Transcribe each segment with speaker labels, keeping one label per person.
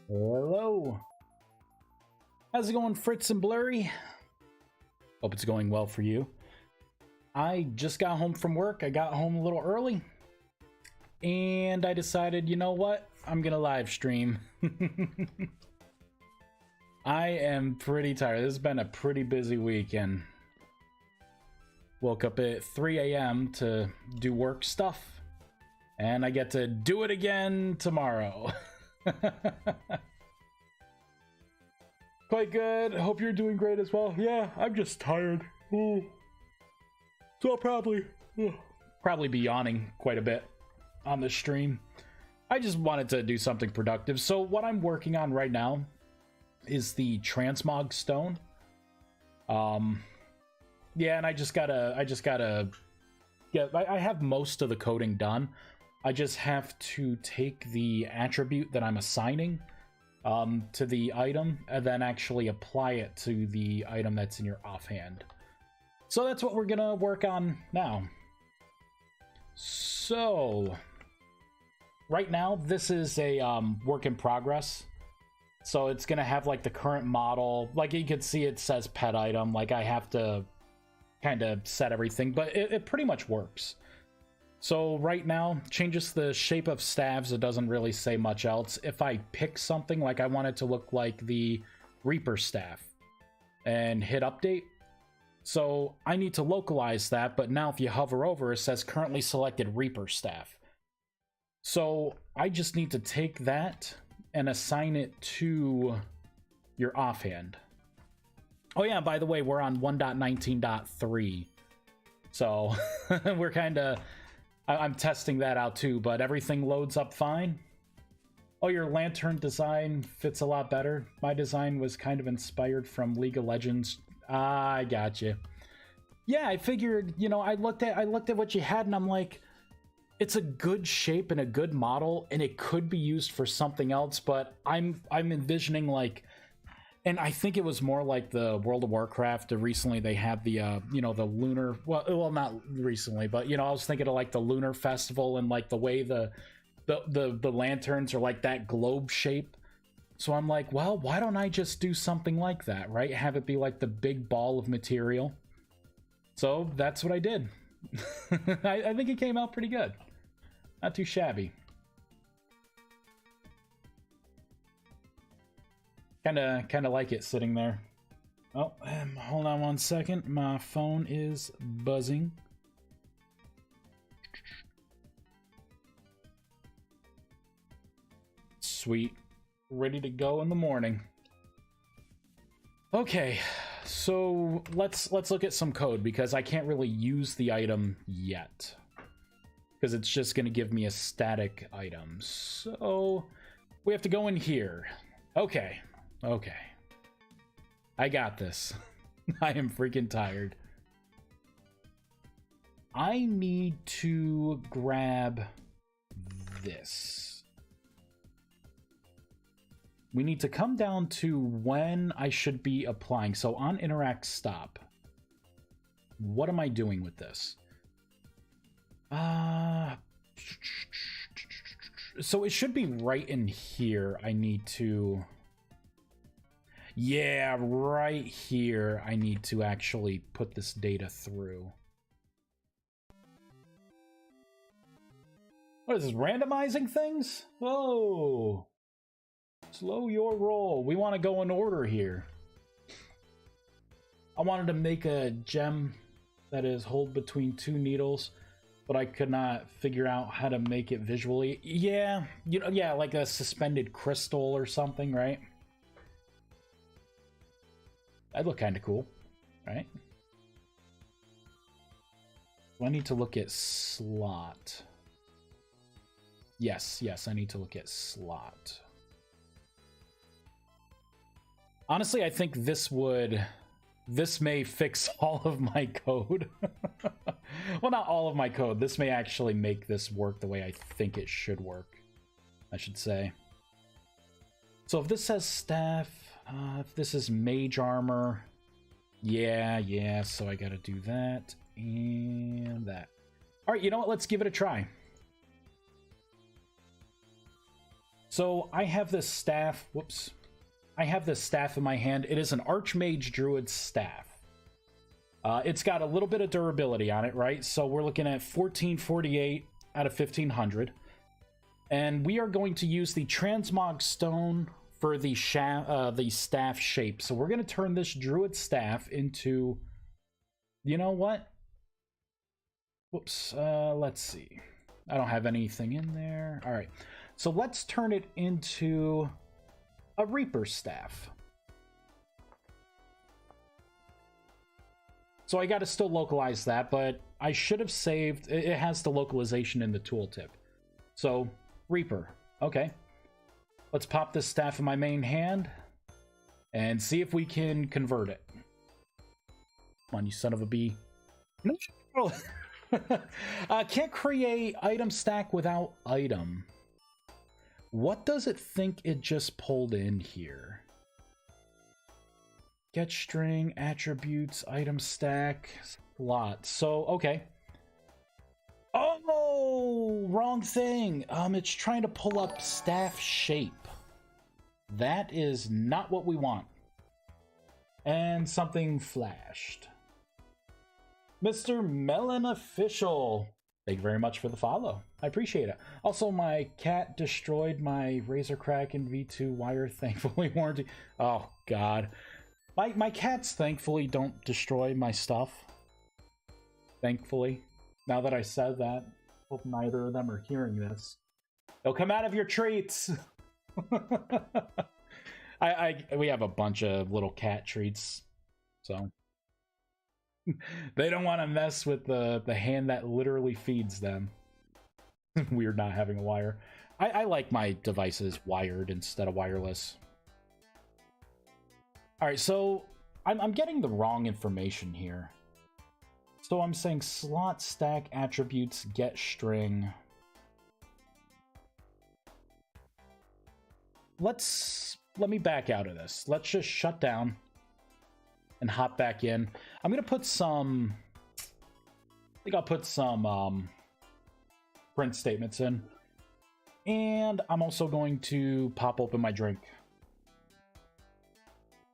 Speaker 1: Hello. How's it going, Fritz and Blurry? Hope it's going well for you. I just got home from work. I got home a little early. And I decided, you know what? I'm gonna live stream. I am pretty tired. This has been a pretty busy weekend. Woke up at 3 a.m. to do work stuff. And I get to do it again tomorrow. Quite good. Hope you're doing great as well. Yeah, I'm just tired. So I'll probably be yawning quite a bit on the stream. I just wanted to do something productive. So what I'm working on right now is the transmog stone. Yeah, and I have most of the coding done. I just have to take the attribute that I'm assigning to the item and then actually apply it to the item that's in your offhand. So that's what we're gonna work on now. So right now this is a work in progress. So it's gonna have like the current model. Like you can see it says pet item. Like I have to kind of set everything, but it pretty much works. So right now, changes the shape of staves. It doesn't really say much else. If I pick something, like I want it to look like the Reaper staff and hit update. So I need to localize that, but now if you hover over, it says currently selected Reaper staff. So I just need to take that and assign it to your offhand. Oh yeah, by the way, we're on 1.19.3. So we're kind of... I'm testing that out too, but everything loads up fine. Oh, your lantern design fits a lot better. My design was kind of inspired from League of Legends. Ah, I got you. Yeah, I figured, you know, I looked at what you had and I'm like, it's a good shape and a good model and it could be used for something else, but I'm envisioning like, and I think it was more like the World of Warcraft. Recently, they had the, you know, the lunar. Well, not recently, but you know, I was thinking of like the lunar festival and like the way the lanterns are like that globe shape. So I'm like, well, why don't I just do something like that, right? Have it be like the big ball of material. So that's what I did. I think it came out pretty good. Not too shabby. Kind of like it sitting there. Oh, hold on one second. My phone is buzzing. Sweet. Ready to go in the morning. Okay, so let's look at some code because I can't really use the item yet. Because it's just going to give me a static item. So we have to go in here. Okay. Okay. I got this. I am freaking tired. I need to grab this. We need to come down to when I should be applying. So on interact stop. What am I doing with this? So it should be right in here. I need to... Yeah, right here, I need to actually put this data through. What is this, randomizing things? Whoa. Slow your roll. We want to go in order here. I wanted to make a gem that is hold between two needles, but I could not figure out how to make it visually. Yeah, you know, yeah, like a suspended crystal or something, right? That'd look kind of cool, right? Do I need to look at slot? Yes, I need to look at slot. Honestly, I think this may fix all of my code. Well, not all of my code. This may actually make this work the way I think it should work, I should say. So if this says staff, if this is mage armor, yeah, so I gotta do that and that. All right, you know what? Let's give it a try. So I have this staff. Whoops. I have this staff in my hand. It is an Archmage Druid staff. It's got a little bit of durability on it, right? So we're looking at 1448 out of 1500. And we are going to use the Transmog Stone for the staff shape. So we're going to turn this Druid staff into... You know what? Whoops. Let's see. I don't have anything in there. All right. So let's turn it into a Reaper staff. So I got to still localize that, but I should have saved... It has the localization in the tooltip. So, Reaper. Okay. Let's pop this staff in my main hand and see if we can convert it. Come on, you son of a bee. No. Can't create item stack without item. What does it think it just pulled in here? Get string, attributes, item stack, lot. So, okay. Oh, wrong thing. It's trying to pull up staff shape. That is not what we want. And something flashed. Mr. Melon Official. Thank you very much for the follow. I appreciate it. Also, my cat destroyed my Razor Kraken V2 wire, thankfully warranty. Oh, God. My cats thankfully don't destroy my stuff. Thankfully. Now that I said that, hope neither of them are hearing this. They'll come out of your treats! We have a bunch of little cat treats, so... They don't want to mess with the hand that literally feeds them. Weird not having a wire. I like my devices wired instead of wireless. Alright, so I'm getting the wrong information here. So I'm saying slot stack attributes get string. Let me back out of this. Let's just shut down and hop back in. I'm gonna put some... I think I'll put some print statements in. And I'm also going to pop open my drink.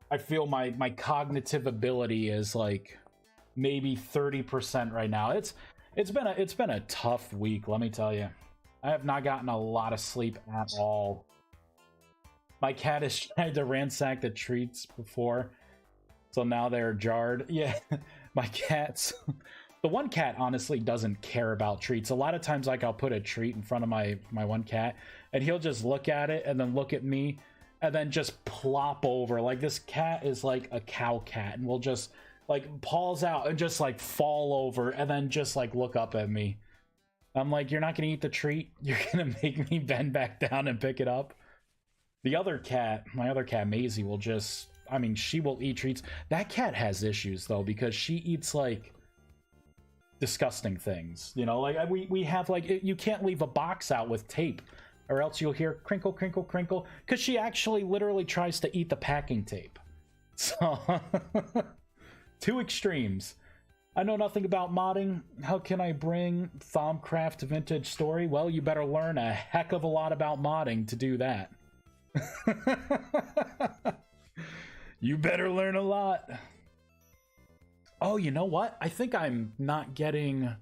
Speaker 1: I feel my cognitive ability is like maybe 30% right now. It's been a tough week, let me tell you. I have not gotten a lot of sleep at all. My cat has tried to ransack the treats before, so now they're jarred. Yeah, my cats... The one cat honestly doesn't care about treats. A lot of times, like, I'll put a treat in front of my one cat, and he'll just look at it and then look at me and then just plop over. Like, this cat is like a cow cat and will just, like, paws out and just, like, fall over and then just, like, look up at me. I'm like, you're not gonna eat the treat? You're gonna make me bend back down and pick it up? The other cat, my other cat, Maisie, will just... I mean, she will eat treats. That cat has issues, though, because she eats, like... disgusting things, you know, like we have, like, you can't leave a box out with tape or else you'll hear crinkle crinkle crinkle, because she actually literally tries to eat the packing tape. So two extremes. I know nothing about modding. How can I bring Thaumcraft vintage story? Well, you better learn a heck of a lot about modding to do that. You better learn a lot. Oh, you know what? I think I'm not getting...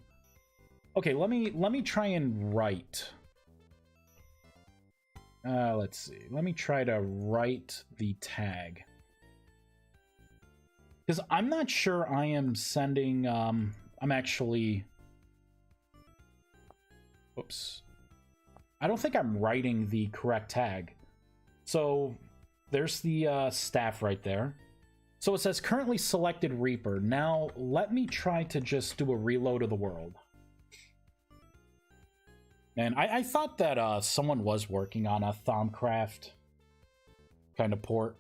Speaker 1: Okay, let me try and write. Let's see. Let me try to write the tag. Because I'm not sure I am sending... I'm actually... Oops. I don't think I'm writing the correct tag. So, there's the staff right there. So it says currently selected Reaper. Now let me try to just do a reload of the world. And I thought that someone was working on a Thaumcraft kind of port.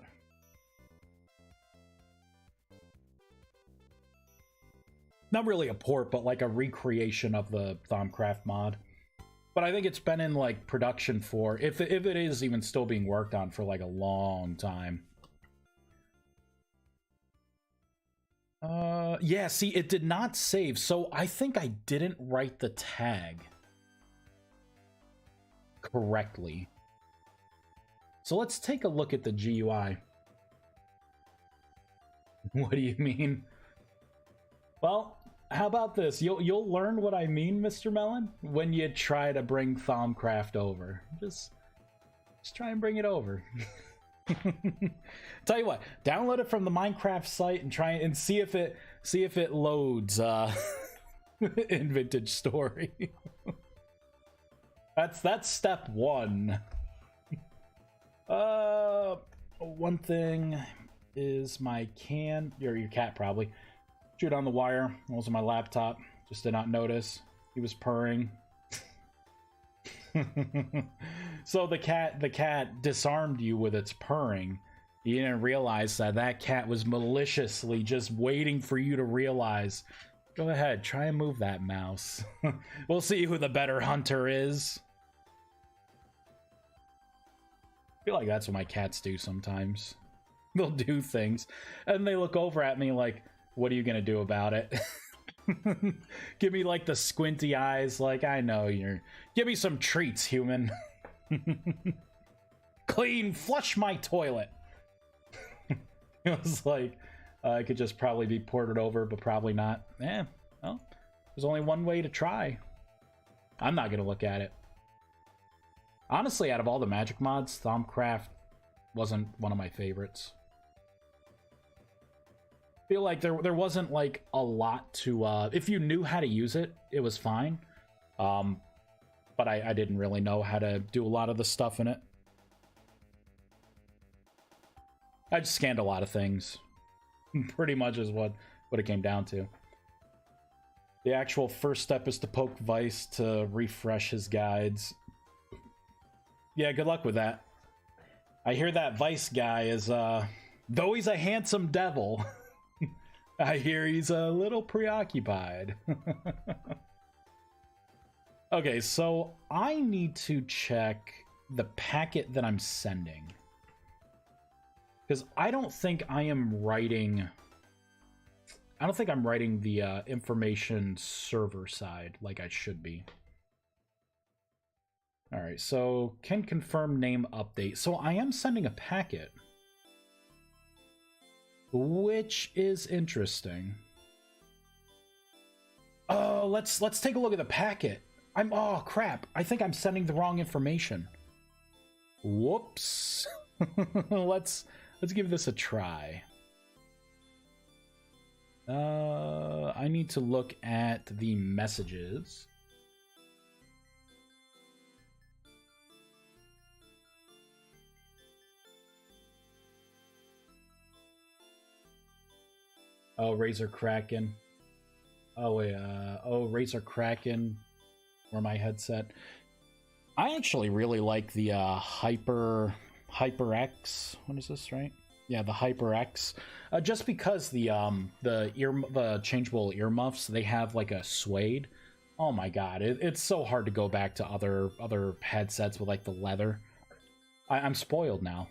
Speaker 1: Not really a port, but like a recreation of the Thaumcraft mod. But I think it's been in like production for, if it is even still being worked on, for like a long time. Yeah, see, it did not save, so I think I didn't write the tag correctly. So let's take a look at the GUI. What do you mean? Well, how about this? You'll learn what I mean, Mr. Melon, when you try to bring ViesCraft over. Just try and bring it over. Tell you what, download it from the Minecraft site and try and see if it loads in Vintage Story. That's step one. One thing is my your cat probably chewed on the wire. It was on my laptop. Just did not notice. He was purring. So the cat disarmed you with its purring. You didn't realize that cat was maliciously just waiting for you to realize. Go ahead, try and move that mouse. We'll see who the better hunter is. I feel like that's what my cats do sometimes. They'll do things, and they look over at me like, what are you gonna do about it? Give me like the squinty eyes, like, I know you're... Give me some treats, human. Clean, flush my toilet. It was like, I could just probably be ported over, but probably not. Well, there's only one way to try. I'm not gonna look at it. Honestly, out of all the magic mods, ViesCraft wasn't one of my favorites. I feel like there wasn't like a lot to if you knew how to use it, it was fine. But I didn't really know how to do a lot of the stuff in it. I just scanned a lot of things. Pretty much is what it came down to. The actual first step is to poke Vice to refresh his guides. Yeah, good luck with that. I hear that Vice guy is though he's a handsome devil, I hear he's a little preoccupied. Okay, so I need to check the packet that I'm sending. Because I don't think I'm writing the information server side like I should be. Alright, so can confirm name update. So I am sending a packet. Which is interesting. Oh, let's take a look at the packet. Oh crap, I think I'm sending the wrong information. Whoops. Let's give this a try. I need to look at the messages. Oh, Razor Kraken. Oh, wait, Razor Kraken. Or my headset. I actually really like the HyperX. What is this, right? Yeah, the HyperX. Just because the changeable earmuffs, they have like a suede. Oh my god, it's so hard to go back to other headsets with like the leather. I'm spoiled now.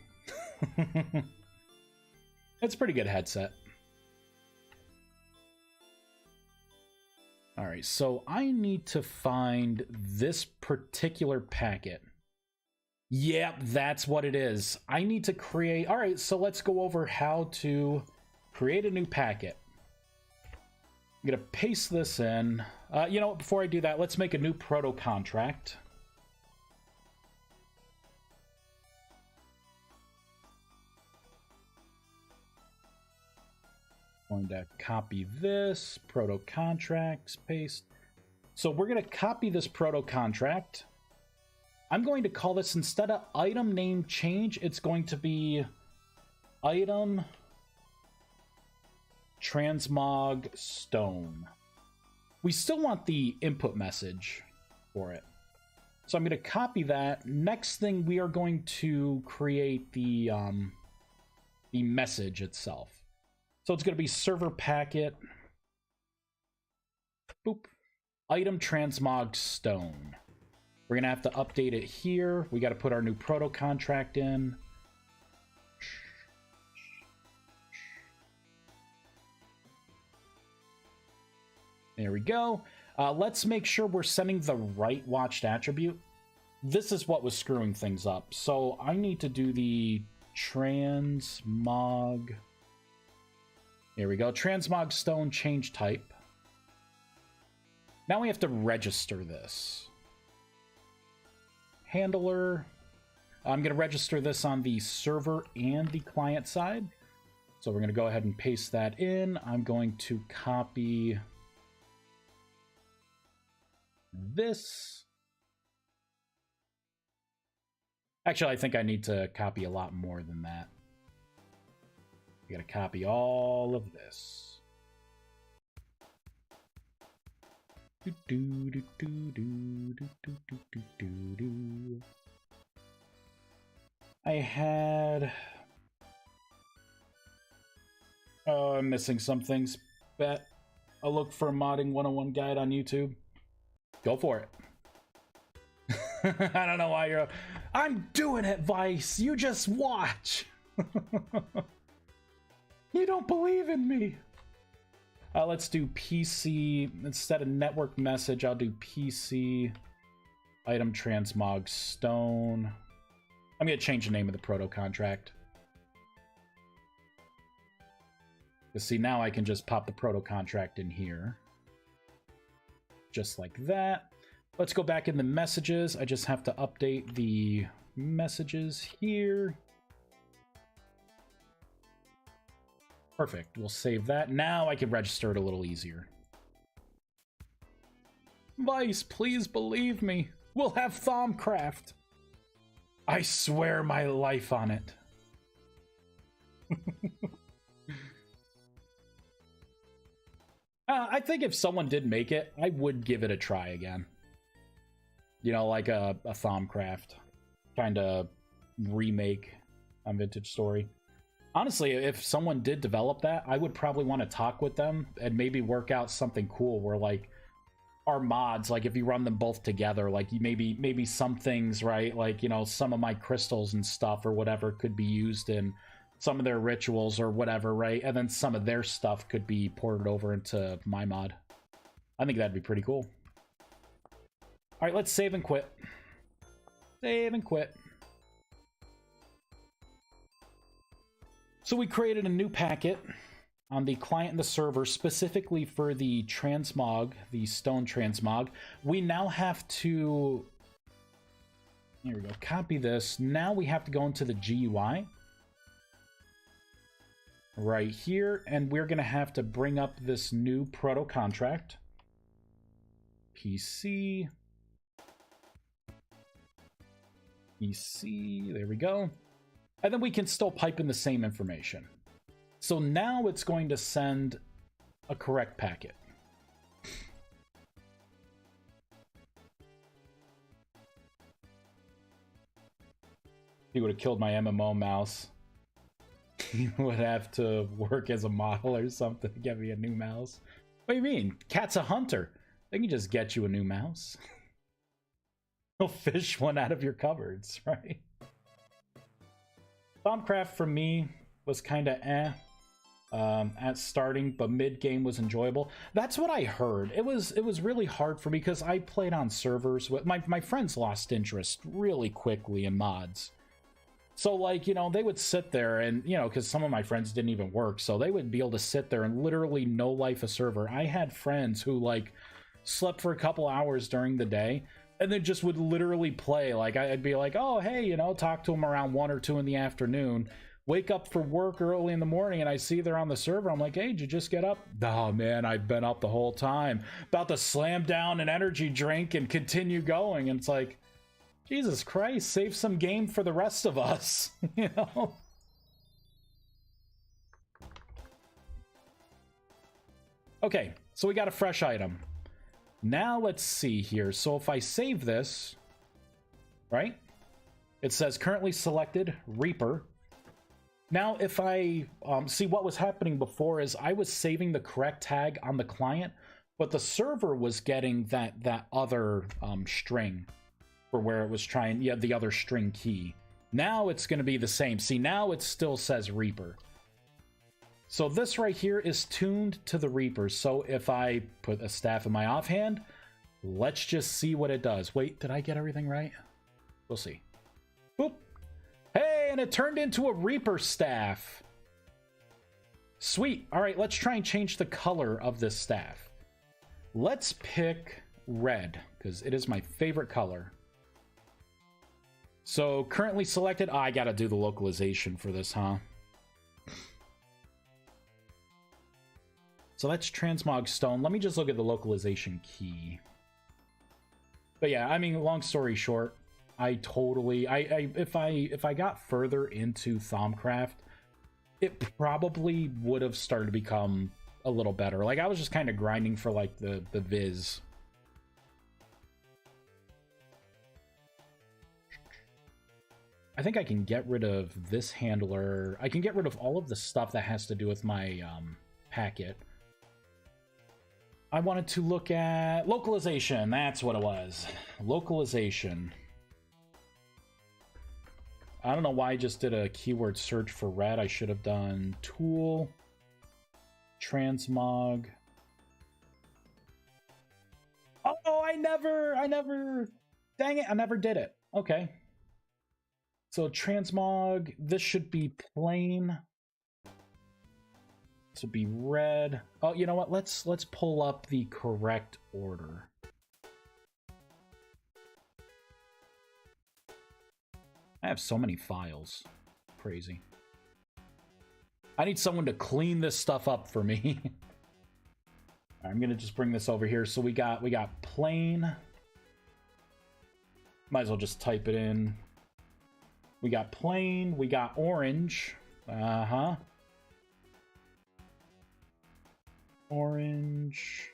Speaker 1: It's a pretty good headset. Alright, so I need to find this particular packet. Yep, that's what it is. I need to create... Alright, so let's go over how to create a new packet. I'm going to paste this in. You know what, before I do that, let's make a new proto contract. Going to copy this, proto contracts, paste. So we're going to copy this proto contract. I'm going to call this, instead of item name change, it's going to be item transmog stone. We still want the input message for it. So I'm going to copy that. Next thing, we are going to create the message itself. So it's going to be server packet, boop, item transmog stone. We're going to have to update it here. We got to put our new proto contract in. There we go. Let's make sure we're sending the right watched attribute. this is what was screwing things up. So I need to do the transmog. Here we go. Transmog stone change type. Now we have to register this. Handler. I'm going to register this on the server and the client side. So we're going to go ahead and paste that in. I'm going to copy this. Actually, I think I need to copy a lot more than that. I got to copy all of this. I had... Oh, I'm missing some things. Bet I'll look for a modding 101 guide on YouTube. Go for it. I don't know why you're... I'm doing it, Vice! You just watch! You don't believe in me! Let's do PC. Instead of network message, I'll do PC item transmog stone. I'm going to change the name of the proto contract. You see, now I can just pop the proto contract in here. Just like that. Let's go back in the messages. I just have to update the messages here. Perfect. We'll save that. Now I can register it a little easier. Vice, please believe me. We'll have ViesCraft. I swear my life on it. I think if someone did make it, I would give it a try again. You know, like a ViesCraft kind of remake on Vintage Story. Honestly, if someone did develop that, I would probably want to talk with them and maybe work out something cool where, like, our mods, like, if you run them both together, like, you maybe some things, right, like, you know, some of my crystals and stuff or whatever could be used in some of their rituals or whatever, right? And then some of their stuff could be ported over into my mod. I think that'd be pretty cool. All right, let's save and quit. Save and quit. So we created a new packet on the client and the server specifically for the transmog, the stone transmog. We now have to, here we go, copy this. Now we have to go into the GUI right here, and we're going to have to bring up this new proto contract. PC, there we go. And then we can still pipe in the same information. So now it's going to send a correct packet. He would have killed my MMO mouse. He would have to work as a model or something to get me a new mouse. What do you mean? Cat's a hunter. They can just get you a new mouse. They'll fish one out of your cupboards, right? ViesCraft for me was kind of at starting, but mid-game was enjoyable. That's what I heard. It was really hard for me because I played on servers with my friends lost interest really quickly in mods. So, like, you know, they would sit there and, you know, because some of my friends didn't even work, so they would be able to sit there and literally no life a server. I had friends who, like, slept for a couple hours during the day and then just would literally play. Like, I'd be like, oh, hey, you know, talk to them around 1 or 2 in the afternoon, wake up for work early in the morning, and I see they're on the server. I'm like, hey, did you just get up? Oh, man, I've been up the whole time. About to slam down an energy drink and continue going. And it's like, Jesus Christ, save some game for the rest of us, you know? Okay, so we got a fresh item. Now let's see here. So if I save this, right? It says currently selected Reaper. Now if I see what was happening before is I was saving the correct tag on the client, but the server was getting that other string for where it was trying, yeah, the other string key. Now it's going to be the same. See, now it still says Reaper. So this right here is tuned to the Reaper. So if I put a staff in my offhand, let's just see what it does. Wait, did I get everything right? We'll see. Boop. Hey, and it turned into a Reaper staff. Sweet. All right, let's try and change the color of this staff. Let's pick red, because it is my favorite color. So, currently selected. Oh, I gotta do the localization for this, huh? So that's transmog stone. Let me just look at the localization key. But yeah, I mean, long story short, if I got further into Thaumcraft, it probably would have started to become a little better. Like, I was just kind of grinding for like the viz. I think I can get rid of this handler. I can get rid of all of the stuff that has to do with my packet. I wanted to look at localization. That's what it was. Localization. I don't know why I just did a keyword search for red. I should have done tool, transmog. Oh, I never, dang it, I never did it. Okay. So transmog, this should be plain. This would be red. Oh, you know what? Let's pull up the correct order. I have so many files. Crazy. I need someone to clean this stuff up for me. I'm gonna just bring this over here. So we got plain. Might as well just type it in. We got plain. We got orange. Orange.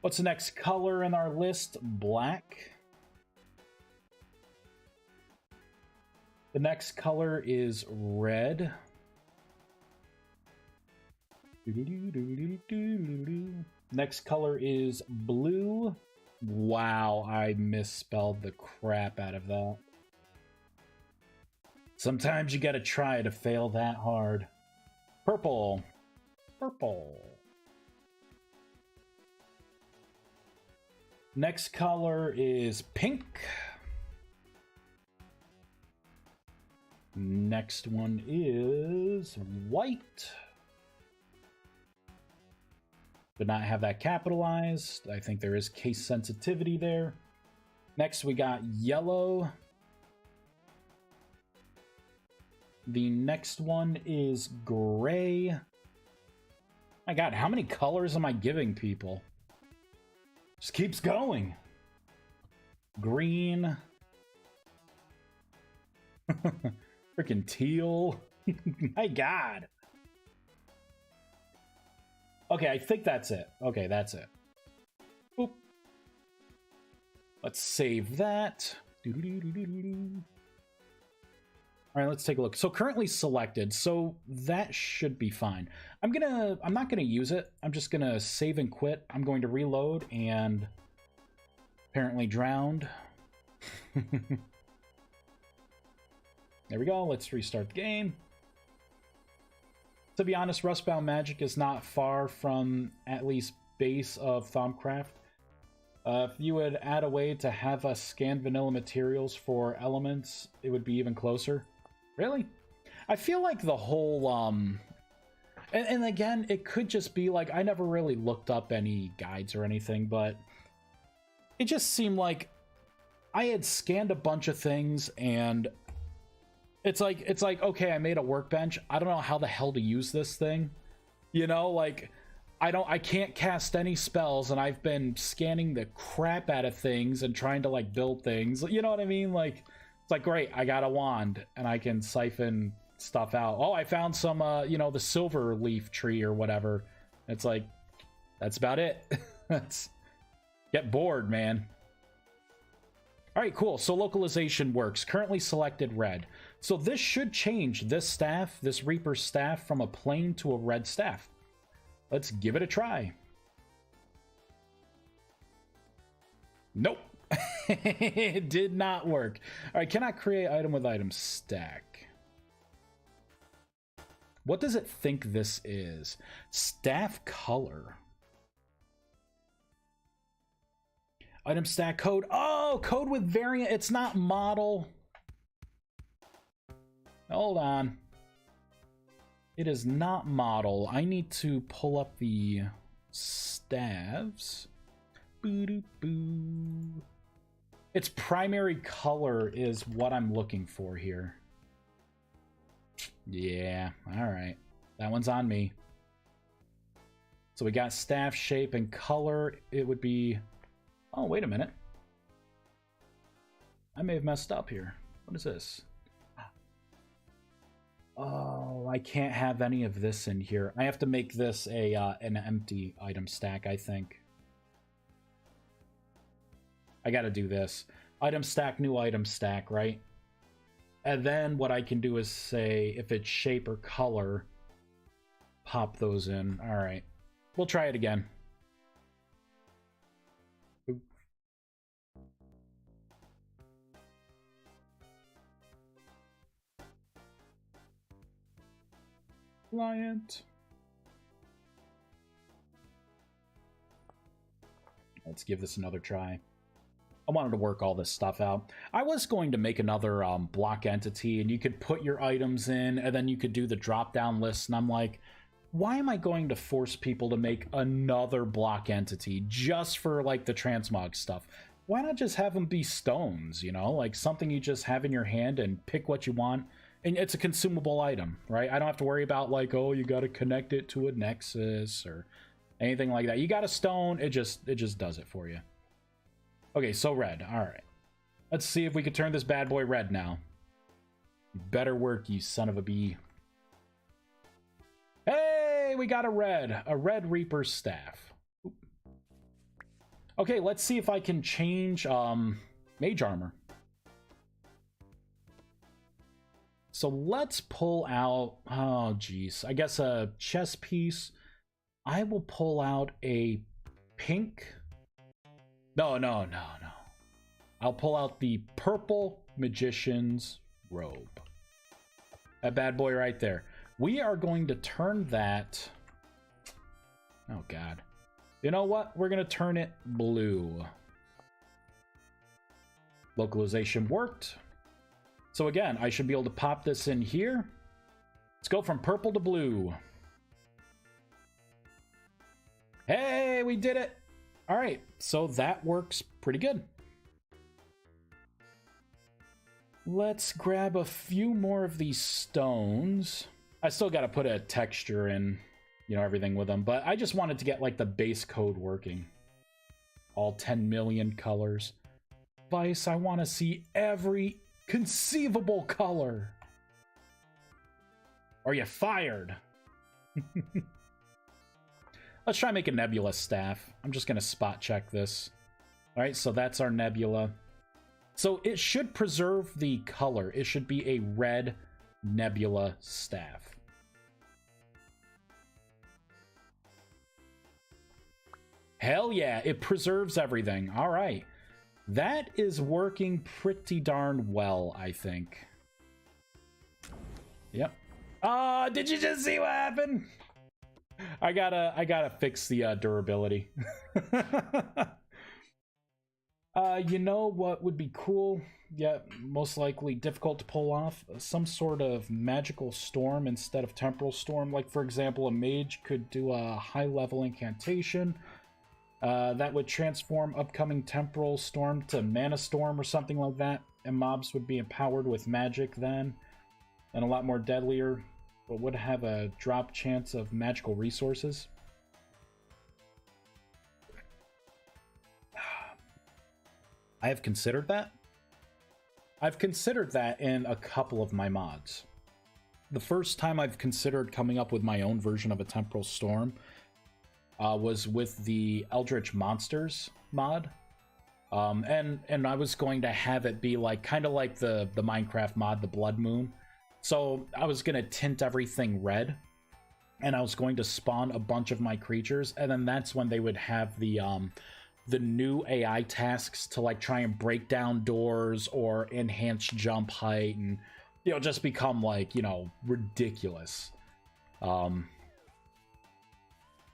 Speaker 1: What's the next color in our list? Black. The next color is red. Next color is blue. Wow, I misspelled the crap out of that. Sometimes you gotta try to fail that hard. Purple. Purple. Next color is pink. Next one is white. Did not have that capitalized. I think there is case sensitivity there. Next we got yellow. The next one is gray. My God, how many colors am I giving people? Just keeps going. Green. Freaking teal. My God. Okay, I think that's it. Okay, that's it. Boop. Let's save that. All right, let's take a look. So currently selected, so that should be fine. I'm not gonna use it. I'm just gonna save and quit. I'm going to reload and apparently drowned. There we go. Let's restart the game. To be honest, Rustbound Magic is not far from at least base of Thaumcraft. If you would add a way to have us scan vanilla materials for elements, it would be even closer. Really? I feel like the whole, and again, it could just be like, I never really looked up any guides or anything, but it just seemed like I had scanned a bunch of things and it's like, okay, I made a workbench. I don't know how the hell to use this thing. You know, like, I can't cast any spells, and I've been scanning the crap out of things and trying to, like, build things. You know what I mean? Like, it's like, great, I got a wand, and I can siphon stuff out. Oh, I found some, you know, the silver leaf tree or whatever. It's like, that's about it. That's, get bored, man. All right, cool. So localization works. Currently selected red. So this should change this staff, this Reaper staff, from a plain to a red staff. Let's give it a try. Nope. It did not work. All right, cannot create item with item stack. What does it think this is? Staff color. Item stack code. Oh, code with variant. It's not model. Hold on. It is not model. I need to pull up the staves. Boo-doo-boo. Its primary color is what I'm looking for here. Yeah, alright. That one's on me. So we got staff shape and color. It would be... Oh, wait a minute. I may have messed up here. What is this? Oh, I can't have any of this in here. I have to make this a an empty item stack, I think. I gotta do this. Item stack, new item stack, right? And then what I can do is say, if it's shape or color, pop those in. All right. We'll try it again. Oop. Client. Let's give this another try. I wanted to work all this stuff out. I was going to make another block entity, and you could put your items in, and then you could do the drop-down list, and I'm like, why am I going to force people to make another block entity just for, like, the transmog stuff? Why not just have them be stones, you know? Like, something you just have in your hand and pick what you want, and it's a consumable item, right? I don't have to worry about, like, oh, you gotta connect it to a nexus or anything like that. You got a stone, it just does it for you. Okay, so red. All right. Let's see if we can turn this bad boy red now. Better work, you son of a bee. Hey, we got a red Reaper staff. Oop. Okay, let's see if I can change mage armor. So let's pull out, oh geez, I guess a chest piece. I will pull out a pink. No. I'll pull out the purple magician's robe. That bad boy right there. We are going to turn that... Oh, God. You know what? We're going to turn it blue. Localization worked. So again, I should be able to pop this in here. Let's go from purple to blue. Hey, we did it! All right, so that works pretty good. Let's grab a few more of these stones. I still got to put a texture in, you know, everything with them, but I just wanted to get like the base code working. All 10 million colors. Vice, I want to see every conceivable color. Are you fired? Let's try and make a nebula staff. I'm just going to spot check this. All right, so that's our nebula. So it should preserve the color. It should be a red nebula staff. Hell yeah, it preserves everything. All right. That is working pretty darn well, I think. Yep. Did you just see what happened? I gotta fix the durability. You know what would be cool? Yeah, most likely difficult to pull off. Some sort of magical storm instead of temporal storm. Like, for example, a mage could do a high-level incantation that would transform upcoming temporal storm to mana storm or something like that. And mobs would be empowered with magic then, and a lot more deadlier, but would have a drop chance of magical resources. I have considered that. I've considered that in a couple of my mods. The first time I've considered coming up with my own version of a temporal storm was with the Eldritch Monsters mod. And I was going to have it be like kind of like the Minecraft mod, the Blood Moon. So I was going to tint everything red, and I was going to spawn a bunch of my creatures, and then that's when they would have the new AI tasks to like try and break down doors or enhance jump height and, you know, just become like, you know, ridiculous. I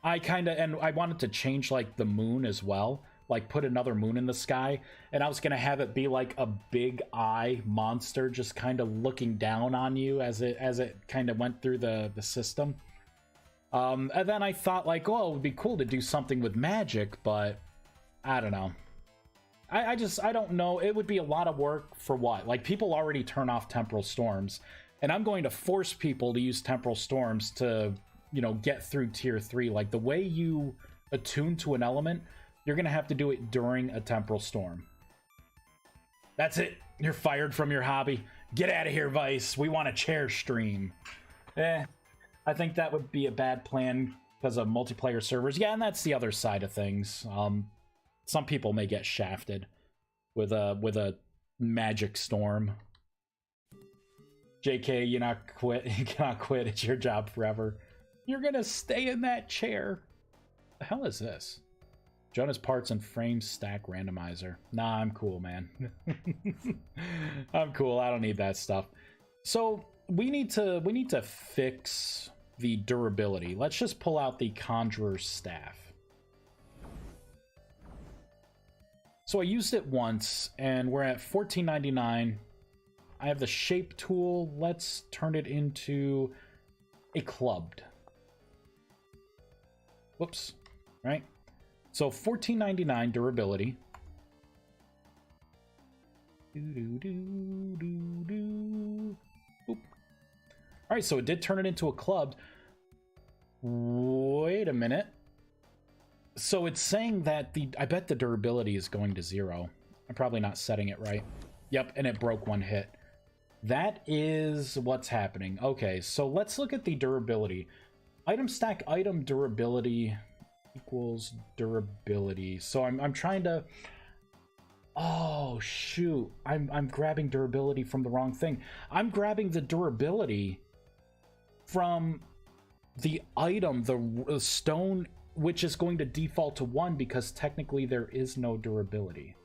Speaker 1: wanted to change like the moon as well, like put another moon in the sky, and I was gonna have it be like a big eye monster just kind of looking down on you as it kind of went through the system. And then I thought like, oh, it would be cool to do something with magic, but I don't know. I don't know. It would be a lot of work for what? Like, people already turn off temporal storms, and I'm going to force people to use temporal storms to, you know, get through tier 3. Like, the way you attune to an element, you're gonna have to do it during a temporal storm. That's it. You're fired from your hobby. Get out of here, Vice. We want a chair stream. I think that would be a bad plan because of multiplayer servers. Yeah, and that's the other side of things. Some people may get shafted with a magic storm. JK, you not quit. You cannot quit. It's your job forever. You're gonna stay in that chair. The hell is this? Jonas parts and frame stack randomizer. Nah, I'm cool, man. I'm cool. I don't need that stuff. So we need to fix the durability. Let's just pull out the Conjurer's Staff. So I used it once, and we're at $14.99. I have the shape tool. Let's turn it into a clubbed. Whoops. Right? So $14.99 durability. Oop. All right, so it did turn it into a clubbed. Wait a minute. So it's saying that I bet the durability is going to 0. I'm probably not setting it right. Yep, and it broke one hit. That is what's happening. Okay, so let's look at the durability. Item stack item durability equals durability. So I'm trying to... Oh, shoot. I'm grabbing durability from the wrong thing. I'm grabbing the durability from the item, the stone, which is going to default to 1 because technically there is no durability.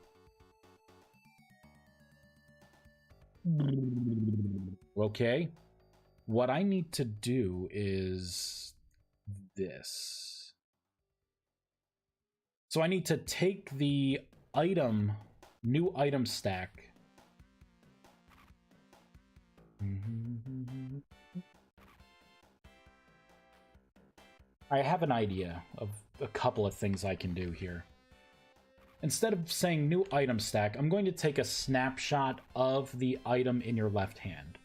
Speaker 1: Okay. What I need to do is this. So I need to take the item, new item stack. I have an idea of a couple of things I can do here. Instead of saying new item stack, I'm going to take a snapshot of the item in your left hand.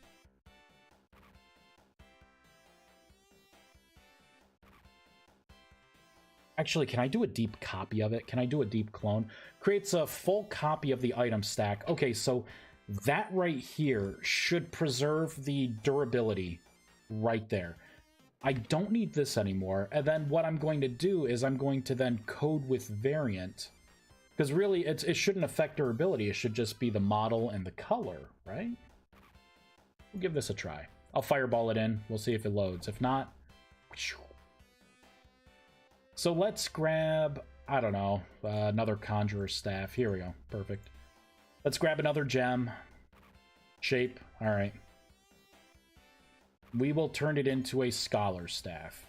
Speaker 1: Actually, can I do a deep copy of it? Can I do a deep clone? Creates a full copy of the item stack. Okay, so that right here should preserve the durability right there. I don't need this anymore. And then what I'm going to do is I'm going to then code with variant. Because really, it shouldn't affect durability. It should just be the model and the color, right? We'll give this a try. I'll fireball it in. We'll see if it loads. If not... So let's grab, I don't know, another Conjurer's Staff. Here we go. Perfect. Let's grab another gem. Shape. All right. We will turn it into a Scholar's Staff.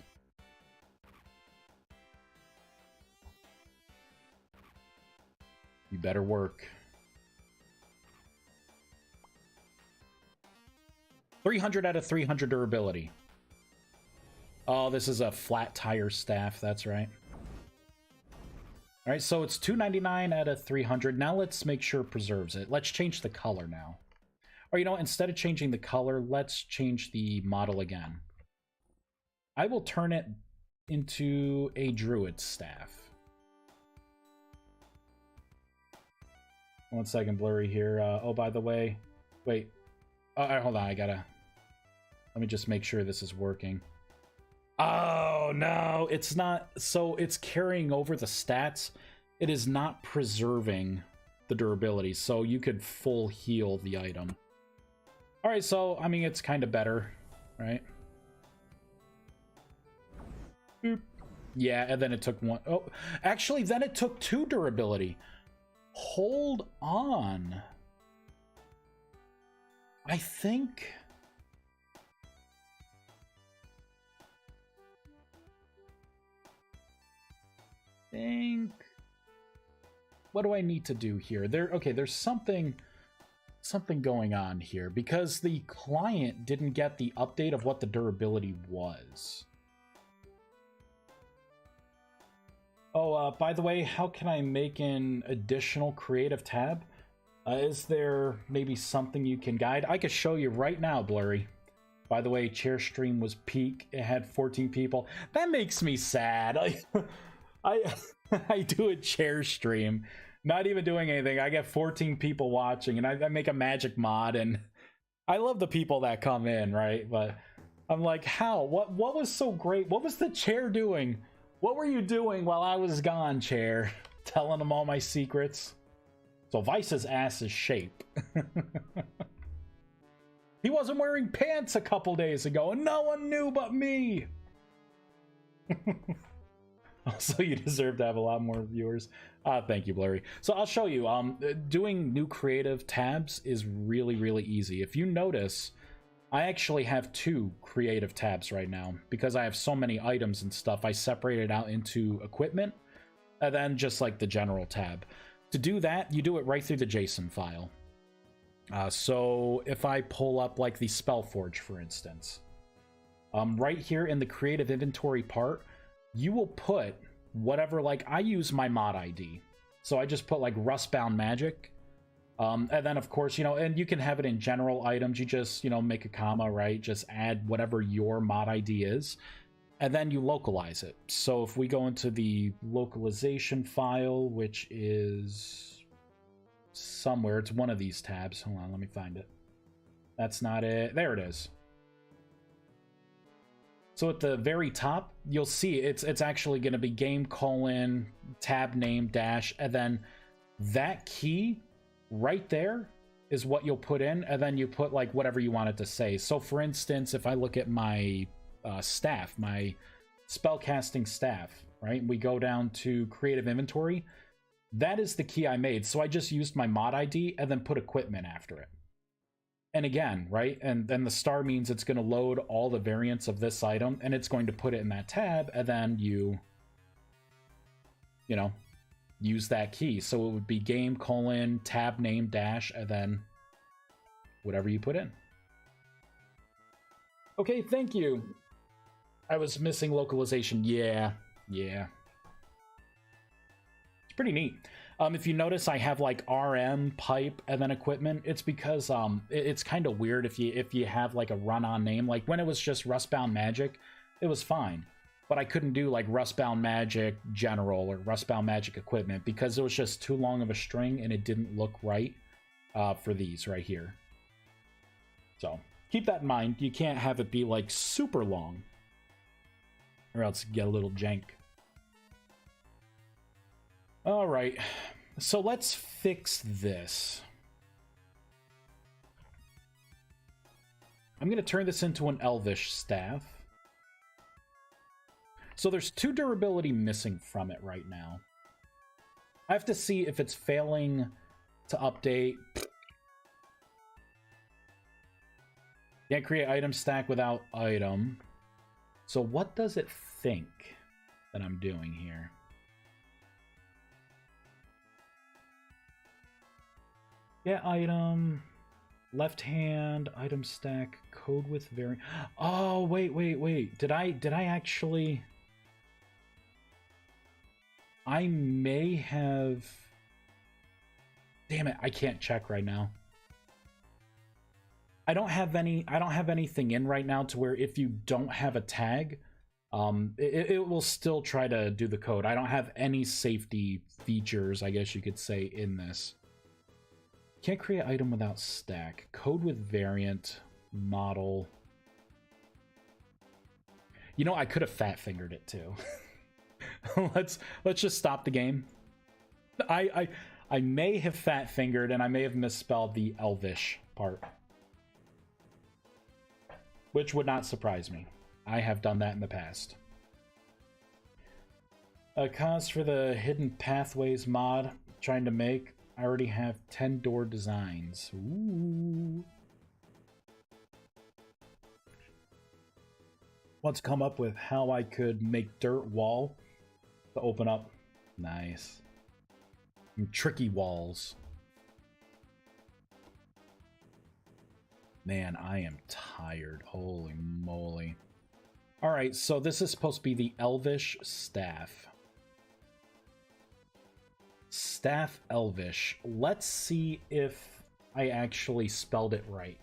Speaker 1: You better work. 300 out of 300 durability. Oh, this is a flat tire staff. That's right. All right, so it's $299 out of 300. Now let's make sure it preserves it. Let's change the color now. Or, you know, instead of changing the color, let's change the model again. I will turn it into a druid staff. 1 second, blurry here. Oh, by the way, wait. Hold on, I gotta... Let me just make sure this is working. Oh, no, it's not. So it's carrying over the stats. It is not preserving the durability. So you could full heal the item. All right, so, I mean, it's kind of better, right? Boop. Yeah, and then it took 1. Oh, actually, then it took 2 durability. Hold on. I think... what do I need to do here? Okay, there's something going on here because the client didn't get the update of what the durability was. Oh, by the way, how can I make an additional creative tab? Is there maybe something you can guide? I could show you right now, Blurry. By the way, chair stream was peak. It had 14 people. That makes me sad. I do a chair stream, not even doing anything. I get 14 people watching, and I make a magic mod, and I love the people that come in, right? But I'm like, how? What was so great? What was the chair doing? What were you doing while I was gone, chair? Telling them all my secrets? So Vice's ass is shape. He wasn't wearing pants a couple days ago, and no one knew but me. Also, you deserve to have a lot more viewers. Thank you, Blurry. So I'll show you. Doing new creative tabs is really, really easy. If you notice, I actually have 2 creative tabs right now because I have so many items and stuff. I separated out into equipment and then just like the general tab. To do that, you do it right through the JSON file. So if I pull up like the Spellforge, for instance, right here in the creative inventory part, you will put whatever, like I use my mod ID. So I just put like Rustbound Magic. And then of course, you know, and you can have it in general items. You just, you know, make a comma, right? Just add whatever your mod ID is, and then you localize it. So if we go into the localization file, which is somewhere, it's one of these tabs. Hold on, let me find it. That's not it. There it is. So at the very top, you'll see it's actually going to be game : tab name dash, and then that key right there is what you'll put in, and then you put like whatever you want it to say. So for instance, if I look at my staff, my spellcasting staff, right, we go down to creative inventory, that is the key I made. So I just used my mod ID and then put equipment after it. And again, right, and then the star means it's going to load all the variants of this item, and it's going to put it in that tab, and then you know, use that key. So it would be game : tab name dash, and then whatever you put in. Okay, thank you. I was missing localization. Yeah. It's pretty neat. If you notice, I have like RM, pipe, and then equipment. It's because it's kind of weird if you have like a run-on name. Like when it was just Rustbound Magic, it was fine. But I couldn't do like Rustbound Magic General or Rustbound Magic Equipment because it was just too long of a string and it didn't look right for these right here. So keep that in mind. You can't have it be like super long or else you get a little jank. All right, so let's fix this. I'm going to turn this into an Elvish staff. So there's 2 durability missing from it right now. I have to see if it's failing to update. Can't create item stack without item. So what does it think that I'm doing here? Get item, left hand, item stack, code with variant. Oh, wait. Did I actually... I may have... Damn it, I can't check right now. I don't have anything in right now to where if you don't have a tag, it will still try to do the code. I don't have any safety features, I guess you could say, in this. Can't create item without stack. Code with variant, model. You know, I could have fat fingered it too. let's just stop the game. I may have fat fingered and I may have misspelled the Elvish part, which would not surprise me. I have done that in the past. A cause for the hidden pathways mod trying to make. I already have 10 door designs. Ooh. Let's come up with how I could make dirt wall to open up. Nice. And tricky walls. Man, I am tired. Holy moly. Alright, so this is supposed to be the Elvish Staff. Staff Elvish. Let's see if I actually spelled it right.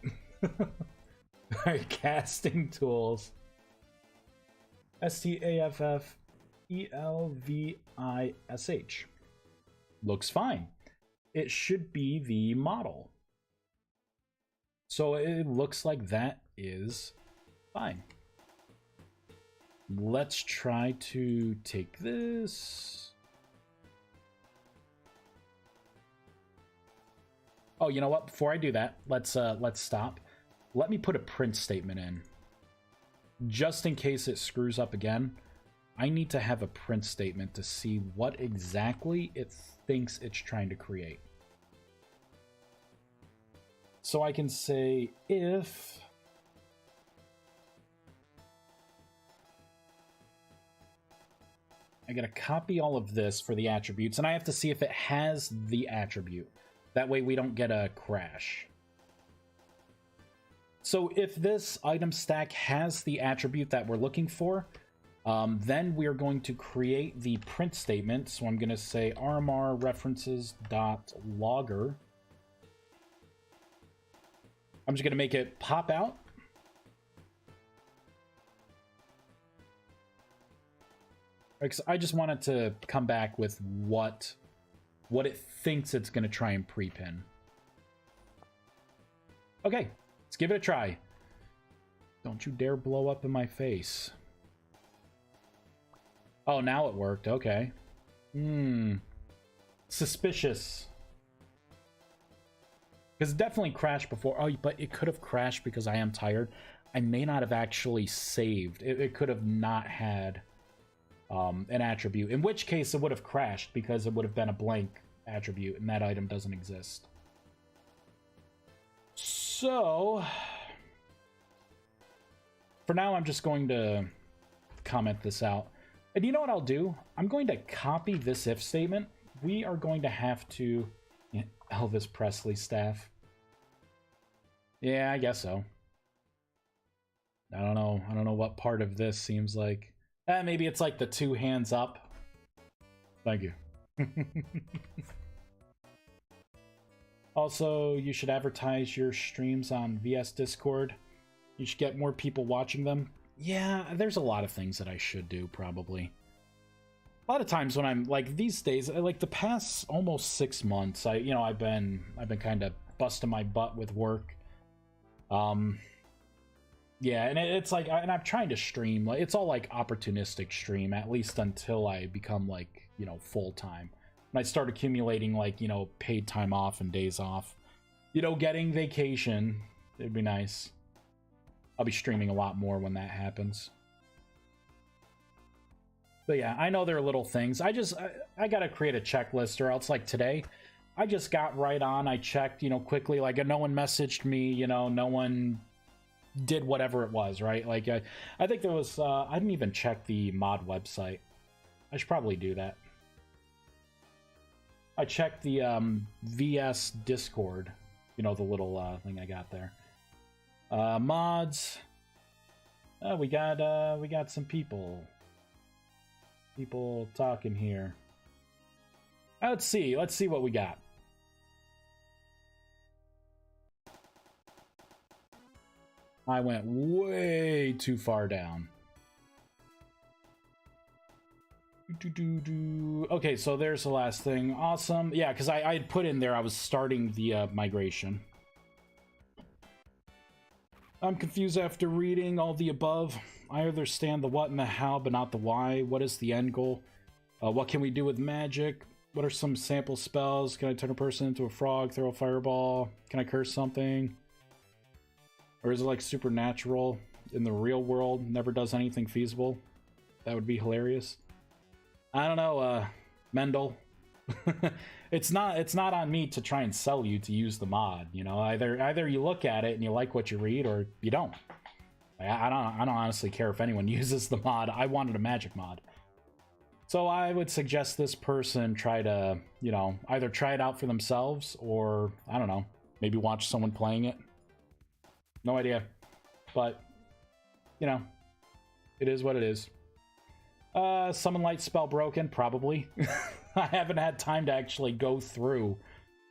Speaker 1: Alright, casting tools. S-T-A-F-F-E-L-V-I-S-H. Looks fine. It should be the model. So it looks like that is fine. Let's try to take this. Oh, you know what? Before I do that, let's stop. Let me put a print statement in. Just in case it screws up again, I need to have a print statement to see what exactly it thinks it's trying to create. So I can say if I gotta copy all of this for the attributes, and I have to see if it has the attribute. That way we don't get a crash. So if this item stack has the attribute that we're looking for, then we're going to create the print statement. So I'm going to say RMR references.logger. I'm just going to make it pop out. Because I just want it to come back with what it thinks it's going to try and prepin. Okay, let's give it a try. Don't you dare blow up in my face. Oh, now it worked. Okay. Suspicious. Because it definitely crashed before. Oh, but it could have crashed because I am tired. I may not have actually saved. It could have not had an attribute. In which case, it would have crashed because it would have been a blank attribute, and that item doesn't exist. So, for now, I'm just going to comment this out. And you know what I'll do? I'm going to copy this if statement. We are going to have to... Yeah, Elvis Presley staff. Yeah, I guess so. I don't know. I don't know what part of this seems like... maybe it's like the 2 hands up. Thank you. Also, you should advertise your streams on VS Discord. You should get more people watching them. Yeah, there's a lot of things that I should do, probably. A lot of times when I'm like these days, like the past almost 6 months, I've been kind of busting my butt with work. Yeah, and it's like, and I'm trying to stream. Like, it's all like opportunistic stream, at least until I become like, full time. When I start accumulating like, paid time off and days off, getting vacation, it'd be nice. I'll be streaming a lot more when that happens. But yeah, I know there are little things. I gotta create a checklist, or else like today, I just got right on. I checked, quickly. Like no one messaged me. No one did whatever it was, right? Like I think there was. I didn't even check the mod website. I should probably do that. I checked the VS Discord. The little thing I got there. Mods. We got some people talking here. Let's see what we got. I went way too far down. Okay, so there's the last thing. Awesome. Yeah, because I had put in there I was starting the migration. I'm confused after reading all the above. I understand the what and the how, but not the why. What is the end goal? What can we do with magic? What are some sample spells? Can I turn a person into a frog, throw a fireball? Can I curse something? Or is it like supernatural in the real world? Never does anything feasible? That would be hilarious. I don't know, Mendel. It's not on me to try and sell you to use the mod, Either you look at it and you like what you read, or you don't. I don't honestly care if anyone uses the mod. I wanted a magic mod. So I would suggest this person try to, you know, either try it out for themselves or, I don't know, maybe watch someone playing it. No idea. But, you know, it is what it is. Summon Light spell broken, probably. I haven't had time to actually go through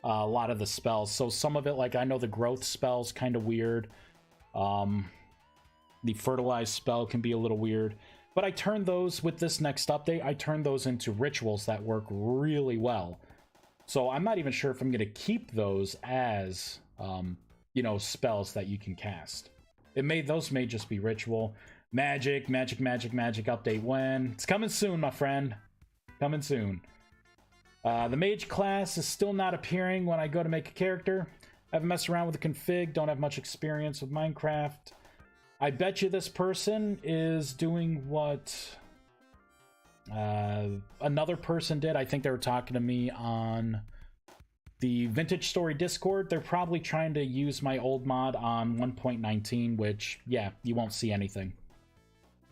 Speaker 1: a lot of the spells. So some of it, like, I know the growth spell's kind of weird. The fertilize spell can be a little weird. But I turned those, with this next update, I turned those into rituals that work really well. So I'm not even sure if I'm going to keep those as, you know, spells that you can cast. Those may just be ritual. Magic update when? It's coming soon, my friend. Coming soon. The mage class is still not appearing when I go to make a character. I haven't messed around with the config, don't have much experience with Minecraft. I bet you this person is doing what another person did. I think they were talking to me on the Vintage Story Discord. They're probably trying to use my old mod on 1.19, which, yeah, you won't see anything.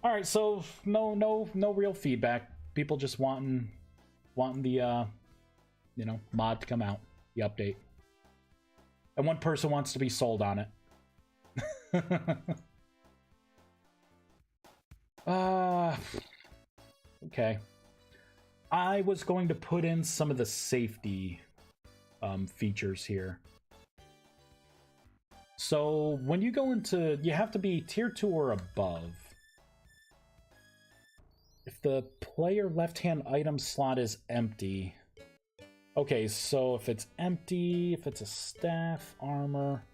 Speaker 1: All right, so no real feedback. People just wanting the you know, mod to come out, the update, and one person wants to be sold on it. Okay. I was going to put in some of the safety features here. So when you go into, you have to be tier 2 or above. If the player left-hand item slot is empty. Okay, so if it's empty, if it's a staff, armor.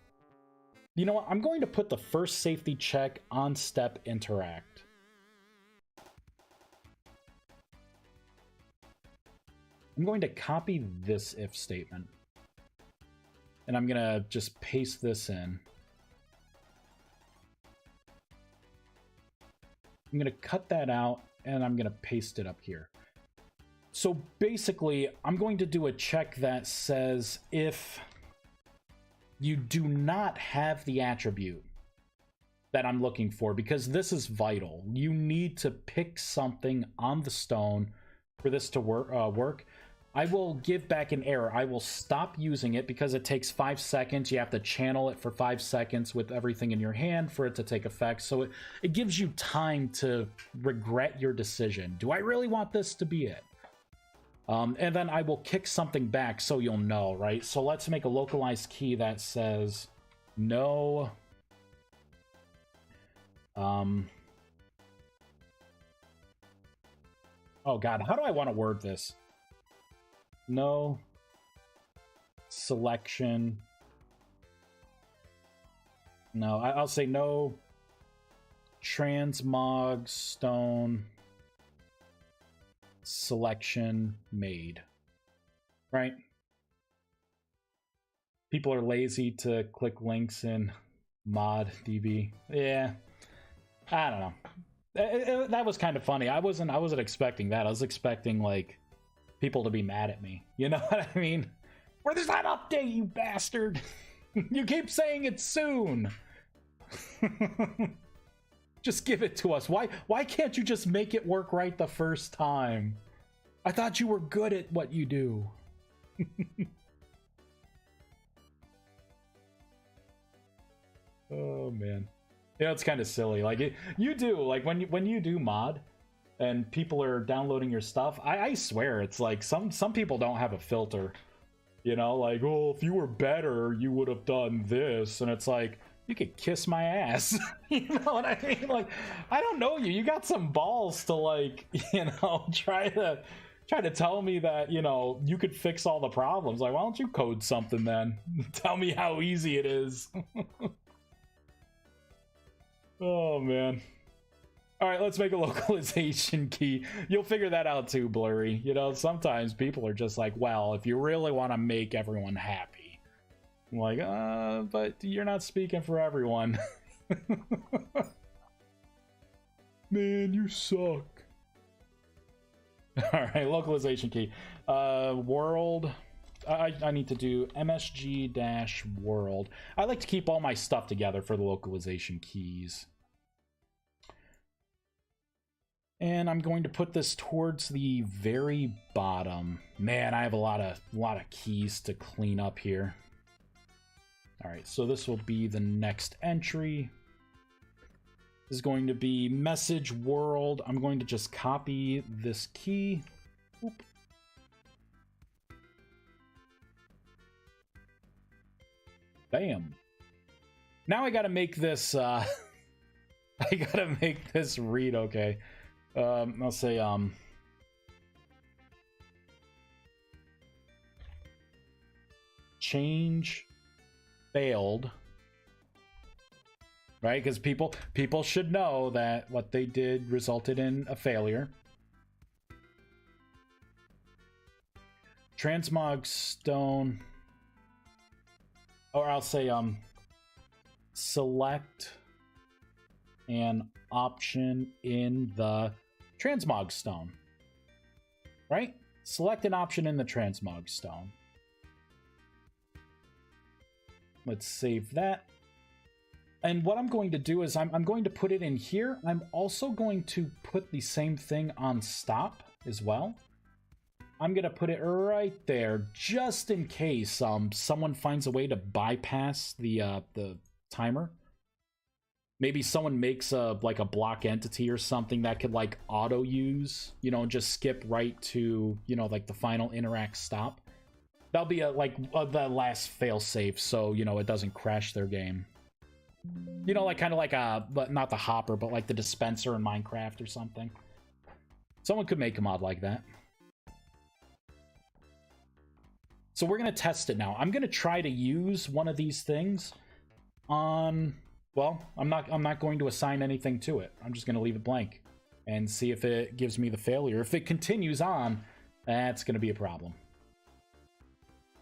Speaker 1: You know what? I'm going to put the first safety check on step interact. I'm going to copy this if statement. And I'm going to just paste this in. I'm going to cut that out, and I'm going to paste it up here. So basically, I'm going to do a check that says if you do not have the attribute that I'm looking for, because this is vital. You need to pick something on the stone for this to work. I will give back an error. I will stop using it because it takes 5 seconds. You have to channel it for 5 seconds with everything in your hand for it to take effect. So it gives you time to regret your decision. Do I really want this to be it? And then I will kick something back so you'll know, right? So let's make a localized key that says no. Oh God, how do I want to word this? No selection. No, I'll say no transmog stone selection made. Right? People are lazy to click links in mod DB. Yeah. I don't know. That was kind of funny. I wasn't expecting that. I was expecting like people to be mad at me. You know what I mean? Where's that update, you bastard? You keep saying it's soon. Just give it to us. Why can't you just make it work right the first time? I thought you were good at what you do. Oh man. Yeah, it's kind of silly. Like you do, like when you do mod and people are downloading your stuff, I swear it's like some people don't have a filter. You know, like, oh, if you were better, you would have done this. And it's like, you could kiss my ass. You know what I mean? Like, I don't know you. You got some balls to like, you know, try to tell me that, you know, you could fix all the problems. Like, why don't you code something then? Tell me how easy it is. Oh man. All right, let's make a localization key. You'll figure that out too, Blurry. You know, sometimes people are just like, well, if you really want to make everyone happy. I'm like, but you're not speaking for everyone. Man, you suck. All right, localization key. World. I need to do MSG-world. I like to keep all my stuff together for the localization keys. And I'm going to put this towards the very bottom. Man, I have a lot of keys to clean up here. All right, so this will be the next entry. This is going to be message world. I'm going to just copy this key. Oop. Bam. Now I gotta make this, I gotta make this read okay. I'll say, change failed, right? Because people should know that what they did resulted in a failure. Transmog stone, or I'll say, select an option in the transmog stone, right? Select an option in the transmog stone. Let's save that. And what I'm going to do is I'm going to put it in here. I'm also going to put the same thing on stop as well. I'm going to put it right there just in case someone finds a way to bypass the timer. Maybe someone makes like a block entity or something that could like auto use, you know, just skip right to, you know, like the final interact stop. That'll be the last fail safe, so you know it doesn't crash their game. You know, like kind of like but not the hopper, but like the dispenser in Minecraft or something. Someone could make a mod like that. So we're gonna test it now. I'm gonna try to use one of these things on. Well, I'm not going to assign anything to it. I'm just gonna leave it blank and see if it gives me the failure. If it continues on, that's gonna be a problem.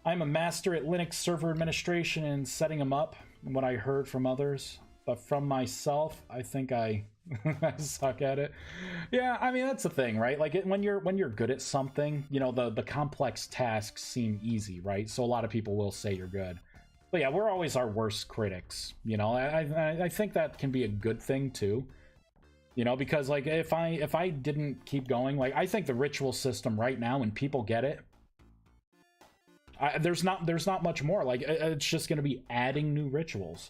Speaker 1: I'm a master at Linux server administration and setting them up, what I heard from others. But from myself, I think I suck at it. Yeah, I mean, that's the thing, right? Like, when you're good at something, you know, the complex tasks seem easy, right? So a lot of people will say you're good. But yeah, we're always our worst critics, you know? I think that can be a good thing, too. You know, because, like, if I didn't keep going, like, I think the ritual system right now, when people get it, there's not much more. Like, it's just going to be adding new rituals.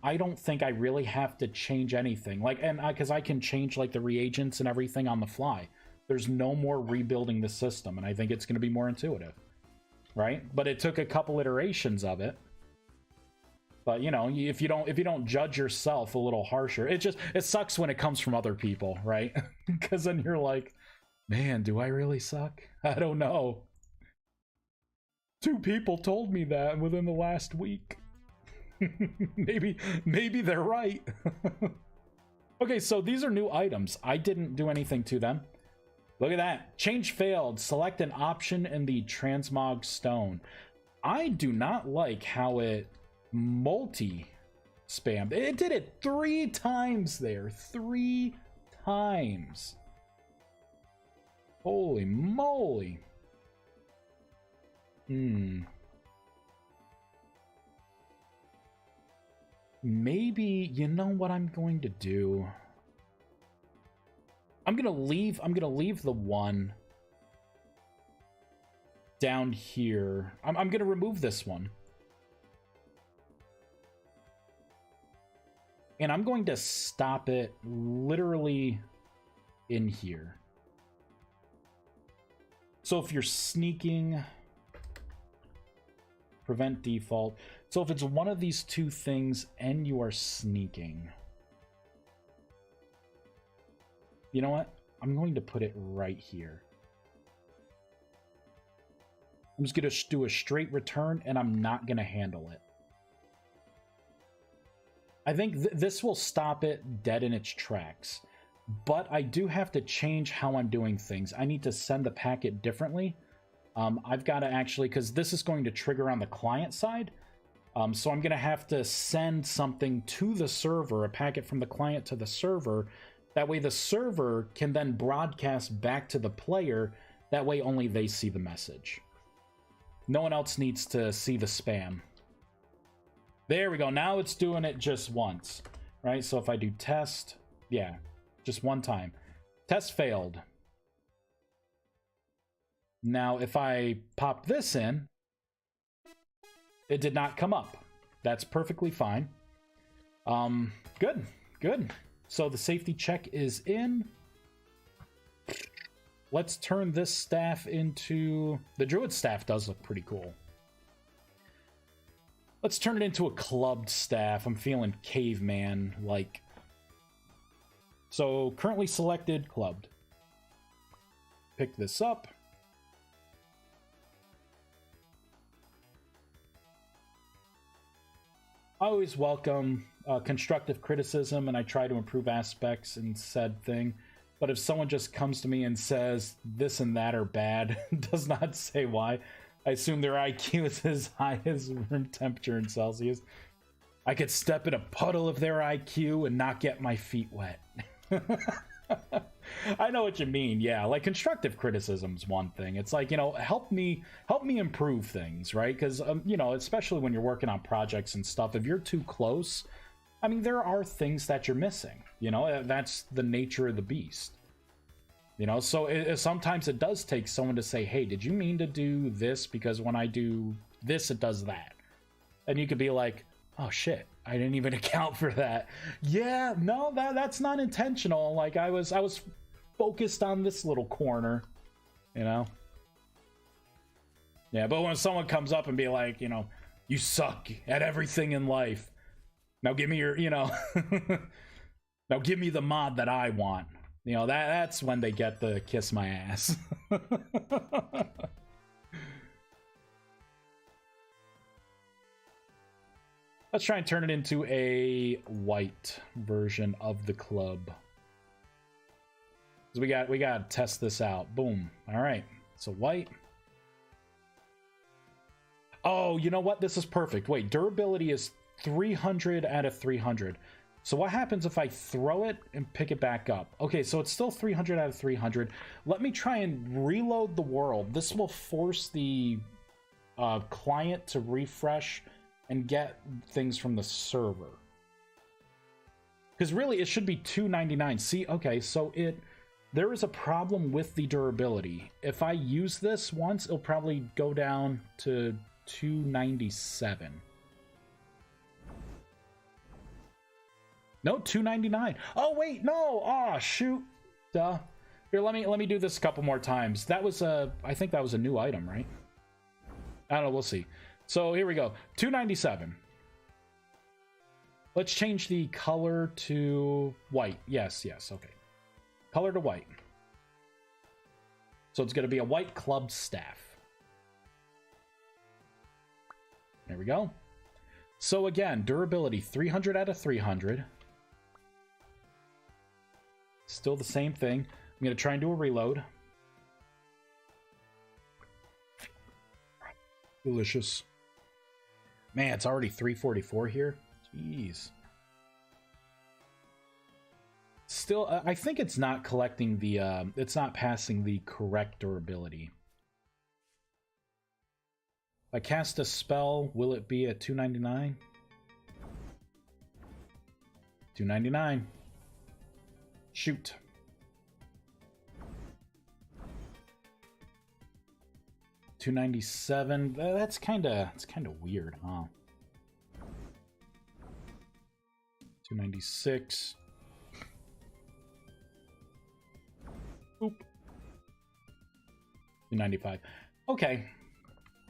Speaker 1: I don't think I really have to change anything. Like, and because I can change like the reagents and everything on the fly. There's no more rebuilding the system, and I think it's going to be more intuitive, right? But it took a couple iterations of it. But you know, if you don't judge yourself a little harsher, it sucks when it comes from other people, right? Because then you're like, man, do I really suck? I don't know. 2 people told me that within the last week. maybe they're right. Okay, so these are new items. I didn't do anything to them. Look at that. Change failed. Select an option in the transmog stone. I do not like how it multi-spammed. It did it 3 times there. 3 times. Holy moly. Maybe, you know what I'm going to do? I'm gonna leave the one down here. I'm gonna remove this one. And I'm going to stop it literally in here. So if you're sneaking, prevent default. So if it's one of these 2 things and you are sneaking, you know what? I'm going to put it right here. I'm just going to do a straight return, and I'm not going to handle it. I think this will stop it dead in its tracks. But I do have to change how I'm doing things. I need to send the packet differently. I've got to actually, because this is going to trigger on the client side. So I'm going to have to send something to the server, a packet from the client to the server. That way the server can then broadcast back to the player. That way only they see the message. No one else needs to see the spam. There we go. Now it's doing it just once, right? So if I do test, yeah, just one time. Test failed. Now, if I pop this in, it did not come up. That's perfectly fine. Good, good. So the safety check is in. Let's turn this staff into... The druid staff does look pretty cool. Let's turn it into a clubbed staff. I'm feeling caveman-like. So, currently selected, clubbed. Pick this up. I always welcome constructive criticism, and I try to improve aspects in said thing. But if someone just comes to me and says this and that are bad, does not say why, I assume their IQ is as high as room temperature in Celsius. I could step in a puddle of their IQ and not get my feet wet. I know what you mean. Yeah, like constructive criticism's one thing. It's like, you know, help me improve things, right? Because you know, especially when you're working on projects and stuff, if you're too close, I mean, there are things that you're missing. You know, that's the nature of the beast. You know, so sometimes it does take someone to say, hey, did you mean to do this? Because when I do this, it does that. And you could be like, oh shit, I didn't even account for that. Yeah, no, that's not intentional. Like I was focused on this little corner, you know? Yeah, but when someone comes up and be like, you know, you suck at everything in life. Now give me your, you know, now give me the mod that I want. You know, that's when they get the kiss my ass. Let's try and turn it into a white version of the club. So we got to test this out. Boom. All right. So white. Oh, you know what? This is perfect. Wait, durability is 300 out of 300. So what happens if I throw it and pick it back up? Okay, so it's still 300 out of 300. Let me try and reload the world. This will force the client to refresh and get things from the server. Because really, it should be 299. See, okay, so there is a problem with the durability. If I use this once, it'll probably go down to 297. No, 299. Oh wait, no. Oh shoot. Duh. Here, let me do this a couple more times. That was I think that was a new item, right? I don't know, we'll see. So here we go. 297. Let's change the color to white. Yes, okay. Color to white. So it's going to be a white club staff. There we go. So again, durability 300 out of 300. Still the same thing. I'm going to try and do a reload. Delicious. Man, it's already 344 here. Jeez. Still, I think it's not collecting the, it's not passing the correct durability. If I cast a spell, will it be at 299? 299. Shoot. $297. That's kind of weird, huh? 296. Oop. 295. Okay.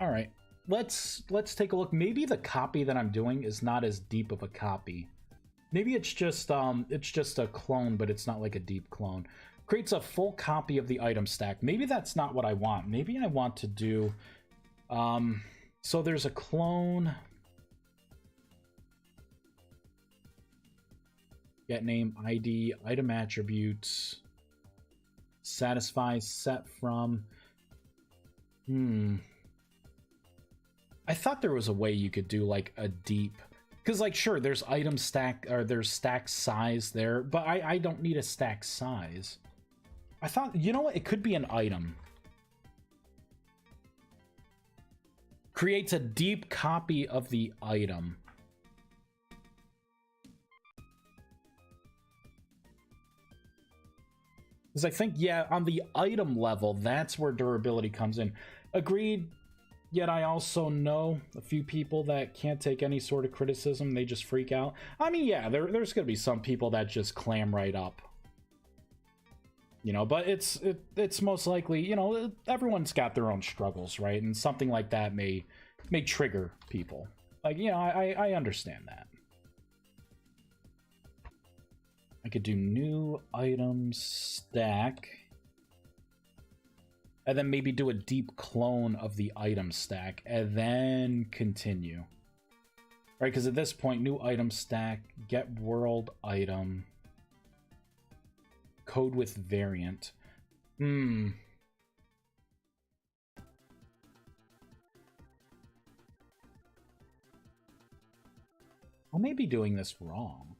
Speaker 1: All right. Let's take a look. Maybe the copy that I'm doing is not as deep of a copy. Maybe it's just a clone, but it's not like a deep clone. Creates a full copy of the item stack. Maybe that's not what I want. Maybe I want to do so there's a clone. Get name, ID, item attributes, satisfy, set from. I thought there was a way you could do like a deep, because like sure, there's item stack or there's stack size there, but I don't need a stack size. I thought, you know what, it could be an item. Creates a deep copy of the item. Because I think, yeah, on the item level, that's where durability comes in. Agreed. Yet I also know a few people that can't take any sort of criticism. They just freak out. I mean, yeah, there's going to be some people that just clam right up. You know, but it's most likely, you know, everyone's got their own struggles, right? And something like that may trigger people. Like, you know, I understand that. I could do new item stack. And then maybe do a deep clone of the item stack. And then continue. Right, because at this point, new item stack, get world item. Code with variant. I may be doing this wrong.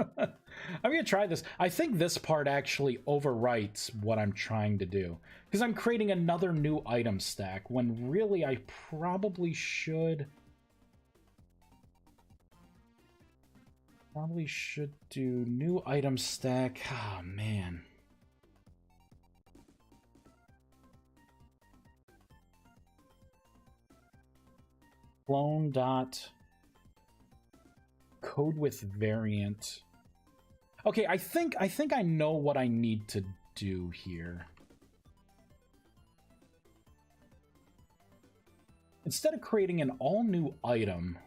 Speaker 1: I'm gonna try this. I think this part actually overwrites what I'm trying to do, because I'm creating another new item stack when really I probably should do new item stack. Oh man. Clone dot code with variant. Okay, I think I know what I need to do here. Instead of creating an all new item,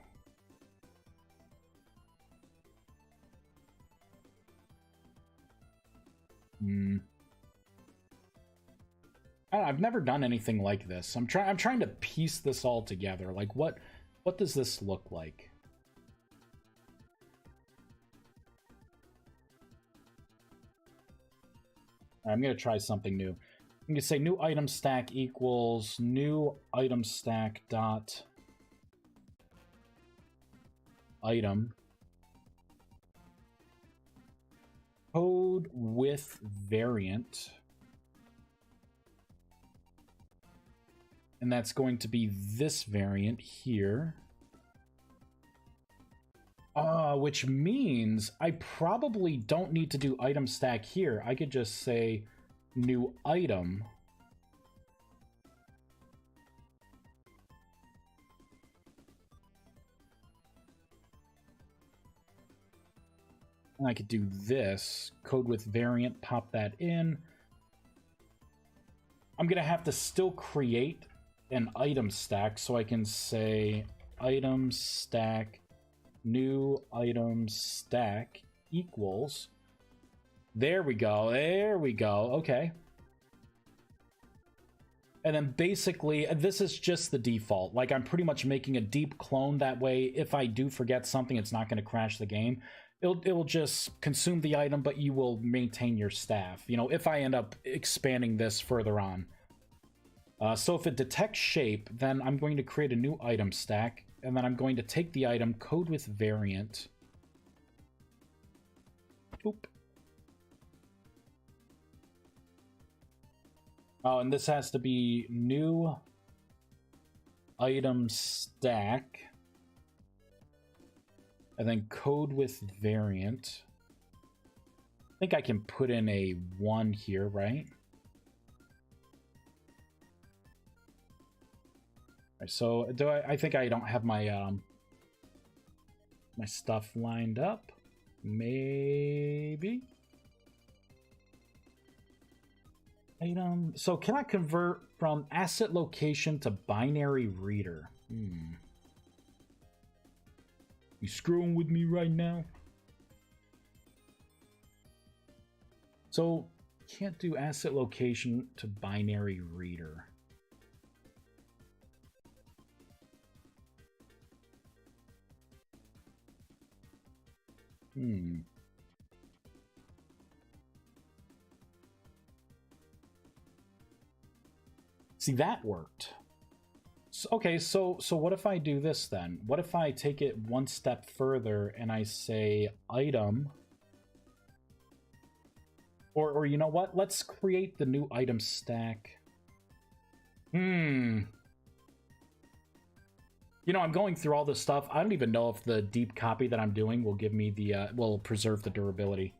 Speaker 1: I've never done anything like this. I'm trying to piece this all together. Like, what does this look like? I'm gonna try something new. I'm gonna say new item stack equals new item stack dot item code with variant, and that's going to be this variant here. Which means I probably don't need to do item stack here. I could just say new item. And I could do this, code with variant, pop that in. I'm gonna have to still create an item stack, so I can say item stack new item stack equals, there we go, okay. And then basically this is just the default. Like, I'm pretty much making a deep clone, that way if I do forget something, it's not going to crash the game. It'll just consume the item, but you will maintain your staff, you know, if I end up expanding this further on. So if it detects shape, then I'm going to create a new item stack, and then I'm going to take the item, code with variant. Oop. Oh, and this has to be new item stack, and then code with variant. I think I can put in a 1 here, right? So I think I don't have my my stuff lined up. Maybe. Item. So can I convert from asset location to binary reader? You screwing with me right now? So can't do asset location to binary reader. See, that worked. So, okay, so what if I do this then? What if I take it one step further and I say item, or you know what? Let's create the new item stack. You know, I'm going through all this stuff. I don't even know if the deep copy that I'm doing will give me the will preserve the durability.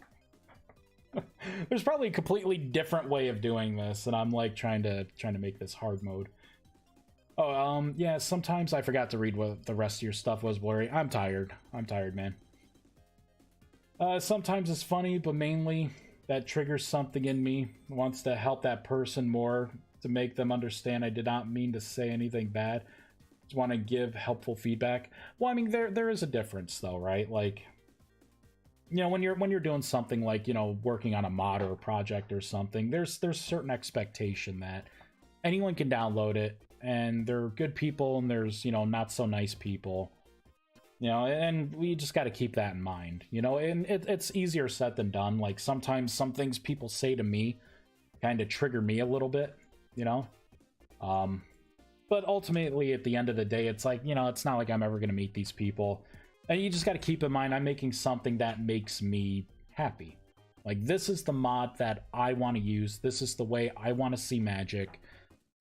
Speaker 1: There's probably a completely different way of doing this, and I'm like trying to make this hard mode. Oh, yeah, sometimes I forgot to read what the rest of your stuff was, blurry. I'm tired, man. Sometimes it's funny, but mainly that triggers something in me. Wants to help that person more, to make them understand I did not mean to say anything bad. Just want to give helpful feedback. Well, I mean, there is a difference though, right? Like, you know, when you're doing something like, you know, working on a mod or a project or something, there's certain expectation that anyone can download it, and they're good people, and there's, you know, not so nice people. You know, and we just got to keep that in mind, you know, and it's easier said than done. Like, sometimes some things people say to me kind of trigger me a little bit, you know? But ultimately, at the end of the day, it's like, you know, it's not like I'm ever going to meet these people. And you just got to keep in mind, I'm making something that makes me happy. Like, this is the mod that I want to use. This is the way I want to see Magic.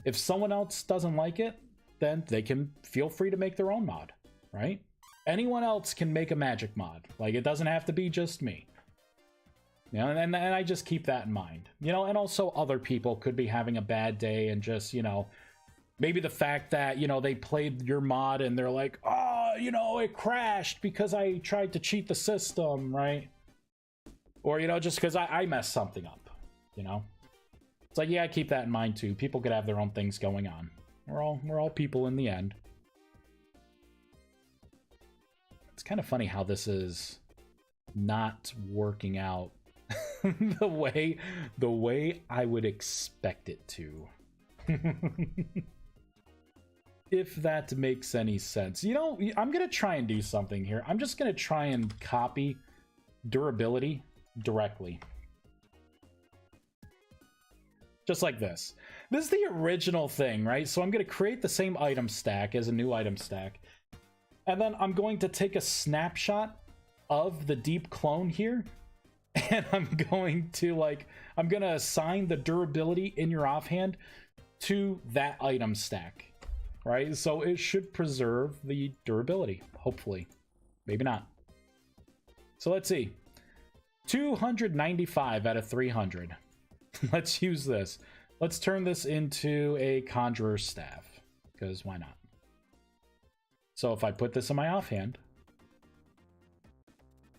Speaker 1: If someone else doesn't like it, then they can feel free to make their own mod, right? Anyone else can make a Magic mod. Like, it doesn't have to be just me. You know, and I just keep that in mind. You know, and also other people could be having a bad day, and just, you know, maybe the fact that, you know, they played your mod and they're like, oh, you know, it crashed because I tried to cheat the system, right? Or, you know, just because I messed something up, you know? It's like, yeah, I keep that in mind too. People could have their own things going on. We're all people in the end. It's kind of funny how this is not working out the way I would expect it to. If that makes any sense. You know, I'm gonna try and do something here. I'm just gonna try and copy durability directly. Just like this. This is the original thing, right? So I'm gonna create the same item stack as a new item stack. And then I'm going to take a snapshot of the deep clone here, and I'm going to assign the durability in your offhand to that item stack, right? So it should preserve the durability, hopefully. Maybe not. So let's see. 295 out of 300. Let's use this. Let's turn this into a Conjurer's Staff, because why not? So if I put this in my offhand,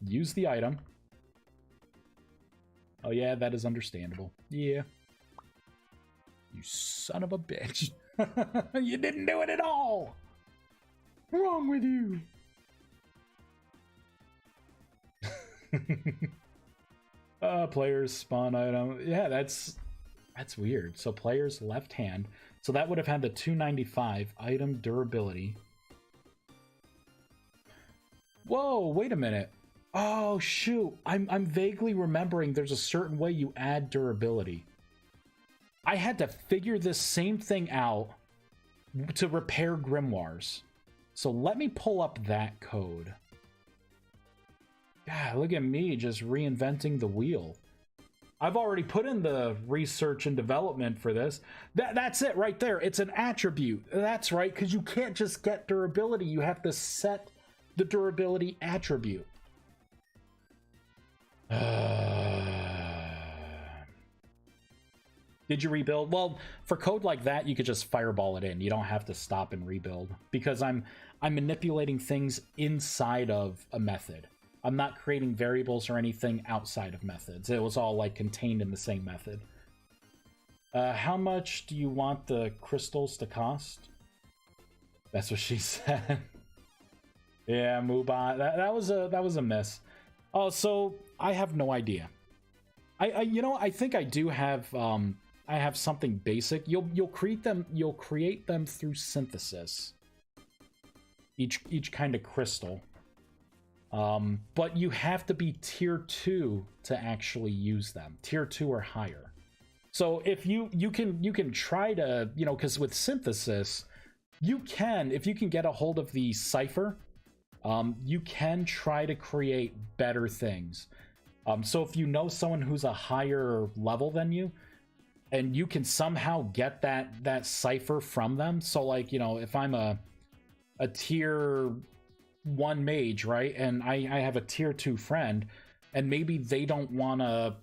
Speaker 1: use the item. Oh yeah, that is understandable. Yeah. You son of a bitch. You didn't do it at all. What's wrong with you? Players spawn item. Yeah, that's weird. So players left hand. So that would have had the 295 item durability. Whoa, wait a minute. Oh shoot, I'm vaguely remembering there's a certain way you add durability. I had to figure this same thing out to repair grimoires. So let me pull up that code. God, look at me just reinventing the wheel. I've already put in the research and development for this. That's it right there. It's an attribute. That's right, because you can't just get durability. You have to set the durability attribute. Did you rebuild? Well, for code like that, you could just fireball it in. You don't have to stop and rebuild, because I'm manipulating things inside of a method. I'm not creating variables or anything outside of methods. It was all like contained in the same method. How much do you want the crystals to cost? That's what she said. Yeah, Mubot. That was a miss. Oh, so I have no idea. I you know, I think I do have I have something basic. You'll create them through synthesis. Each kind of crystal. But you have to be tier 2 to actually use them. Tier 2 or higher. So if you can try to, you know, because with synthesis, you can, if you can get a hold of the cipher, you can try to create better things. So if you know someone who's a higher level than you, and you can somehow get that cipher from them. So like, you know, if I'm a tier 1 mage, right, and I have a tier 2 friend, and maybe they don't want to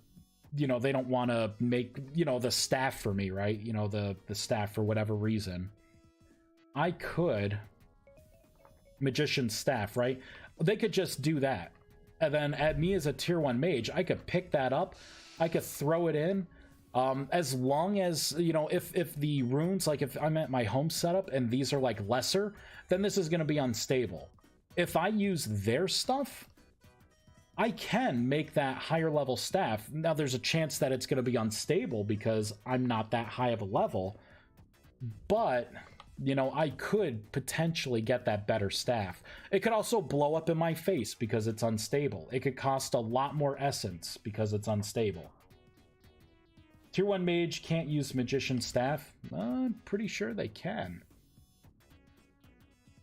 Speaker 1: you know, they don't want to make, you know, the staff for me, right? You know, the staff for whatever reason. I could magician's staff, right? They could just do that. And then add me as a tier 1 mage. I could pick that up. I could throw it in. As long as, you know, if the runes, like if I'm at my home setup and these are like lesser, then this is going to be unstable. If I use their stuff, I can make that higher level staff. Now there's a chance that it's going to be unstable because I'm not that high of a level, but you know, I could potentially get that better staff. It could also blow up in my face because it's unstable. It could cost a lot more essence because it's unstable. Tier 1 mage can't use magician staff. I'm pretty sure they can.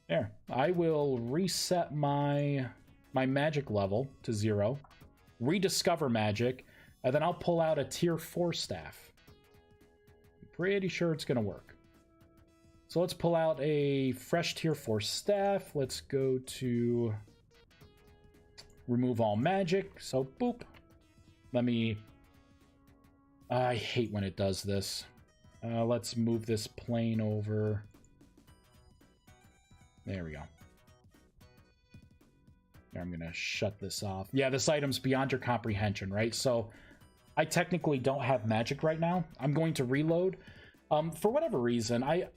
Speaker 1: There. I will reset my magic level to 0, rediscover magic, and then I'll pull out a tier 4 staff. I'm pretty sure it's going to work. So let's pull out a fresh tier 4 staff. Let's go to remove all magic. So boop. Let me... I hate when it does this. Let's move this plane over. There we go. I'm going to shut this off. Yeah, this item's beyond your comprehension, right? So I technically don't have magic right now. I'm going to reload. For whatever reason, I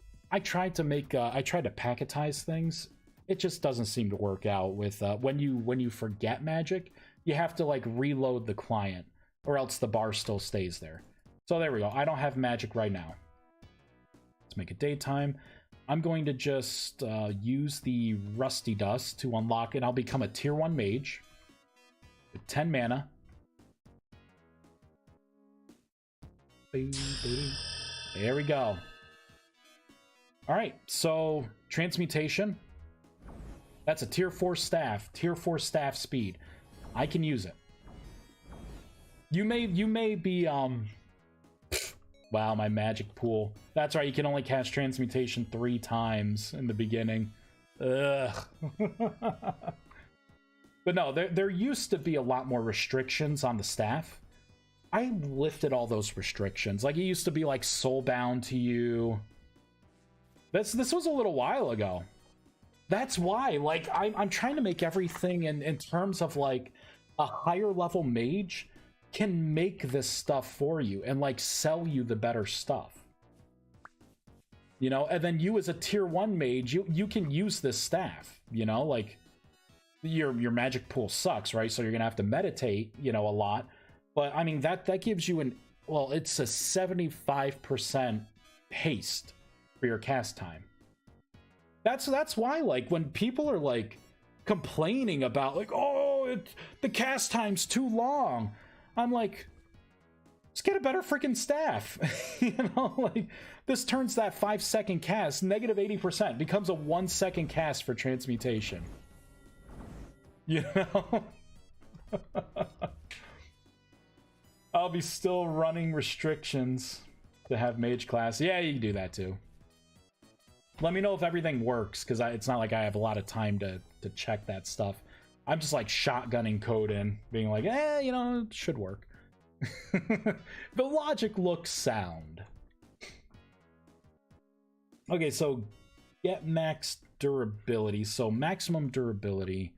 Speaker 1: tried to make I tried to packetize things. It just doesn't seem to work out with when you forget magic, you have to like reload the client or else the bar still stays there. So there we go. I don't have magic right now. Let's make it daytime. I'm going to just use the Rusty Dust to unlock it. I'll become a tier 1 mage with 10 mana. There we go. All right, so transmutation. That's a tier 4 staff, tier 4 staff speed. I can use it. You may be wow, my magic pool. That's right, you can only cast transmutation 3 times in the beginning. Ugh. But no, there used to be a lot more restrictions on the staff. I lifted all those restrictions. Like, it used to be like soulbound to you. This was a little while ago. That's why, like, I'm trying to make everything in terms of like a higher level mage can make this stuff for you and like sell you the better stuff, you know. And then you as a tier 1 mage, you can use this staff, you know. Like your magic pool sucks, right? So you're gonna have to meditate, you know, a lot. But I mean, that gives you it's a 75% haste for your cast time. That's why, like, when people are like complaining about like, oh, the cast time's too long, I'm like, just get a better freaking staff. You know, like, this turns that 5-second cast negative 80%, becomes a 1-second cast for transmutation. You know? I'll be still running restrictions to have mage class. Yeah, you can do that too. Let me know if everything works, because it's not like I have a lot of time to check that stuff. I'm just like shotgunning code in, being like, you know, it should work. The logic looks sound. Okay, so get max durability. So maximum durability.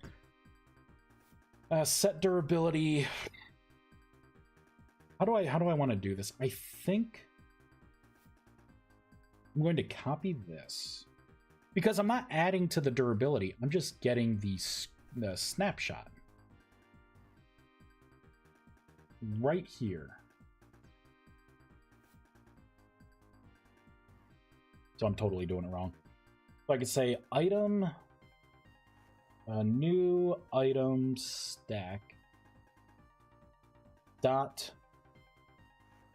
Speaker 1: Set durability. How do I want to do this? I think I'm going to copy this because I'm not adding to the durability. I'm just getting the snapshot right here. So I'm totally doing it wrong. So I could say item, new item stack dot,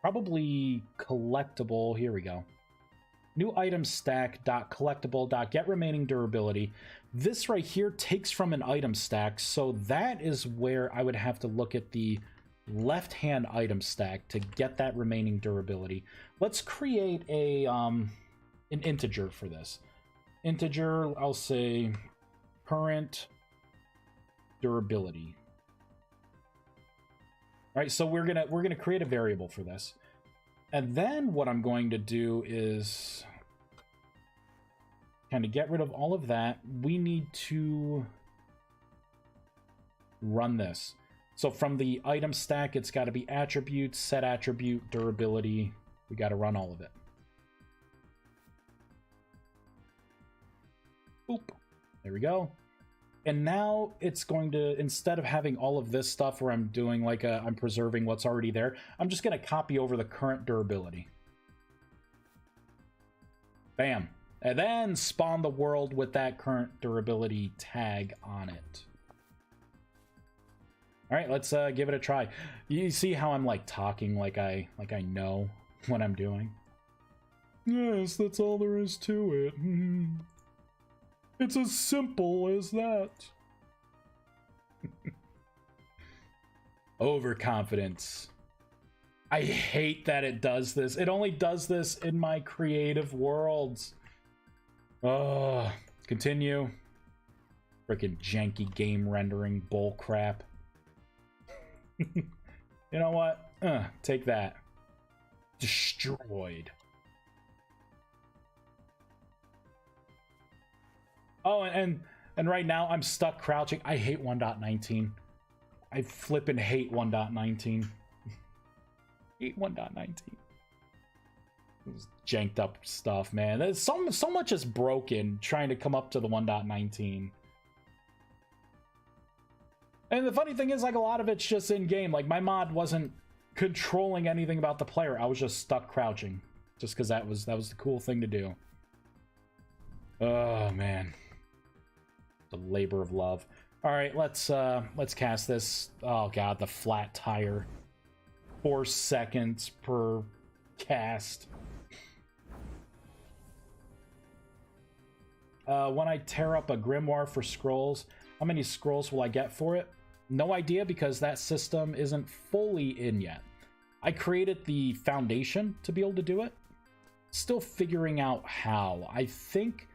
Speaker 1: probably collectible. Here we go. New item stack dot collectible dot get remaining durability. This right here takes from an item stack, so that is where I would have to look at the left hand item stack to get that remaining durability. Let's create a an integer for this. Integer, I'll say current durability. right? So we're gonna create a variable for this. And then what I'm going to do is kind of get rid of all of that. We need to run this. So from the item stack, it's got to be attributes, set attribute, durability. We got to run all of it. Boop. There we go. And now it's going to, instead of having all of this stuff where I'm doing like I'm preserving what's already there, I'm just going to copy over the current durability. Bam. And then spawn the world with that current durability tag on it. All right, let's give it a try. You see how I'm like talking like I know what I'm doing? Yes, that's all there is to it. It's as simple as that. Overconfidence. I hate that it does this. It only does this in my creative worlds. Oh, continue. Freaking janky game rendering bullcrap. You know what? Take that. Destroyed. Oh, and right now I'm stuck crouching. I hate 1.19. I flippin' hate 1.19. Hate 1.19. This janked up stuff, man. There's so much is broken trying to come up to the 1.19. And the funny thing is, like, a lot of it's just in game. Like, my mod wasn't controlling anything about the player. I was just stuck crouching, just because that was the cool thing to do. Oh man. The labor of love. All right, let's cast this. Oh god, the flat tire. 4 seconds per cast. When I tear up a grimoire for scrolls, how many scrolls will I get for it? No idea, because that system isn't fully in yet. I created the foundation to be able to do it. Still figuring out how. I think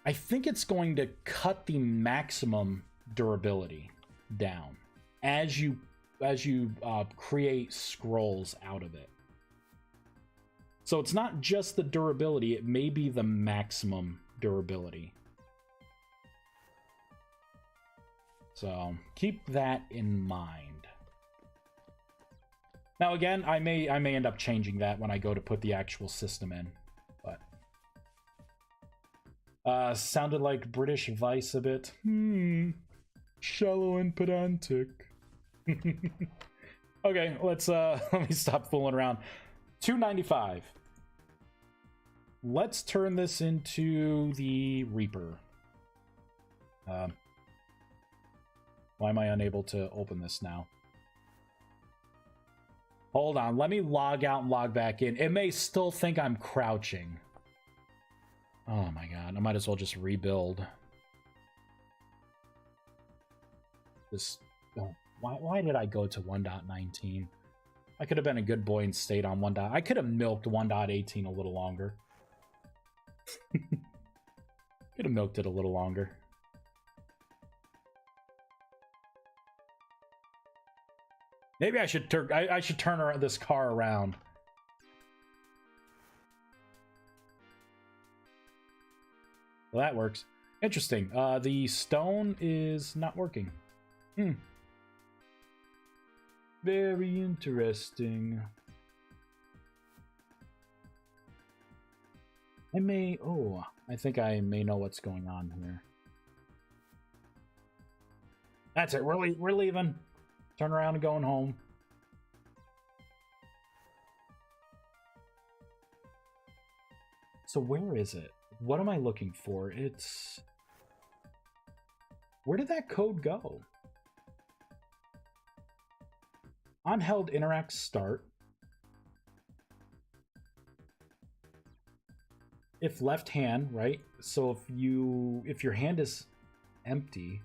Speaker 1: it's going to cut the maximum durability down as you create scrolls out of it. So it's not just the durability, it may be the maximum durability. So keep that in mind. Now again, I may end up changing that when I go to put the actual system in. Sounded like British Vice a bit. Shallow and pedantic. Okay, let's let me stop fooling around. 295. Let's turn this into the Reaper. Why am I unable to open this now? Hold on, let me log out and log back in. It may still think I'm crouching. Oh my god, I might as well just rebuild. This, oh, why did I go to 1.19? I could have been a good boy and stayed on 1. I could have milked 1.18 a little longer. Could have milked it a little longer. Maybe I should turn this car around. Well, that works. Interesting. The stone is not working. Very interesting. I think I may know what's going on here. That's it. We're leaving. Turn around and going home. So where is it? What am I looking for? It's... Where did that code go? On-held interact start. If left hand, right? So if your hand is empty...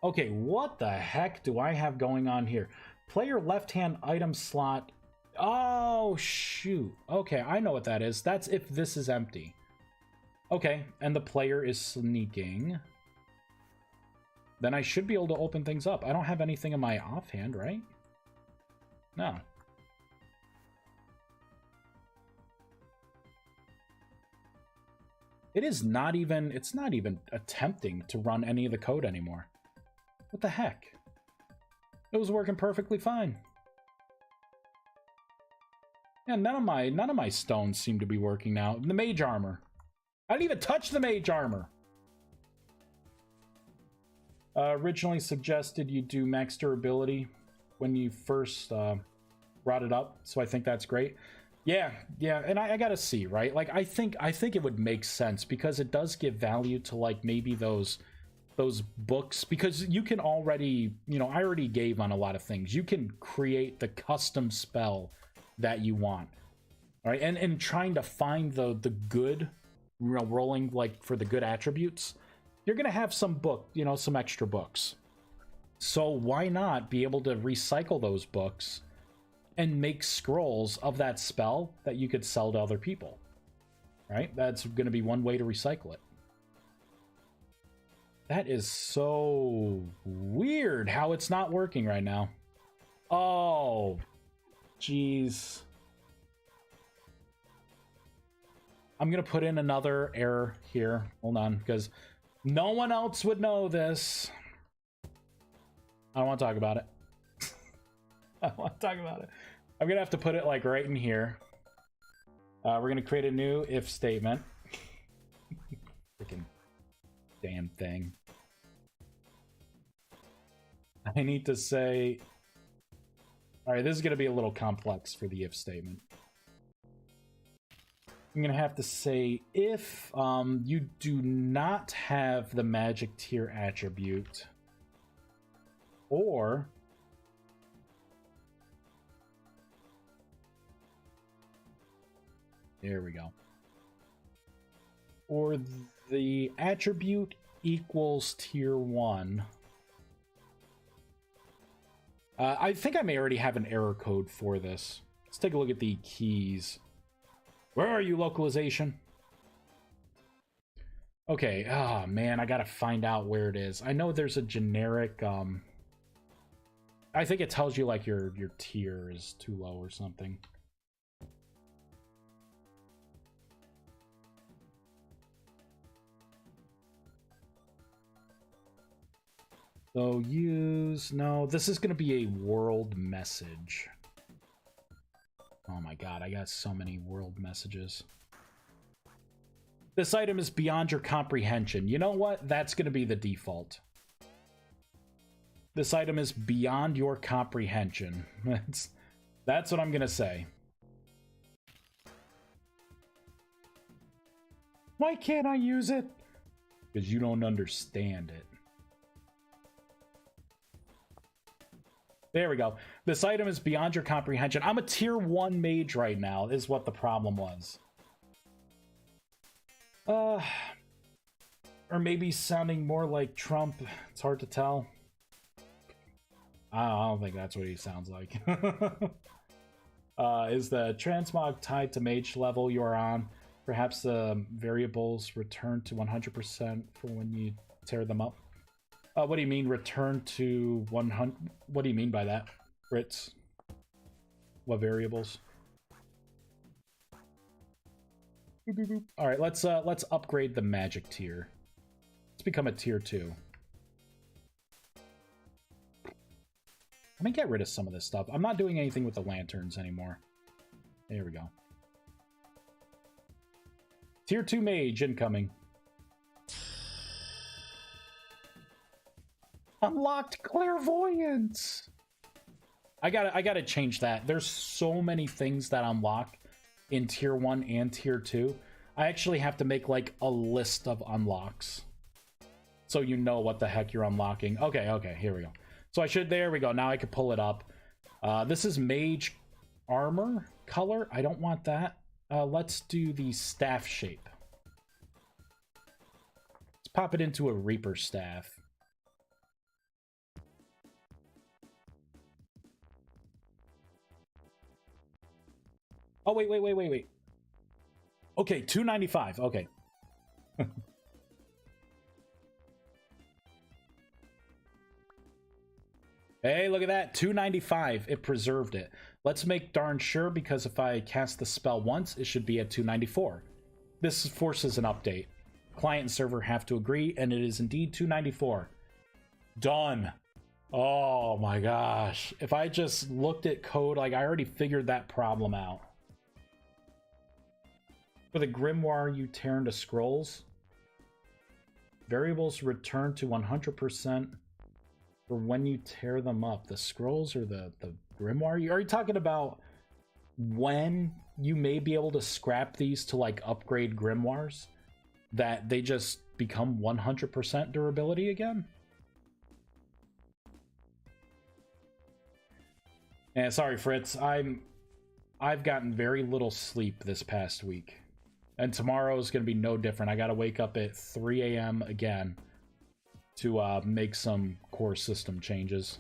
Speaker 1: Okay, what the heck do I have going on here? Player left hand item slot. Oh, shoot. Okay, I know what that is. That's if this is empty. Okay, and the player is sneaking. then I should be able to open things up. I don't have anything in my offhand, right? No. It's not even attempting to run any of the code anymore. What the heck? It was working perfectly fine. Yeah, none of my stones seem to be working now. The mage armor. I didn't even touch the mage armor. Originally suggested you do max durability when you first brought it up, so I think that's great. Yeah, and I gotta see, right? Like, I think it would make sense because it does give value to, like, maybe those books, because you can already, you know, I already gave on a lot of things. You can create the custom spell that you want, all right? And trying to find the good, you know, rolling, like, for the good attributes, you're gonna have some book, you know, some extra books. So why not be able to recycle those books and make scrolls of that spell that you could sell to other people, right? That's gonna be one way to recycle it. That is so weird how it's not working right now. Oh, jeez. I'm gonna put in another error here. Hold on, because no one else would know this. I don't want to talk about it. I don't want to talk about it. I'm gonna have to put it like right in here. We're gonna create a new if statement. Freaking damn thing. I need to say, all right, this is gonna be a little complex for the if statement. I'm gonna have to say if you do not have the magic tier attribute, or there we go, or the attribute equals tier 1. I think I may already have an error code for this. Let's take a look at the keys. Where are you, localization? Okay, oh man, I gotta find out where it is. I know there's a generic, I think it tells you like your tier is too low or something. So use, no, this is gonna be a world message. Oh my god, I got so many world messages. This item is beyond your comprehension. You know what? That's going to be the default. This item is beyond your comprehension. That's what I'm going to say. Why can't I use it? Because you don't understand it. There we go. This item is beyond your comprehension. I'm a tier 1 mage right now, is what the problem was. Or maybe sounding more like Trump. It's hard to tell. I don't think that's what he sounds like. Is the transmog tied to mage level you are on? Perhaps the variables return to 100% for when you tear them up. What do you mean return to 100? What do you mean by that, Brits? What variables? All right, let's upgrade the magic tier. Let's become a tier 2. Let me get rid of some of this stuff. I'm not doing anything with the lanterns anymore. There we go. Tier 2 mage incoming. Unlocked clairvoyance. I gotta change that. There's so many things that unlock in tier 1 and tier 2. I actually have to make like a list of unlocks so you know what the heck you're unlocking. Okay, here we go. So I should, there we go. Now I can pull it up. This is mage armor color. I don't want that. Let's do the staff shape. Let's pop it into a reaper staff. Oh, wait. Okay, $295. Okay. Hey, look at that. 295. It preserved it. Let's make darn sure, because if I cast the spell once, it should be at 294. This forces an update. Client and server have to agree, and it is indeed 294. Done. Oh my gosh. If I just looked at code, like I already figured that problem out. For the grimoire, you tear into scrolls. Variables return to 100% for when you tear them up. The scrolls or the grimoire? Are you talking about when you may be able to scrap these to like upgrade grimoires? That they just become 100% durability again? Yeah, sorry, Fritz. I've gotten very little sleep this past week. And tomorrow is going to be no different. I got to wake up at 3 a.m. again to make some core system changes.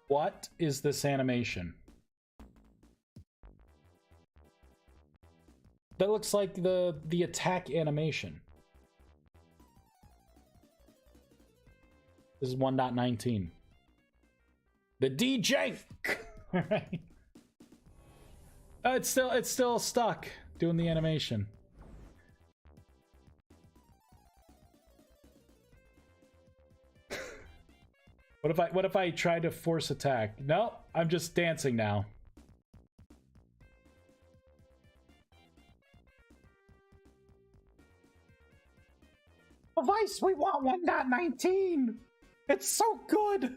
Speaker 1: What is this animation? That looks like the attack animation. This is 1.19. The DJ. Right. It's still stuck doing the animation. What if I try to force attack? No, I'm just dancing now. Vice, we want 1.19. It's so good.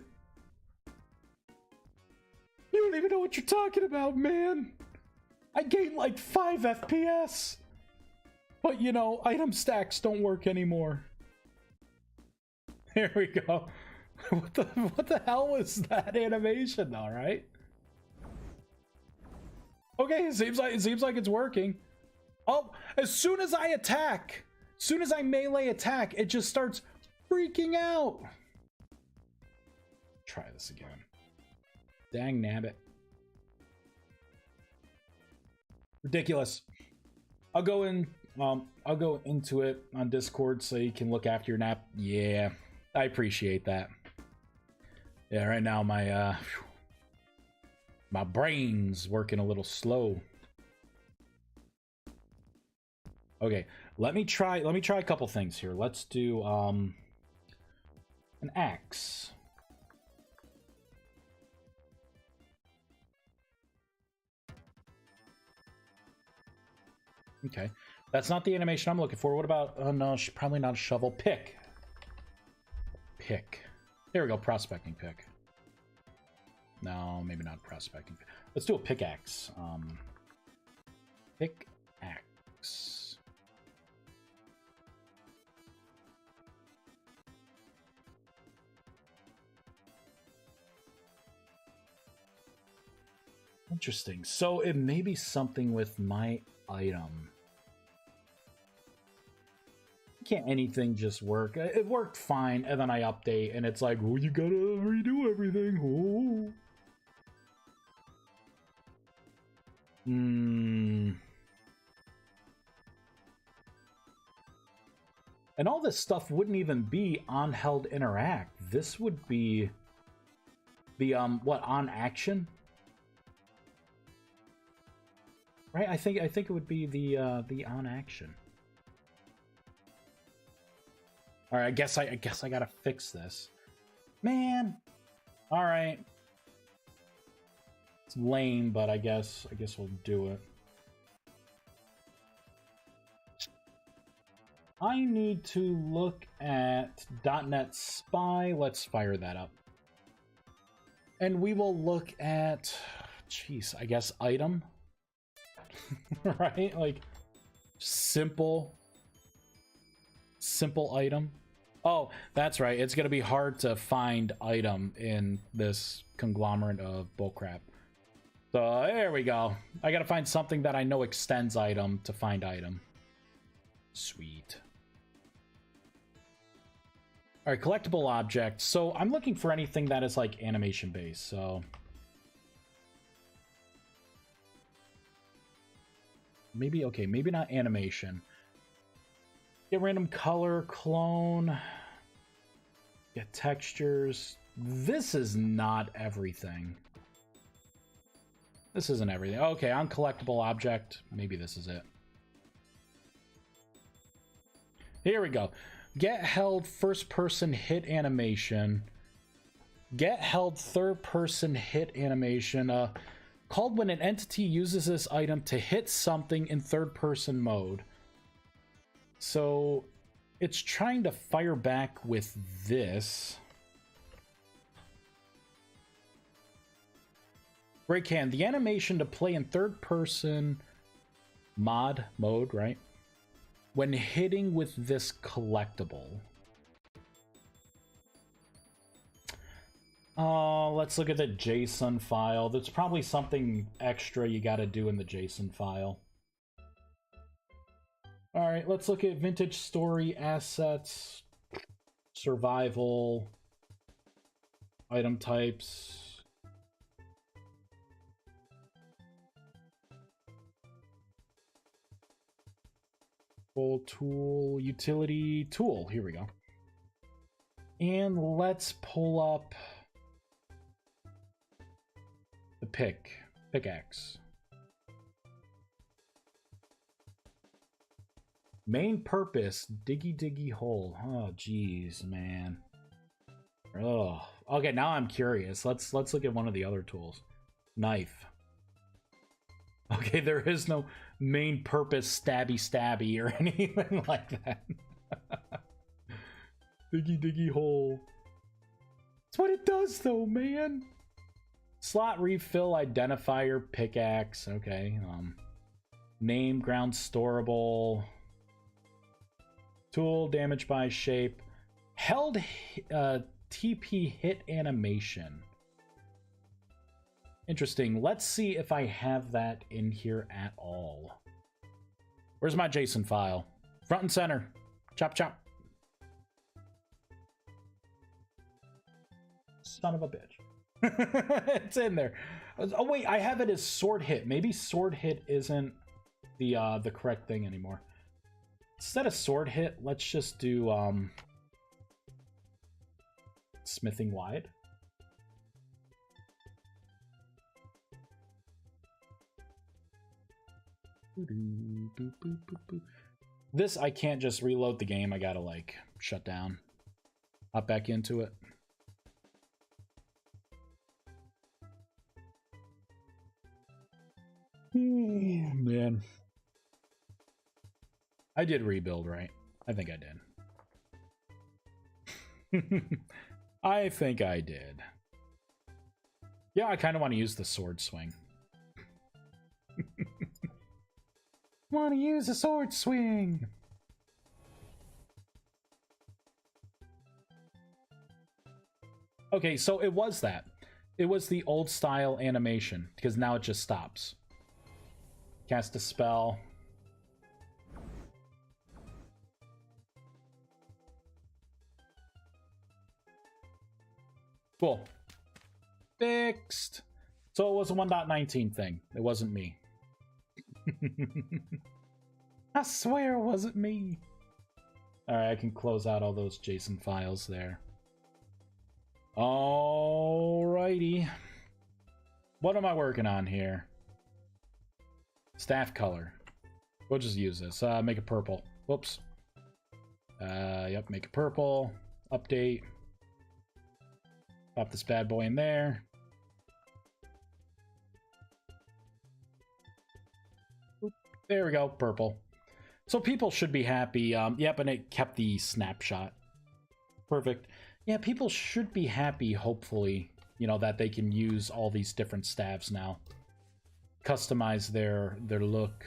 Speaker 1: You don't even know what you're talking about, man. I gained like 5 FPS. But you know, item stacks don't work anymore. Here we go. What the hell was that animation though, right? Okay, it seems like it's working. Oh, as soon as I attack, as soon as I melee attack, it just starts freaking out. Try this again. Dang nabbit. Ridiculous. I'll go into it on Discord so you can look after your nap. Yeah, I appreciate that. Yeah, right now my brain's working a little slow. Okay, let me try a couple things here. Let's do an axe. Okay, that's not the animation I'm looking for. What about, oh no, probably not a shovel. Pick. There we go, prospecting pick. No, maybe not prospecting. Let's do a pickaxe. Pickaxe. Interesting. So it may be something with my item. Can't anything just work? It worked fine, and then I update, and it's like, oh, you gotta redo everything. Oh. And all this stuff wouldn't even be on held interact. This would be the what, on action? Right? I think it would be the on action. All right, I guess I gotta fix this, man. All right, it's lame, but I guess we'll do it. I need to look at .NET Spy. Let's fire that up, and we will look at, jeez, I guess item, right? Like simple item. Oh, that's right. It's gonna be hard to find item in this conglomerate of bullcrap. So there we go. I gotta find something that I know extends item to find item. Sweet. All right, collectible object. So I'm looking for anything that is like animation based. So maybe, okay, maybe not animation. Get random color, clone. Get textures. This is not everything. This isn't everything. Okay, uncollectible object. Maybe this is it. Here we go. Get held first-person hit animation. Get held third-person hit animation. Called when an entity uses this item to hit something in third-person mode. So it's trying to fire back with this. Break hand. The animation to play in third-person mode, right? When hitting with this collectible. Let's look at the JSON file. There's probably something extra you gotta do in the JSON file. Alright, let's look at vintage story, assets, survival, item types. Tool, utility, tool. Here we go. And let's pull up the pickaxe. Main purpose, diggy hole. Oh, geez, man. Oh, okay. Now I'm curious. Let's look at one of the other tools. Knife. Okay, there is no main purpose stabby or anything like that. Diggy hole. That's what it does, though, man. Slot refill identifier pickaxe. Okay. Name ground storable. Tool damage by shape. Held TP hit animation. Interesting. Let's see if I have that in here at all. Where's my JSON file? Front and center. Chop chop. Son of a bitch. It's in there. Oh wait, I have it as sword hit. Maybe sword hit isn't the correct thing anymore. Instead of sword hit, let's just do smithing wide. This, I can't just reload the game. I gotta, like, shut down. Hop back into it. Man. I did rebuild, right? I think I did. I think I did. Yeah, I kind of want to use the sword swing. Want to use a sword swing. Okay, so it was that. It was the old style animation, because now it just stops. Cast a spell. Cool. Fixed. So it was a 1.19 thing. It wasn't me. I swear it wasn't me. Alright, I can close out all those JSON files there. Alrighty. What am I working on here? Staff color. We'll just use this. Make it purple. Whoops. Yep, make it purple. Update. Pop this bad boy in there. Oop, there we go, purple. So people should be happy. Yep, and it kept the snapshot. Perfect. Yeah, people should be happy, hopefully, you know, that they can use all these different staffs now. Customize their look.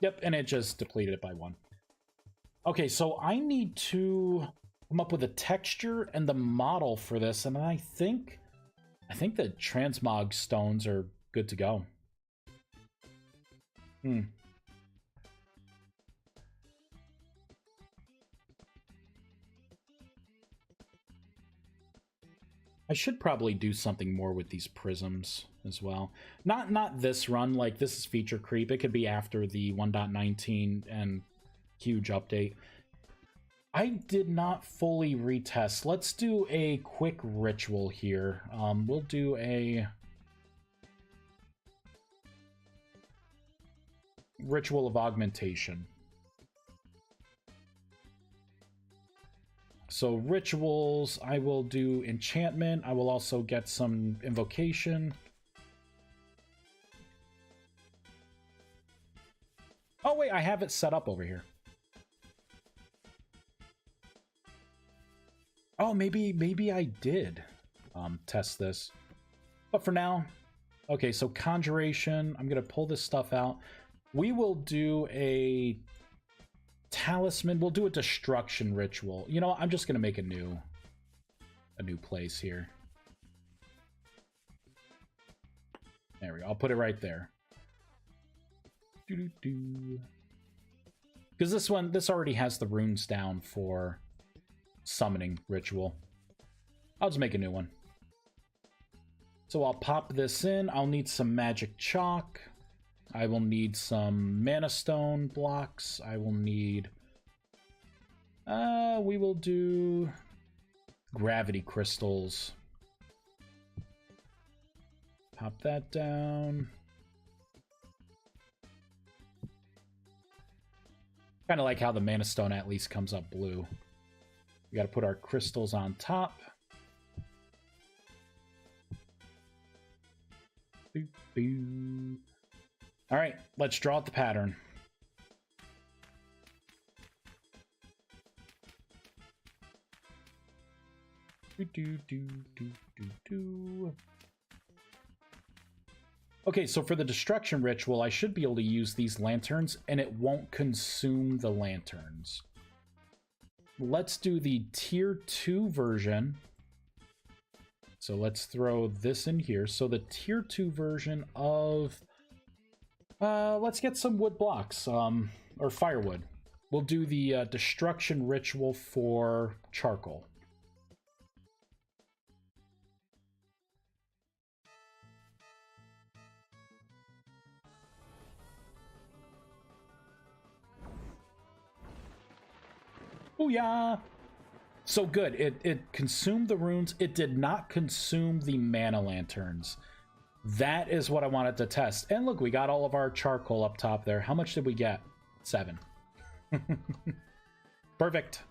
Speaker 1: Yep, and it just depleted it by 1. Okay, so I need to come up with a texture and the model for this, and I think the transmog stones are good to go. I I should probably do something more with these prisms as well. Not this run, like this is feature creep. It could be after the 1.19 and huge update. I did not fully retest. Let's do a quick ritual here. We'll do a ritual of augmentation. So rituals, I will do enchantment. I will also get some invocation. Oh wait, I have it set up over here. Oh, maybe I did test this. But for now, okay, so conjuration, I'm gonna pull this stuff out. We will do a talisman. We'll do a destruction ritual. You know what? I'm just gonna make a new place here. There we go. I'll put it right there. Because this already has the runes down for summoning ritual. I'll just make a new one. So I'll pop this in. I'll need some magic chalk. I will need some mana stone blocks. I will need... we will do gravity crystals. Pop that down. Kind of like how the mana stone at least comes up blue. We got to put our crystals on top. Boop, boop. All right, let's draw out the pattern. Okay, so for the destruction ritual, I should be able to use these lanterns, and it won't consume the lanterns. Let's do the tier 2 version. So let's throw this in here. So the tier 2 version of... let's get some wood blocks, or firewood. We'll do the destruction ritual for charcoal. Booyah! So good. It consumed the runes. It did not consume the mana lanterns. That is what I wanted to test. And look, we got all of our charcoal up top there. How much did we get? 7. Perfect.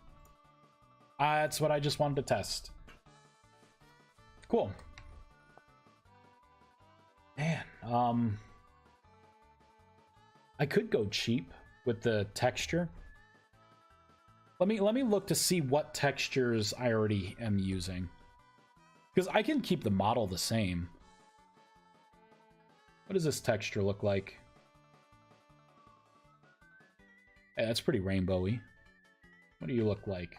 Speaker 1: That's what I just wanted to test. Cool. Man, I could go cheap with the texture. Let me look to see what textures I already am using. Because I can keep the model the same. What does this texture look like? Hey, that's pretty rainbowy. What do you look like?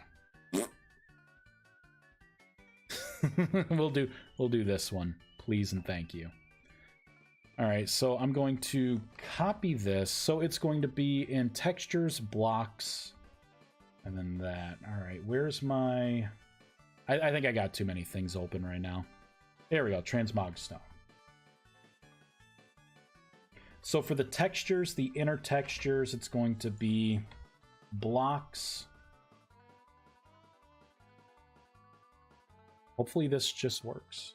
Speaker 1: We'll do this one, please and thank you. All right, so I'm going to copy this. So it's going to be in textures, blocks, and then that. All right, where's my... I think I got too many things open right now. There we go, transmog stone. So for the textures, the inner textures, it's going to be blocks. Hopefully this just works.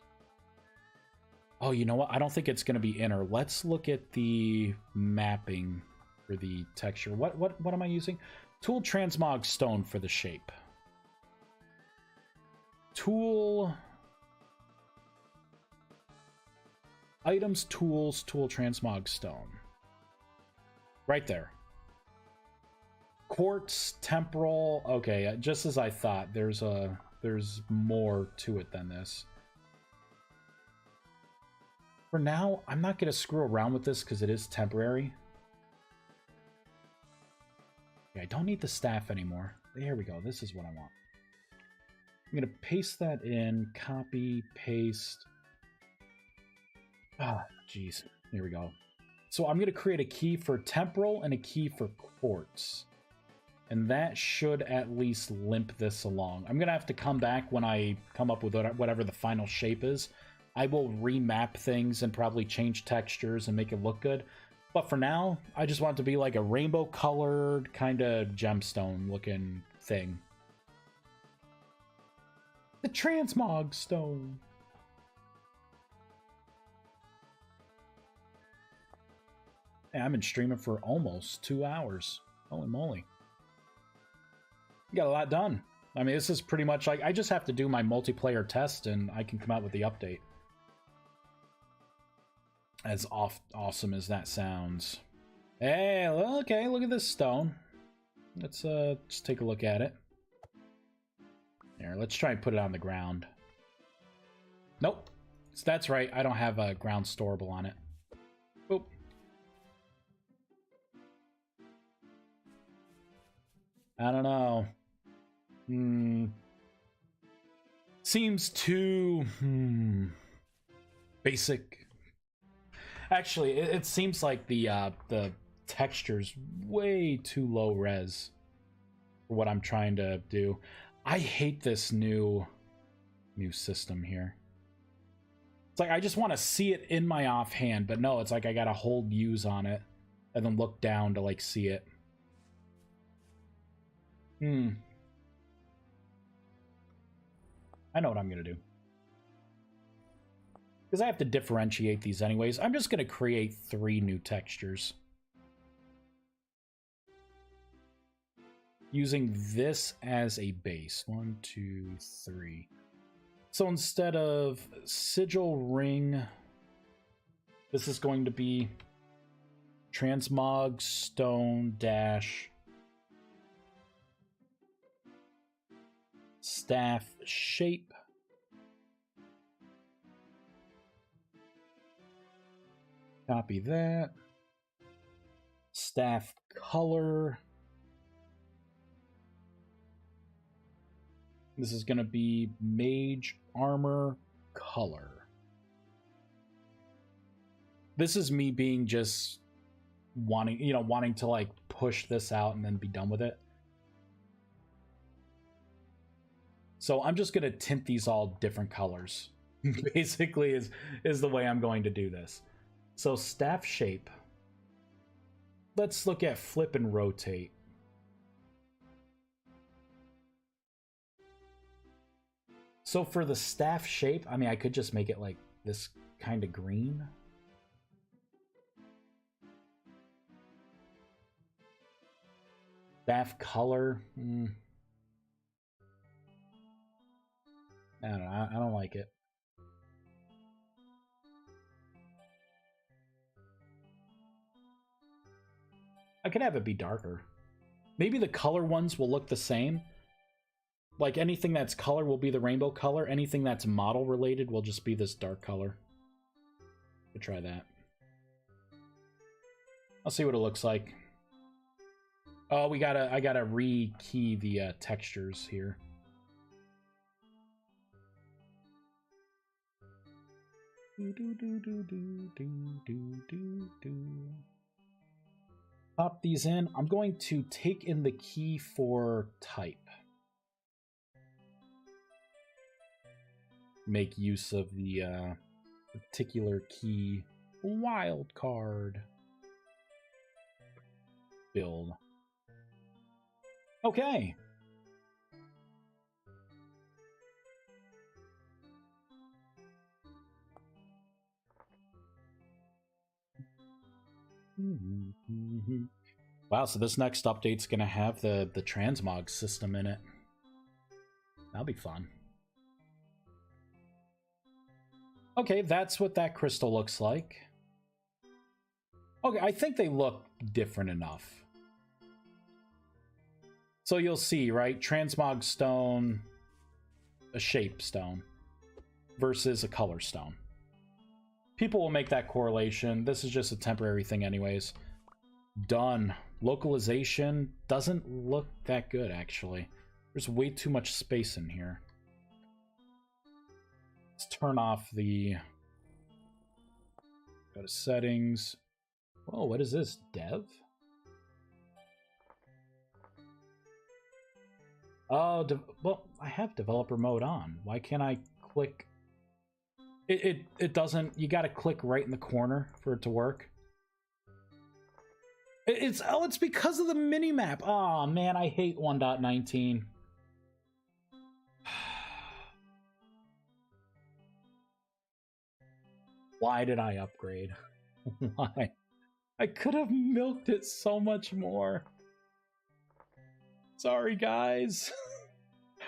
Speaker 1: Oh, you know what? I don't think it's going to be inner. Let's look at the mapping for the texture. What am I using? Tool transmog stone for the shape. Tool... Items, tools, tool transmog stone. Right there. Quartz, temporal. Okay, just as I thought, there's more to it than this. For now, I'm not going to screw around with this because it is temporary. Yeah, I don't need the staff anymore. There we go. This is what I want. I'm going to paste that in, copy, paste. Ah, jeez. Here we go. So I'm going to create a key for temporal and a key for quartz. And that should at least limp this along. I'm going to have to come back when I come up with whatever the final shape is. I will remap things and probably change textures and make it look good. But for now, I just want it to be like a rainbow-colored kind of gemstone-looking thing. The transmog stone. Yeah, I've been streaming for almost 2 hours. Holy moly. Got a lot done. I mean, this is pretty much like, I just have to do my multiplayer test and I can come out with the update. As awesome as that sounds. Hey, okay, look at this stone. Let's just take a look at it. There, let's try and put it on the ground. Nope. So that's right, I don't have a ground storable on it. Oop. I don't know. Seems too basic. Actually, it seems like the texture's way too low res for what I'm trying to do. I hate this new system here. It's like I just want to see it in my offhand, but no, it's like I gotta hold U's on it and then look down to like see it. I know what I'm gonna do. Because I have to differentiate these anyways. I'm just gonna create 3 new textures. Using this as a base. 1, 2, 3. So instead of sigil ring, this is going to be transmog stone dash staff shape. Copy that. Staff color. This is going to be mage armor color. This is me being just wanting to like push this out and then be done with it. So I'm just going to tint these all different colors. Basically is the way I'm going to do this. So staff shape. Let's look at flip and rotate. So for the staff shape, I mean, I could just make it like this kind of green. Staff color. I don't know. I don't like it. I could have it be darker. Maybe the color ones will look the same. Like anything that's color will be the rainbow color. Anything that's model related will just be this dark color. We'll try that. I'll see what it looks like. Oh, I gotta re-key the textures here. Pop these in. I'm going to take in the key for type. Make use of the particular key wildcard build. Okay. Wow, so this next update's gonna have the transmog system in it. That'll be fun. Okay, that's what that crystal looks like. Okay, I think they look different enough. So you'll see, right? Transmog stone, a shape stone, versus a color stone. People will make that correlation. This is just a temporary thing anyways. Done. Localization doesn't look that good, actually. There's way too much space in here. Let's turn off the... Go to settings. Whoa, what is this? Dev? Oh, well, I have developer mode on. Why can't I click? It doesn't. You got to click right in the corner for it to work. It's because of the minimap. Oh man, I hate 1.19. Why did I upgrade? Why? I could have milked it so much more. Sorry, guys.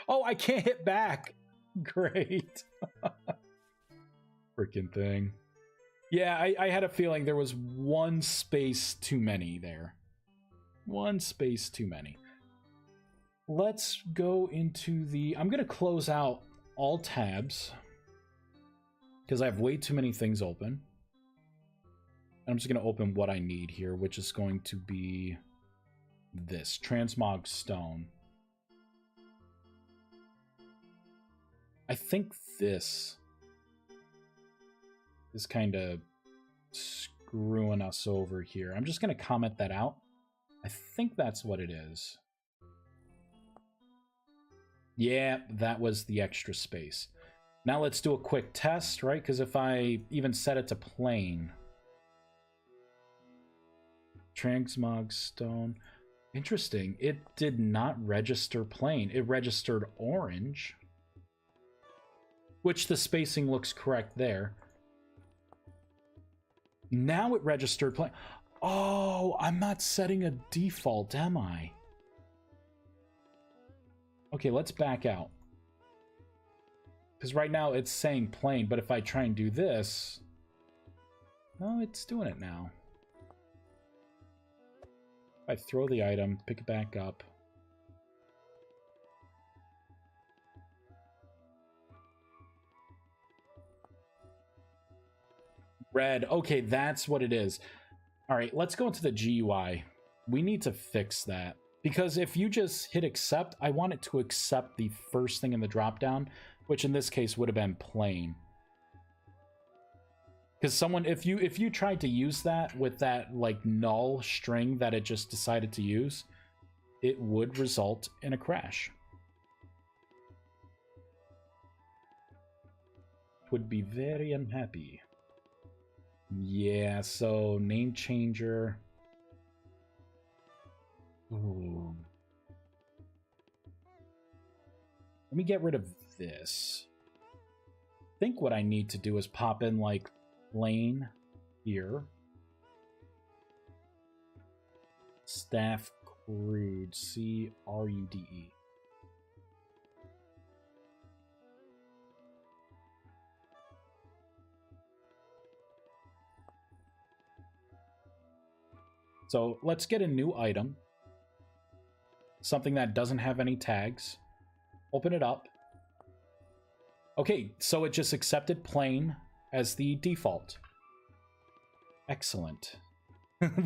Speaker 1: Oh, I can't hit back. Great. Freaking thing. Yeah, I had a feeling there was one space too many there. One space too many. Let's go into the... I'm going to close out all tabs because I have way too many things open. I'm just going to open what I need here, which is going to be this, Transmog Stone. I think this is kind of screwing us over here. I'm just going to comment that out. I think that's what it is. Yeah, that was the extra space. Now let's do a quick test, right? Because if I even set it to plain... Transmog Stone. Interesting. It did not register plain. It registered orange. Which the spacing looks correct there. Now it registered plain. Oh, I'm not setting a default, am I? Okay, let's back out. Because right now it's saying plain, but if I try and do this... No, it's doing it now. I throw the item, pick it back up. Red. Okay, that's what it is. All right, let's go into the GUI. We need to fix that. Because if you just hit accept, I want it to accept the first thing in the dropdown, which in this case would have been plain. Because someone, if you tried to use that with that like null string that it just decided to use, it would result in a crash. Would be very unhappy. Yeah, so name changer. Ooh. Let me get rid of this. I think what I need to do is pop in like plain here. Staff crude, C-R-U-D-E. So let's get a new item. Something that doesn't have any tags. Open it up. Okay, so it just accepted plain as the default. Excellent.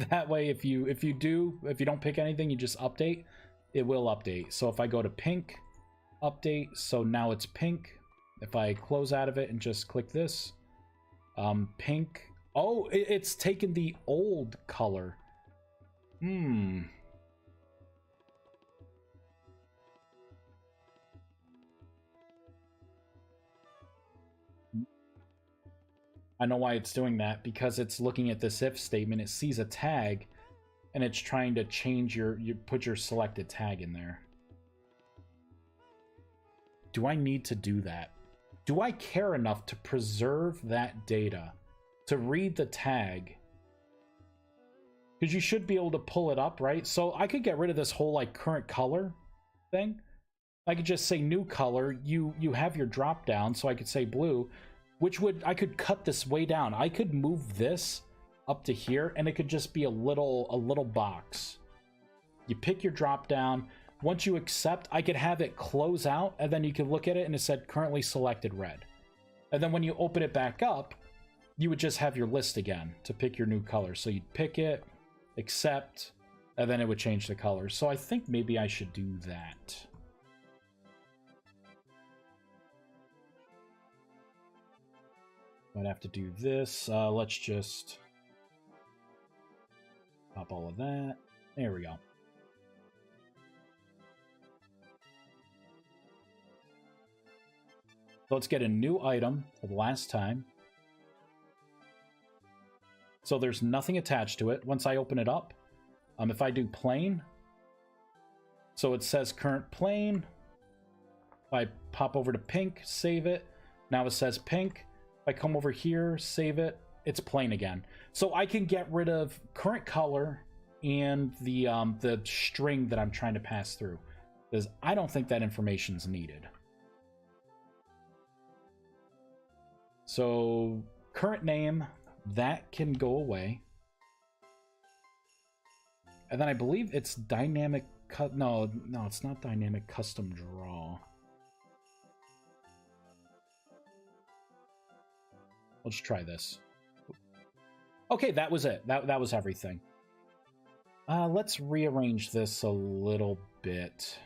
Speaker 1: That way, if you don't pick anything, you just update, it will update. So if I go to pink, update, so now it's pink. If I close out of it and just click this, pink. Oh, it's taken the old color. I know why it's doing that, because it's looking at this if statement, it sees a tag, and it's trying to change you put your selected tag in there. Do I need to do that? Do I care enough to preserve that data, to read the tag? Because you should be able to pull it up, right? So I could get rid of this whole like current color thing. I could just say new color. You have your drop down, so I could say blue. Which I could cut this way down. I could move this up to here, and it could just be a little box. You pick your drop down. Once you accept, I could have it close out, and then you could look at it, and it said currently selected red. And then when you open it back up, you would just have your list again to pick your new color. So you'd pick it, accept, and then it would change the color. So I think maybe I should do that. Might have to do this. Let's just pop all of that. There we go. So let's get a new item for the last time. So there's nothing attached to it. Once I open it up, if I do plane, so it says current plane. If I pop over to pink, save it. Now it says pink. If I come over here, save it, it's plain again. So I can get rid of current color and the string that I'm trying to pass through, because I don't think that information's needed. So current name, that can go away. And then I believe it's dynamic cut. No, it's not dynamic custom draw. Let's try this. Okay, that was it. That was everything. Let's rearrange this a little bit.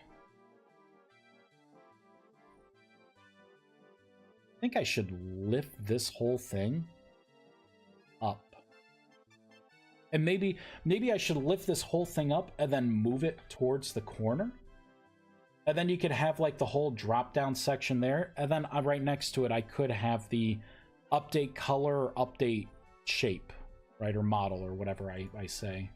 Speaker 1: I think I should lift this whole thing up. And maybe I should lift this whole thing up and then move it towards the corner. And then you could have like the whole drop down section there. And then right next to it, I could have the update color or update shape, right? Or model or whatever I say.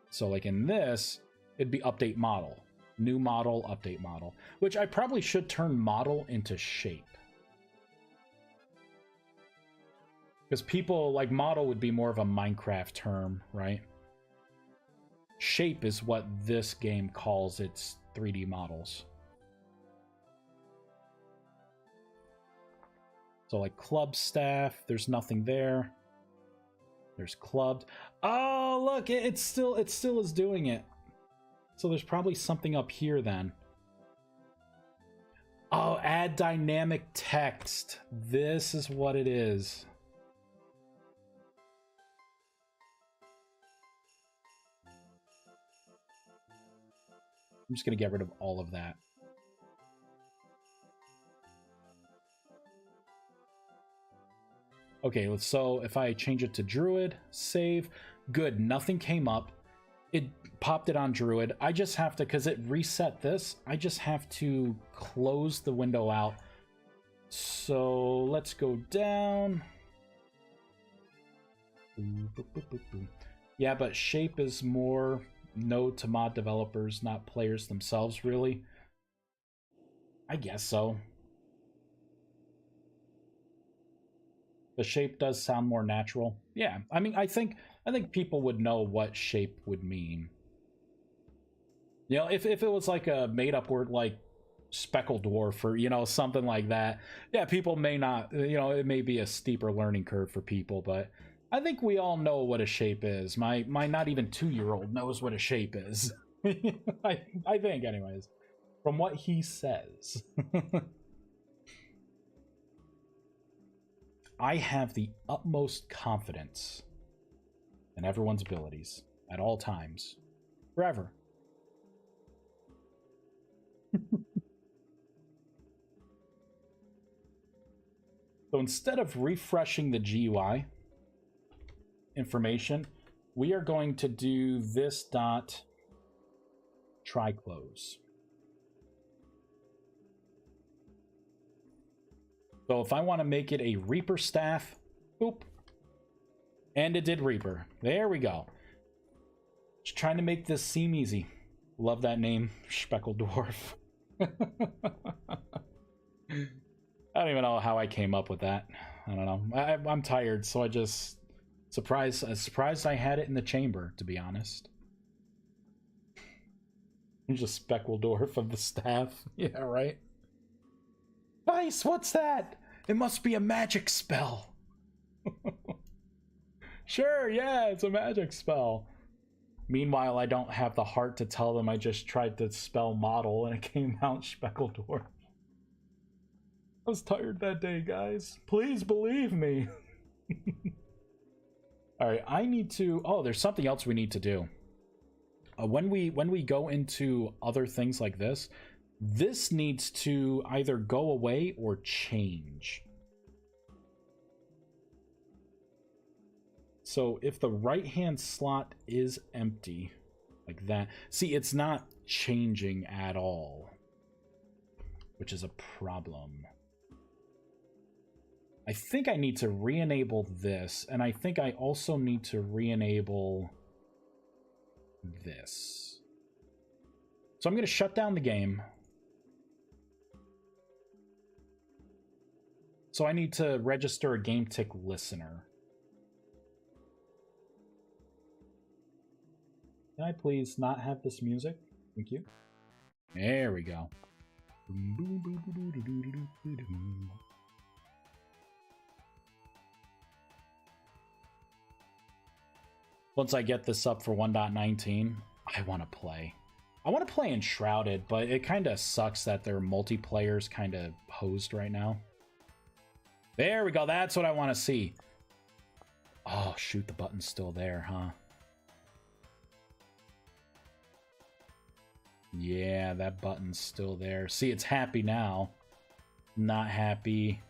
Speaker 1: So like in this, it'd be update model, new model, update model, which I probably should turn model into shape. Because people like model would be more of a Minecraft term, right? Shape is what this game calls its 3D models. So like club staff, there's nothing there. There's clubbed. Oh, look, it still is doing it. So there's probably something up here then. Oh, add dynamic text. This is what it is. I'm just going to get rid of all of that. Okay, so if I change it to Druid, save, good, nothing came up. It popped it on Druid. I just have to, because it reset this, I just have to close the window out. So let's go down. Yeah, but shape is more node to mod developers, not players themselves, really. I guess so. The shape does sound more natural. Yeah, I mean, I think people would know what shape would mean. You know, if it was like a made-up word like speckled dwarf or, you know, something like that, yeah, people may not, you know, it may be a steeper learning curve for people, but I think we all know what a shape is. My not even 2-year-old knows what a shape is. I think, anyways, from what he says. I have the utmost confidence in everyone's abilities at all times, forever. So instead of refreshing the GUI information, we are going to do this dot try close. So if I want to make it a Reaper staff, boop, and it did Reaper. There we go. Just trying to make this seem easy. Love that name, Speckled Dwarf. I don't even know how I came up with that. I don't know. I'm tired, so I just surprised I had it in the chamber, to be honest. Just Speckled Dwarf of the staff. Yeah, right. Vice, what's that? It must be a magic spell. Sure, yeah, it's a magic spell. Meanwhile, I don't have the heart to tell them I just tried to spell model and it came out Speckled Dwarf. I was tired that day, guys. Please believe me. Alright, I need to... Oh, there's something else we need to do. When we go into other things like this, this needs to either go away or change. So if the right-hand slot is empty, like that... See, it's not changing at all. which is a problem. I think I need to re-enable this, and I think I also need to re-enable this. So I'm going to shut down the game. So I need to register a game tick listener. Can I please not have this music? Thank you. There we go. Once I get this up for 1.19, I want to play. I want to play Enshrouded, but it kind of sucks that their multiplayer's kind of hosed right now. There we go. That's what I want to see. Oh, shoot. The button's still there, huh? Yeah, that button's still there. See, it's happy now. Not happy.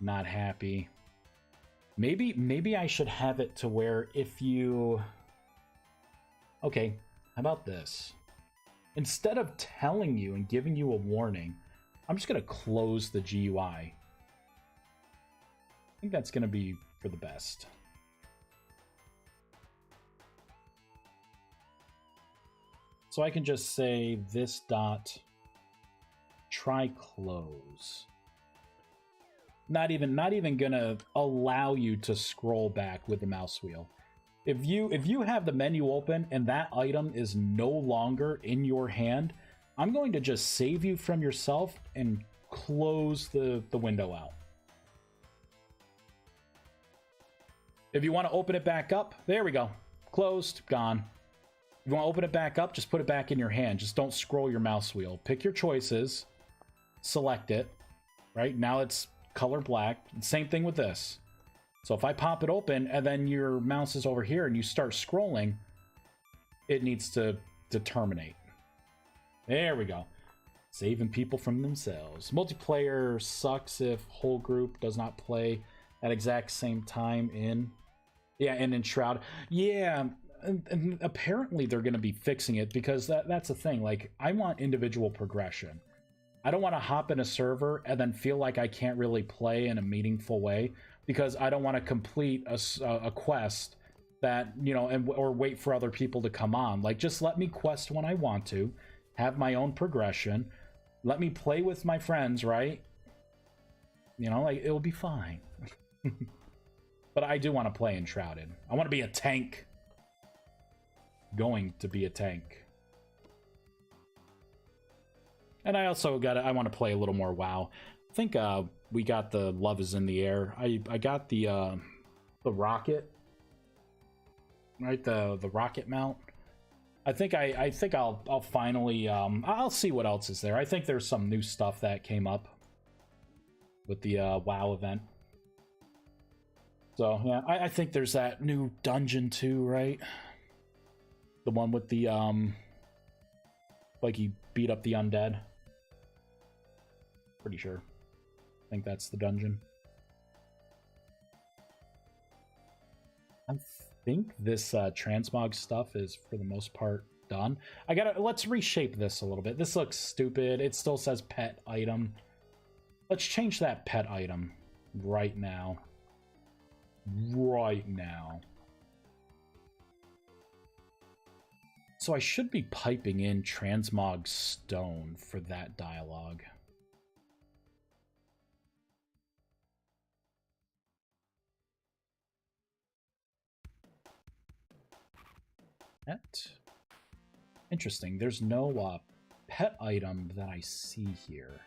Speaker 1: Not happy. Maybe I should have it to where if you... Okay, how about this? Instead of telling you and giving you a warning, I'm just going to close the GUI. I think that's going to be for the best. So I can just say this dot try close. Not even gonna allow you to scroll back with the mouse wheel. If you have the menu open and that item is no longer in your hand, I'm going to just save you from yourself and close the window out. If you want to open it back up, there we go. Closed, gone. If you want to open it back up, just put it back in your hand. Just don't scroll your mouse wheel. Pick your choices, select it, right? Now it's color black. Same thing with this. So if I pop it open and then your mouse is over here and you start scrolling, it needs to terminate. There we go. Saving people from themselves. Multiplayer sucks if whole group does not play at exact same time in... Yeah, and in Shroud. Yeah, and apparently they're going to be fixing it because that's the thing. Like, I want individual progression. I don't want to hop in a server and then feel like I can't really play in a meaningful way because I don't want to complete a quest that, you know, or wait for other people to come on. Like, just let me quest when I want to, have my own progression, let me play with my friends, right? You know, like, it'll be fine. But I do want to play Enshrouded. I want to be a tank. Going to be a tank. And I also I want to play a little more WoW. I think we got the Love is in the Air. I got the rocket. Right, the rocket mount. I think I'll finally I'll see what else is there. I think there's some new stuff that came up with the WoW event. So yeah, I think there's that new dungeon too, right? The one with the like you beat up the undead. Pretty sure. I think that's the dungeon. I think this transmog stuff is for the most part done. Let's reshape this a little bit. This looks stupid. It still says pet item. Let's change that pet item right now. Right now. So I should be piping in transmog stone for that dialogue. Pet. Interesting. There's no pet item that I see here.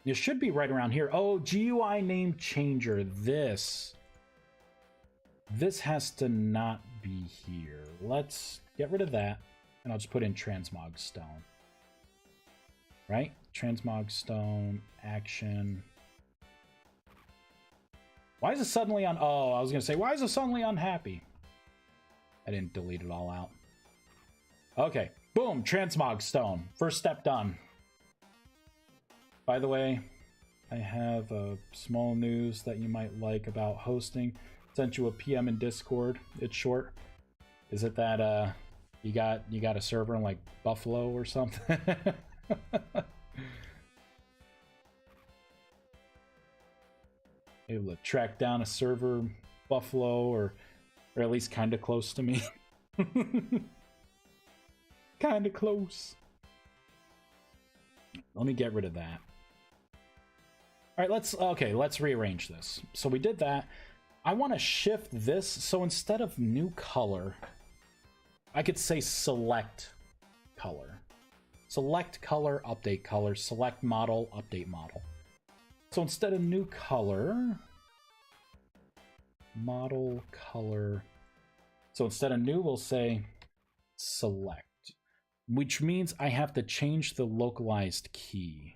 Speaker 1: It should be right around here. Oh, GUI name changer. This has to not be here. Let's get rid of that, and I'll just put in transmog stone. Right? Transmog stone, action. Why is it suddenly on... Oh, I was going to say, why is it suddenly unhappy? I didn't delete it all out. Okay. Boom, transmog stone. First step done. By the way, I have small news that you might like about hosting. Sent you a PM in Discord. It's short. Is it that You got a server in like Buffalo or something? Able to track down a server Buffalo or at least kind of close to me. Kind of close. Let me get rid of that. All right, let's rearrange this. So we did that. I want to shift this, so instead of new color, I could say select color. Select color, update color, select model, update model. So instead of new color, model color. So instead of new, we'll say select, which means I have to change the localized key.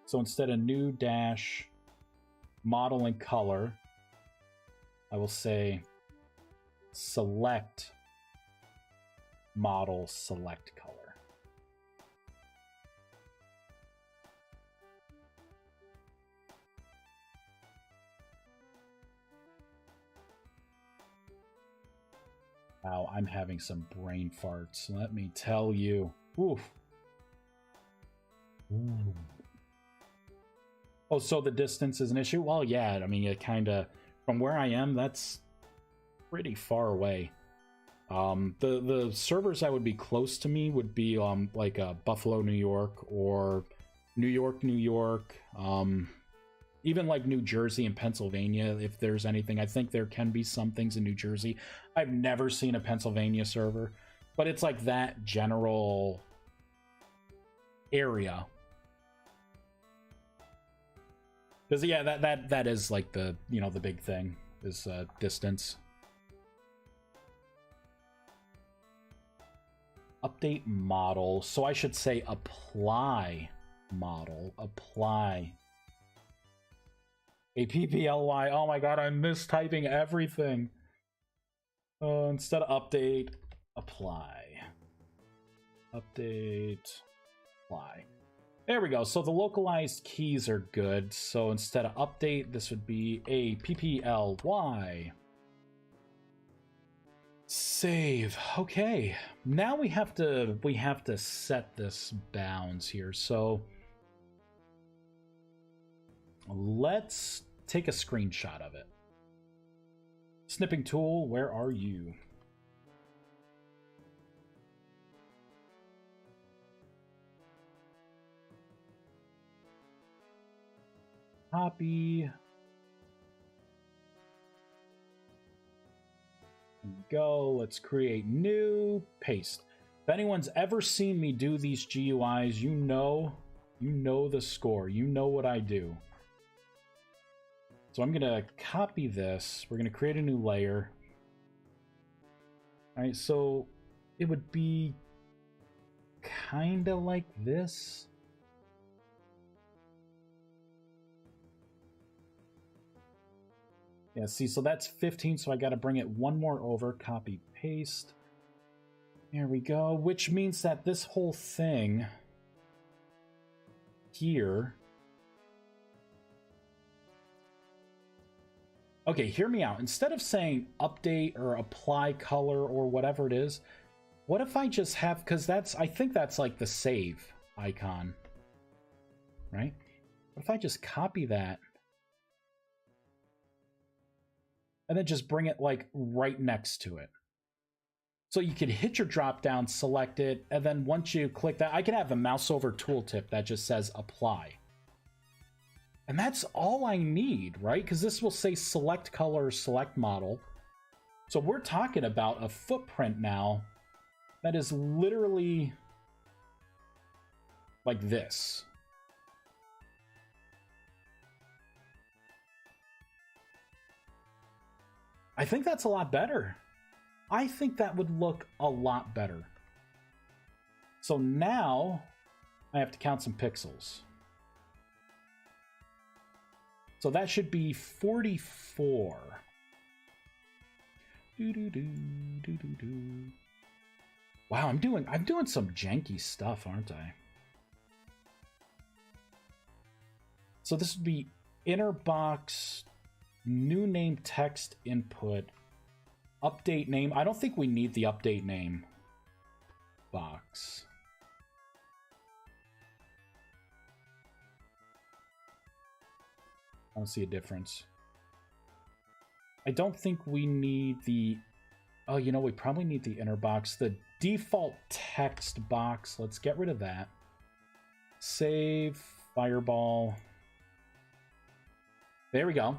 Speaker 1: So instead of new dash model and color, I will say select model select color. Wow, I'm having some brain farts, let me tell you. Oof. Ooh. Oh, so the distance is an issue? Well, yeah, I mean, it kind of, from where I am, that's pretty far away. The servers that would be close to me would be like Buffalo, New York, or New York, New York. Even like New Jersey and Pennsylvania, if there's anything. I think there can be some things in New Jersey. I've never seen a Pennsylvania server, but it's like that general area. Because yeah, that is like the, you know, the big thing is distance. Update model. So I should say apply model. Apply. APPLY. Oh my god, I'm mistyping everything. Instead of update, apply. Update, apply. There we go. So the localized keys are good. So instead of update, this would be APPLY. Save. Okay. Now we have to set this bounds here. So let's take a screenshot of it. Snipping tool, where are you? Copy. Go. Let's create new. Paste. If anyone's ever seen me do these GUIs, you know the score. You know what I do. So I'm going to copy this. We're going to create a new layer. All right, so it would be kind of like this. Yeah, see, so that's 15, so I got to bring it one more over. Copy, paste. There we go, which means that this whole thing here... Okay, hear me out. Instead of saying update or apply color or whatever it is, what if I just have, because I think that's like the save icon, right? What if I just copy that and then just bring it like right next to it? So you could hit your drop down, select it, and then once you click that, I can have a mouse over tooltip that just says apply. And that's all I need, right? Because this will say select color, select model. So we're talking about a footprint now that is literally like this. I think that's a lot better. I think that would look a lot better. So now I have to count some pixels. So that should be 44. Wow, I'm doing some janky stuff, aren't I? So this would be inner box, new name text input, Update name. I don't think we need the update name box. I don't see a difference. I don't think we need the... Oh, you know, we probably need the inner box. The default text box. Let's get rid of that. Save. Fireball. There we go.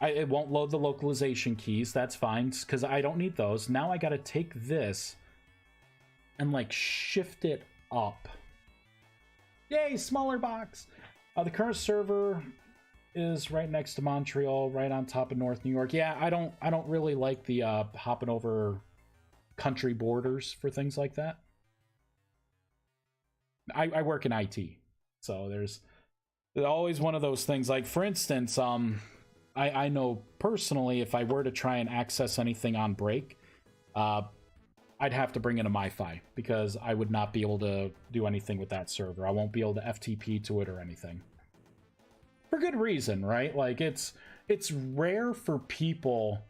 Speaker 1: It won't load the localization keys. That's fine, because I don't need those. Now I got to take this and, like, shift it up. Yay, smaller box! The current server is right next to Montreal, right on top of North New York. Yeah, I don't really like the hopping over country borders for things like that. I work in IT, so there's always one of those things. Like, for instance, I know personally, if I were to try and access anything on break, I'd have to bring in a MiFi, because I would not be able to do anything with that server. I won't be able to FTP to it or anything. For good reason, right? Like, it's rare for people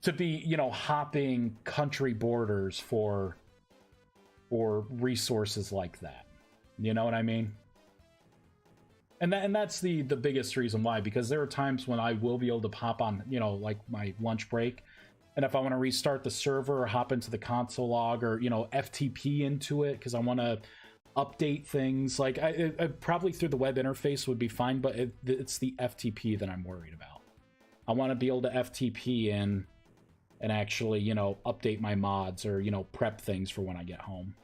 Speaker 1: to be, you know, hopping country borders for resources like that. You know what I mean? And that's the biggest reason why, because there are times when I will be able to pop on, you know, like my lunch break, and if I want to restart the server or hop into the console log, or, you know, FTP into it because I want to update things, like I probably through the web interface would be fine, but it's the FTP that I'm worried about. I want to be able to FTP in and actually, you know, update my mods, or, you know, prep things for when I get home.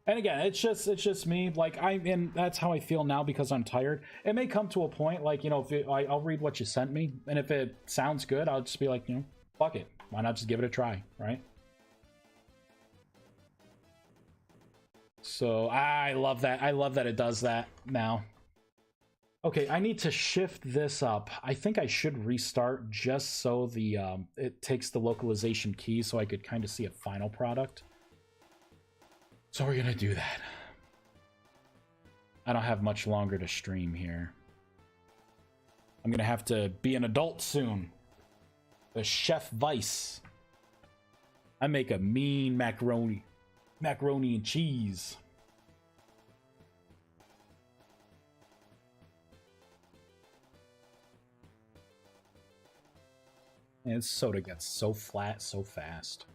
Speaker 1: And again, it's just me. Like, and that's how I feel now, because I'm tired. It may come to a point, like, you know, if I'll read what you sent me, and if it sounds good, I'll just be like, you know, fuck it. Why not just give it a try, right? So I love that. I love that it does that now. Okay, I need to shift this up. I think I should restart just so the it takes the localization key, so I could kind of see a final product. So we're gonna do that. I don't have much longer to stream here. I'm gonna have to be an adult soon. The Chef Vice. I make a mean macaroni and cheese. And soda gets so flat so fast.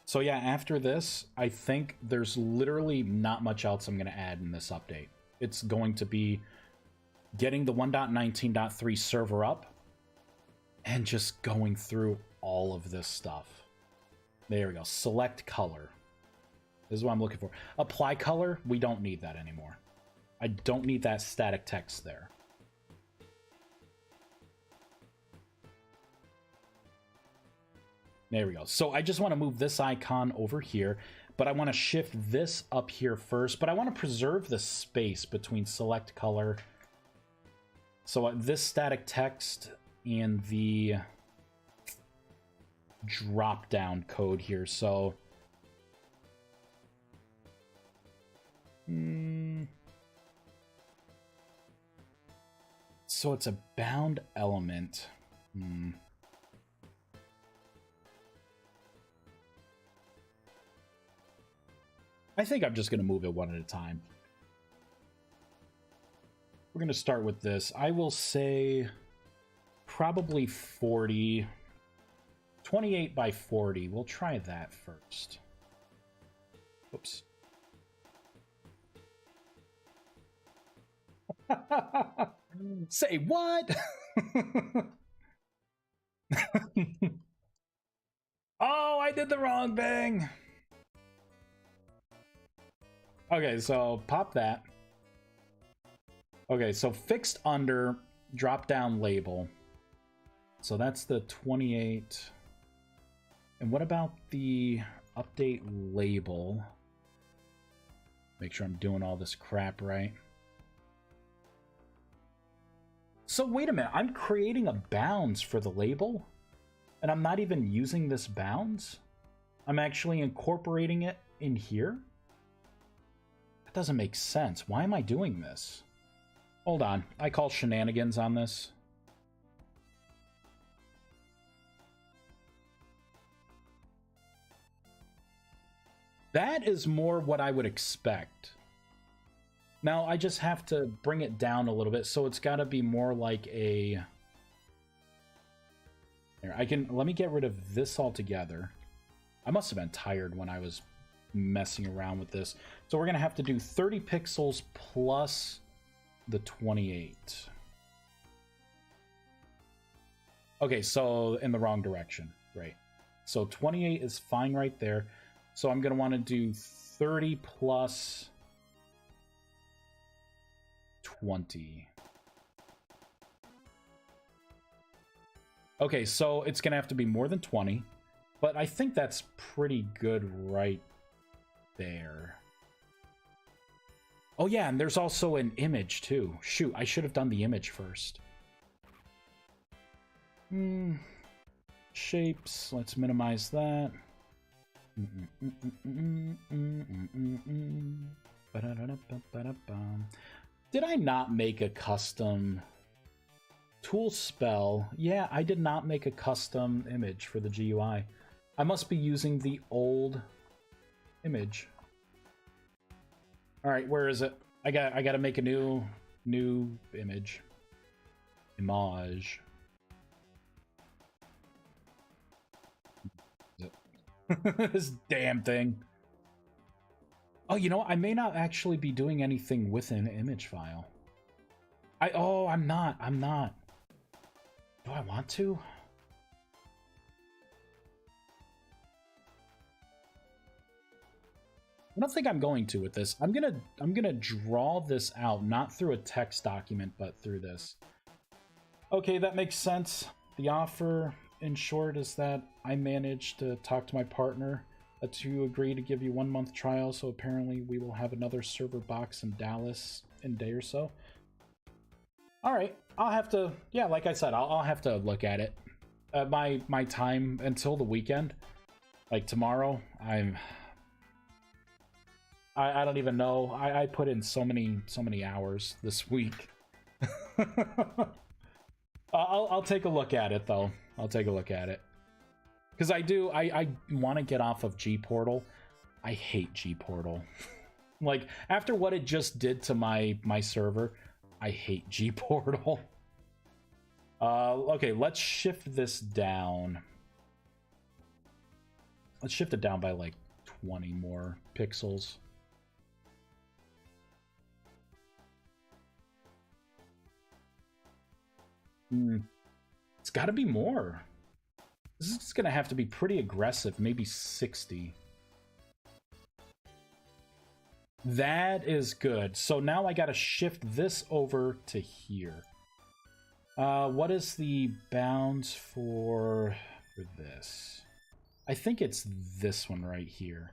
Speaker 1: So yeah, after this, I think there's literally not much else I'm going to add in this update. It's going to be getting the 1.19.3 server up and just going through all of this stuff. There we go. Select color. This is what I'm looking for. Apply color. We don't need that anymore. I don't need that static text there. There we go. So I just want to move this icon over here, but I want to shift this up here first, but I want to preserve the space between select color. So this static text and the drop down code here. So so it's a bound element. I think I'm just going to move it one at a time. We're going to start with this. I will say probably 40. 28 by 40. We'll try that first. Oops. Say what? Oh, I did the wrong thing. Okay, so pop that. Okay, so fixed under, drop down label. So that's the 28. And what about the update label? Make sure I'm doing all this crap right. So wait a minute, I'm creating a bounds for the label, and I'm not even using this bounds? I'm actually incorporating it in here? Doesn't make sense. Why am I doing this? Hold on. I call shenanigans on this. That is more what I would expect. Now, I just have to bring it down a little bit, so it's got to be more like a... Here, let me get rid of this altogether. I must have been tired when I was messing around with this. So we're going to have to do 30 pixels plus the 28. Okay, so in the wrong direction, right? So 28 is fine right there. So I'm going to want to do 30 plus 20. Okay, so it's going to have to be more than 20, but I think that's pretty good right there. Oh yeah, and there's also an image too. Shoot, I should have done the image first. Shapes, let's minimize that. Did I not make a custom tool spell? Yeah, I did not make a custom image for the GUI. I must be using the old image. All right, where is it? I got to make a new image. Image. This damn thing. Oh, you know, I may not actually be doing anything with an image file. I'm not. Do I want to? I don't think I'm going to with this. I'm gonna draw this out, not through a text document, but through this. Okay, that makes sense. The offer, in short, is that I managed to talk to my partner to agree to give you 1 month trial, so apparently we will have another server box in Dallas in a day or so. All right, I'll have to, yeah, like I said, I'll have to look at it. My time until the weekend, like tomorrow, I don't even know. I put in so many hours this week. I'll take a look at it though. I'll take a look at it. Because I want to get off of G-Portal. I hate G-Portal. Like, after what it just did to my server, I hate G-Portal. Okay, let's shift this down. Let's shift it down by like 20 more pixels. It's got to be more. This is going to have to be pretty aggressive, maybe 60. That is good. So now I got to shift this over to here. What is the bounds for this? I think it's this one right here.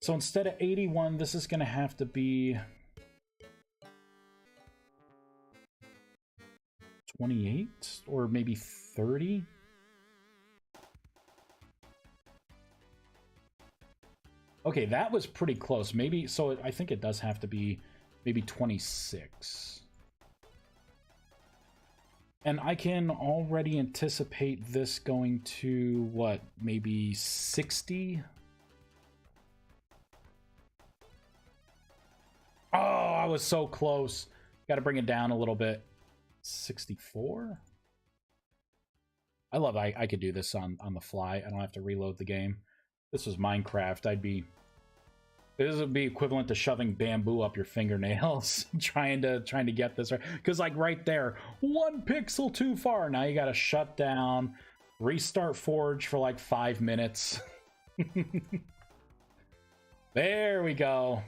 Speaker 1: So instead of 81, this is going to have to be 28 or maybe 30. Okay, that was pretty close. Maybe, so I think it does have to be maybe 26. And I can already anticipate this going to, what, maybe 60? Oh, I was so close. Got to bring it down a little bit. 64? I love I could do this on the fly. I don't have to reload the game. This was Minecraft. This would be equivalent to shoving bamboo up your fingernails, trying to get this right. Because like right there, 1 pixel too far. Now you got to shut down, restart Forge for like 5 minutes. There we go.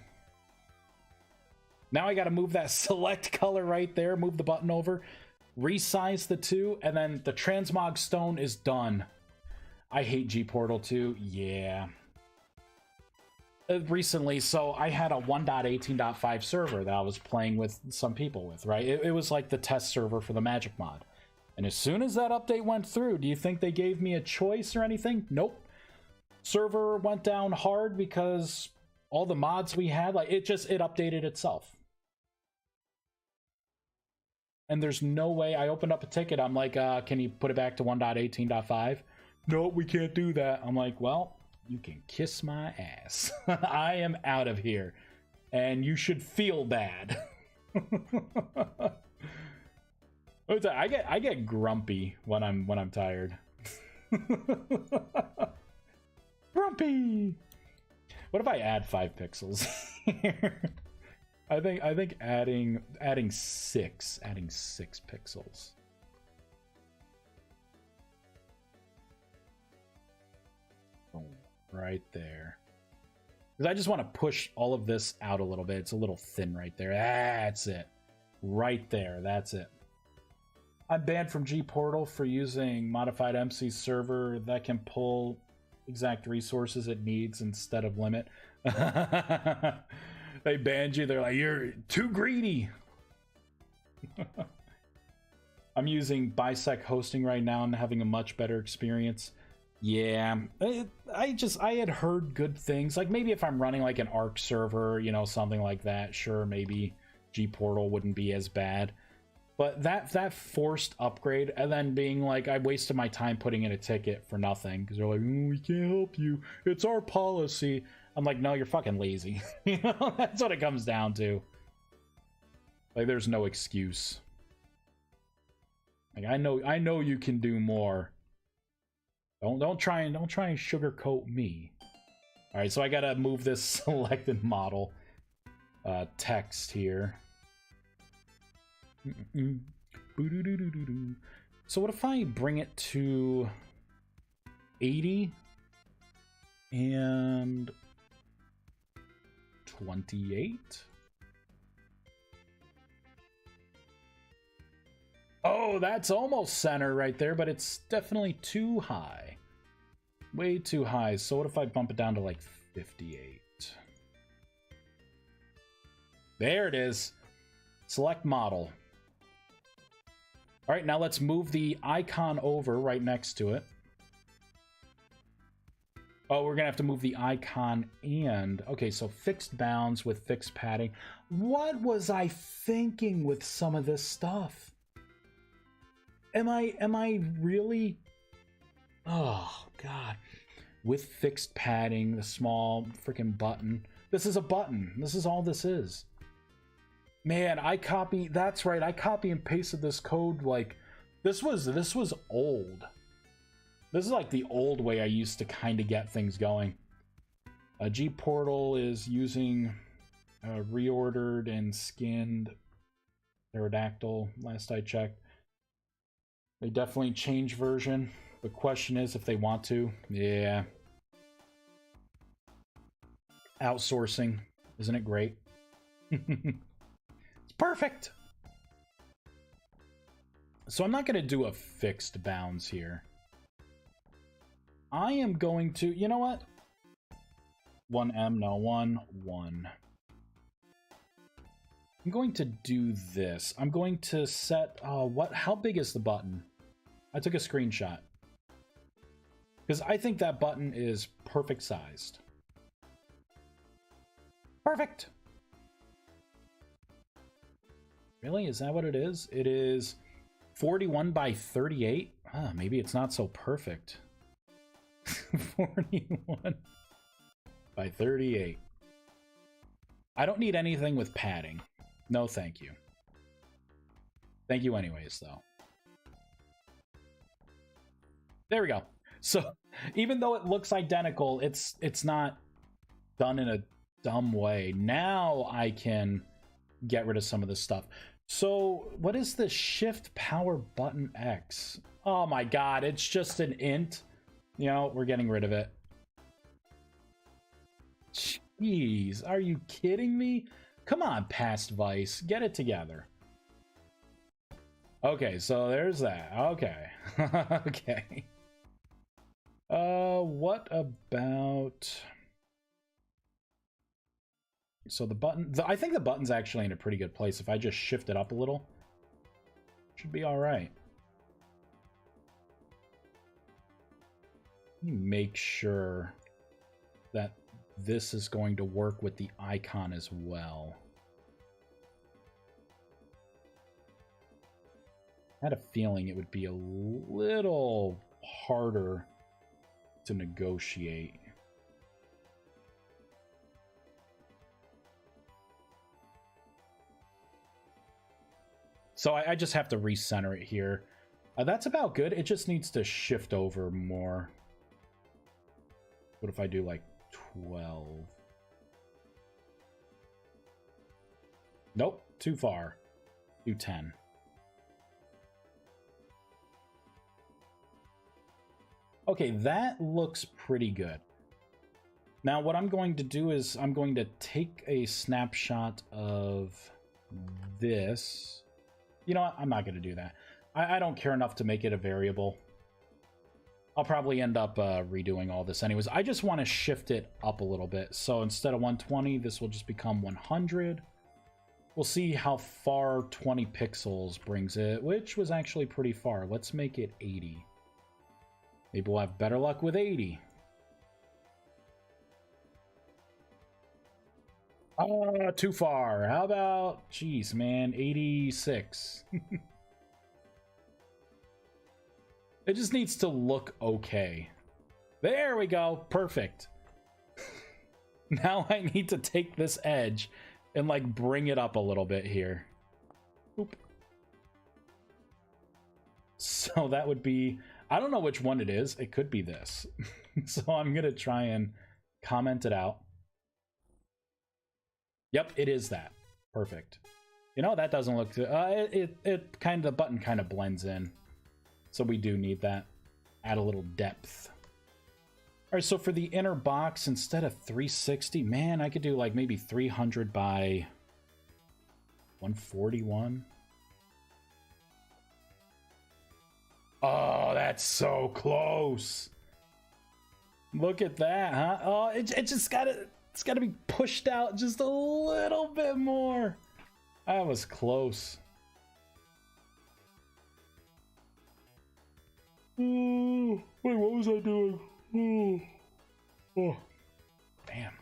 Speaker 1: Now I got to move that select color right there, move the button over, resize the two, and then the transmog stone is done. I hate G-Portal too. Yeah. Recently, so I had a 1.18.5 server that I was playing with some people with, right? It was like the test server for the Magic mod. And as soon as that update went through, do you think they gave me a choice or anything? Nope. Server went down hard because all the mods we had, like, it updated itself. And there's no way. I opened up a ticket. I'm like, can you put it back to 1.18.5? No, we can't do that. I'm like, well, you can kiss my ass. I am out of here. And you should feel bad. I get grumpy when I'm tired. Grumpy. What if I add 5 pixels here? I think adding 6 pixels. Boom, right there. Because I just want to push all of this out a little bit. It's a little thin right there. That's it. Right there. That's it. I'm banned from G-Portal for using modified MC server that can pull exact resources it needs instead of limit. They banned you. They're like, you're too greedy. I'm using Bisect hosting right now and having a much better experience. Yeah, I had heard good things. Like maybe if I'm running like an Arc server, you know, something like that, sure, maybe G-Portal wouldn't be as bad. But that forced upgrade and then being like, I wasted my time putting in a ticket for nothing because they're like, we can't help you. It's our policy. I'm like, no, you're fucking lazy. You know, that's what it comes down to. Like, there's no excuse. Like, I know you can do more. Don't try and sugarcoat me. All right, so I gotta move this selected model text here. So what if I bring it to 80 and 28? Oh, that's almost center right there, but it's definitely too high. Way too high. So what if I bump it down to like 58? There it is. Select model. All right, now let's move the icon over right next to it. Oh, we're gonna have to move the icon and... Okay, so fixed bounds with fixed padding. What was I thinking with some of this stuff? Am I really... Oh, God. With fixed padding, the small freaking button. This is a button. This is all this is. Man, that's right, I copy and pasted this code like this was old. This is like the old way I used to kind of get things going. G-Portal is using reordered and skinned pterodactyl last I checked. They definitely changed version. The question is if they want to. Yeah. Outsourcing, isn't it great? Perfect. So I'm not going to do a fixed bounds here. I am going to, you know what? 1M, no, 1. I'm going to do this. I'm going to set, how big is the button? I took a screenshot. Because I think that button is perfect sized. Perfect. Really? Is that what it is? It is 41 by 38? Ah, maybe it's not so perfect. 41 by 38. I don't need anything with padding. No, thank you. Thank you anyways, though. There we go. So, even though it looks identical, it's not done in a dumb way. Now I can get rid of some of this stuff. So what is the shift power button X? Oh my god, it's just an int. You know, we're getting rid of it. Jeez, are you kidding me? Come on, past Vice, get it together. Okay, so there's that. Okay. Okay. What about... So the button, I think the button's actually in a pretty good place. If I just shift it up a little, should be all right. Let me make sure that this is going to work with the icon as well. I had a feeling it would be a little harder to negotiate. So I just have to recenter it here. That's about good. It just needs to shift over more. What if I do like 12? Nope, too far. Do 10. Okay, that looks pretty good. Now what I'm going to do is I'm going to take a snapshot of this. You know what? I'm not going to do that. I don't care enough to make it a variable. I'll probably end up redoing all this anyways. I just want to shift it up a little bit. So instead of 120, this will just become 100. We'll see how far 20 pixels brings it, which was actually pretty far. Let's make it 80. Maybe we'll have better luck with 80. Oh, too far. How about, jeez, man, 86. It just needs to look okay. There we go. Perfect. Now I need to take this edge and like bring it up a little bit here. Oop. So that would be, I don't know which one it is. It could be this. So I'm going to try and comment it out. Yep, it is that. Perfect. You know, that doesn't look good. It kind of, the button kind of blends in. So we do need that. Add a little depth. All right, so for the inner box, instead of 360, man, I could do like maybe 300 by 141. Oh, that's so close. Look at that, huh? Oh, it just it's gotta be pushed out just a little bit more. That was close. Oh, wait, what was I doing? Oh, damn.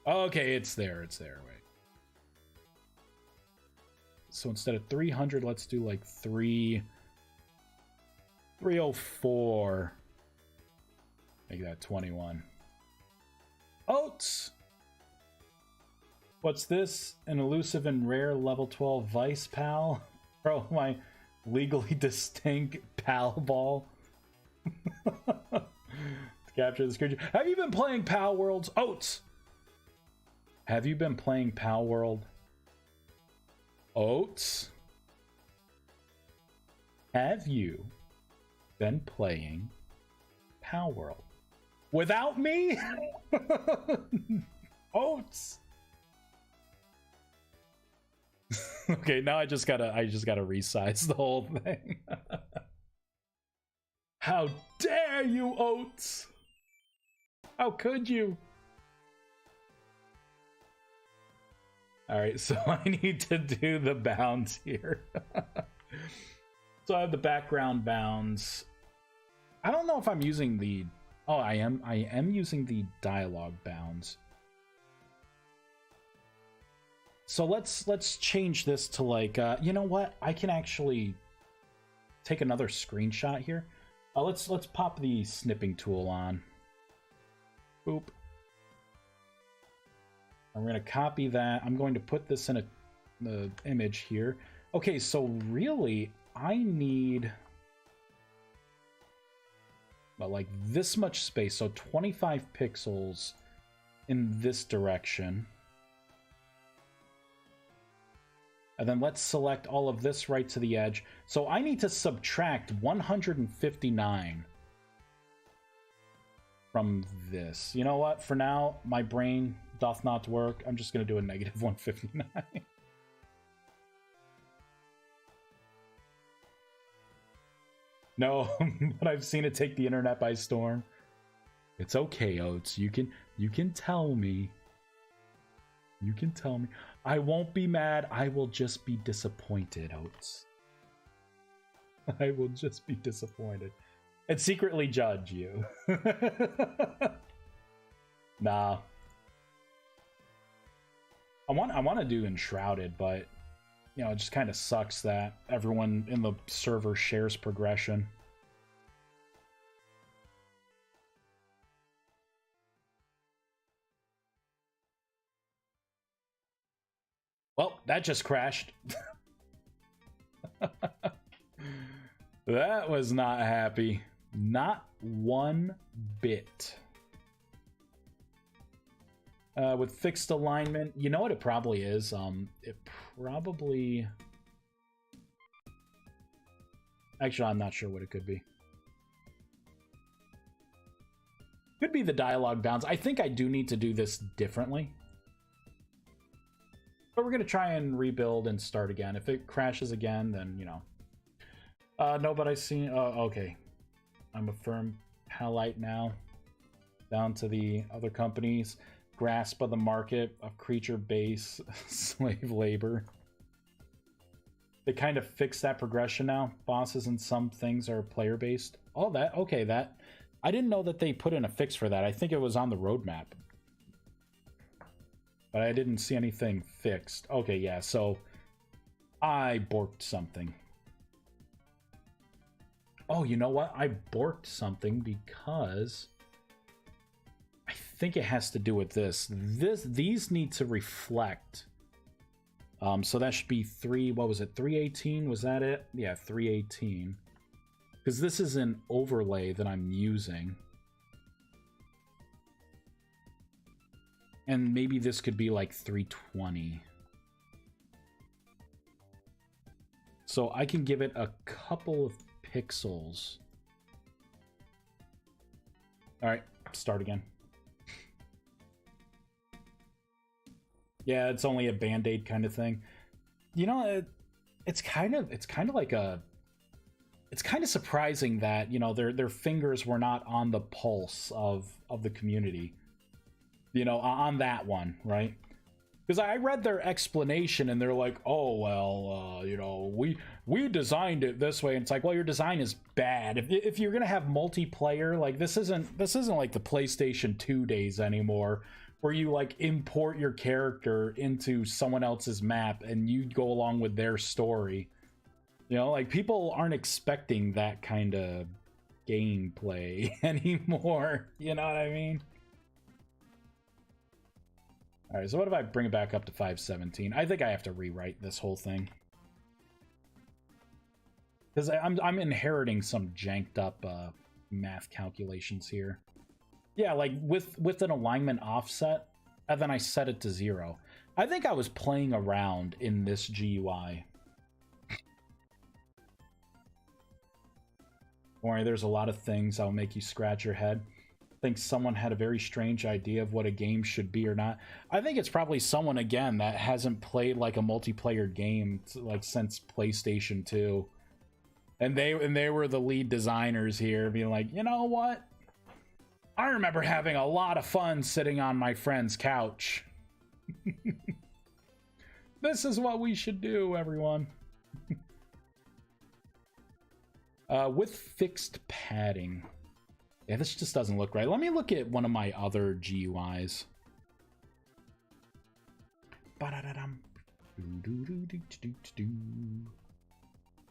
Speaker 1: Okay, it's there. Wait. So instead of 300, let's do like 304. Make that 21. Oats! What's this? An elusive and rare level 12 Vice Pal? Bro, my legally distinct Pal Ball. To capture this creature. Have you been playing Pal Worlds? Oats! Have you been playing Pal World? Oats? Have you been playing Pal World? Without me? Oats! Okay, now I just gotta resize the whole thing. How dare you, Oats? How could you? Alright, so I need to do the bounds here. So I have the background bounds. I don't know if I'm using the... Oh, I am using the dialogue bounds. So let's change this to like, you know what? I can actually take another screenshot here. Let's pop the snipping tool on. Boop. I'm going to copy that. I'm going to put this in the image here. Okay, so really, I need about like this much space. So 25 pixels in this direction. And then let's select all of this right to the edge. So I need to subtract 159 from this. You know what? For now, my brain doth not work. I'm just going to do a negative 159. No, but I've seen it take the internet by storm. It's okay, Oats. You can tell me. You can tell me. I won't be mad. I will just be disappointed, Oats. I will just be disappointed. And secretly judge you. Nah. I want to do Enshrouded, but you know, it just kind of sucks that everyone in the server shares progression. Well, that just crashed. That was not happy. Not one bit. With fixed alignment, you know what it probably is? It probably... Actually, I'm not sure what it could be. Could be the dialogue bounds. I think I do need to do this differently. But we're going to try and rebuild and start again. If it crashes again, then, you know. No, but I see... okay. I'm a firm Halite now. Down to the other companies. Grasp of the market of creature base slave labor. They kind of fixed that progression now. Bosses and some things are player based. Oh, that okay. That I didn't know that they put in a fix for that. I think it was on the roadmap, but I didn't see anything fixed. Okay, yeah. So I borked something. Oh, you know what? I borked something because I think it has to do with this. These need to reflect. So that should be 318? Was that it? Yeah, 318. Because this is an overlay that I'm using. And maybe this could be like 320. So I can give it a couple of pixels. All right, start again. Yeah, it's only a band-aid kind of thing. You know, it's kind of like it's kind of surprising that, you know, their fingers were not on the pulse of the community. You know, on that one, right? Because I read their explanation and they're like, oh well, you know, we designed it this way. And it's like, well, your design is bad. If you're gonna have multiplayer, like this isn't like the PlayStation 2 days anymore, where you like import your character into someone else's map and you go along with their story. You know, like people aren't expecting that kind of gameplay anymore. You know what I mean? All right, so what if I bring it back up to 517? I think I have to rewrite this whole thing. Because I'm inheriting some janked up math calculations here. Yeah, like with an alignment offset, and then I set it to 0. I think I was playing around in this GUI. Don't worry, there's a lot of things that'll make you scratch your head. I think someone had a very strange idea of what a game should be or not. I think it's probably someone, again, that hasn't played like a multiplayer game like since PlayStation 2. And they were the lead designers here, being like, you know what? I remember having a lot of fun sitting on my friend's couch. This is what we should do, everyone. With fixed padding. Yeah, this just doesn't look right. Let me look at one of my other GUIs.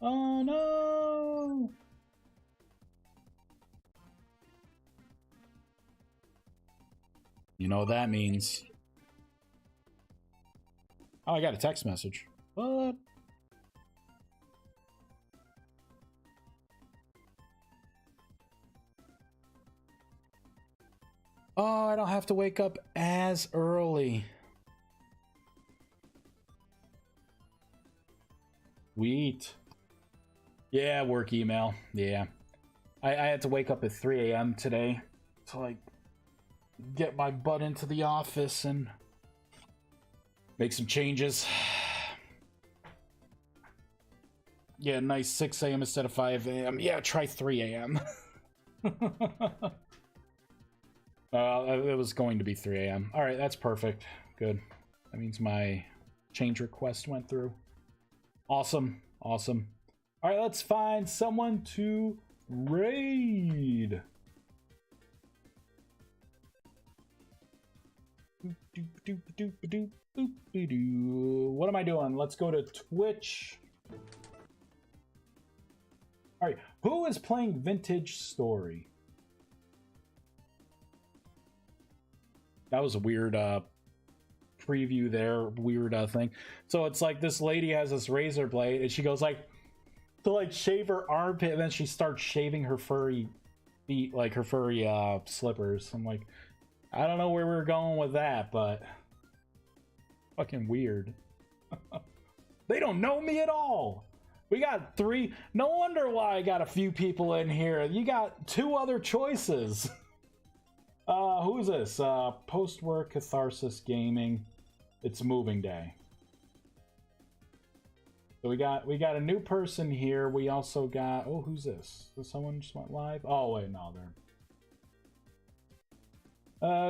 Speaker 1: Oh no! You know what that means. Oh, I got a text message. What? Oh, I don't have to wake up as early. Sweet. Yeah, work email. Yeah. I had to wake up at 3 a.m. today to, like, get my butt into the office and make some changes. Yeah, nice 6 a.m. instead of 5 a.m. Yeah, try 3 a.m. It was going to be 3 a.m. All right, that's perfect. Good. That means my change request went through. Awesome. Awesome. All right, let's find someone to raid. What am I doing? Let's go to Twitch. All right, who is playing Vintage Story? That was a weird preview there, weird thing. So it's like this lady has this razor blade, and she goes like to like shave her armpit, and then she starts shaving her furry feet, like her furry slippers. I'm like, I don't know where we're going with that, but fucking weird. They don't know me at all. We got 3. No wonder why I got a few people in here. You got 2 other choices. Who is this? Post-work catharsis gaming. It's moving day. So we got a new person here. We also got, oh, who's this? Does someone just went live? Oh wait, no, they're.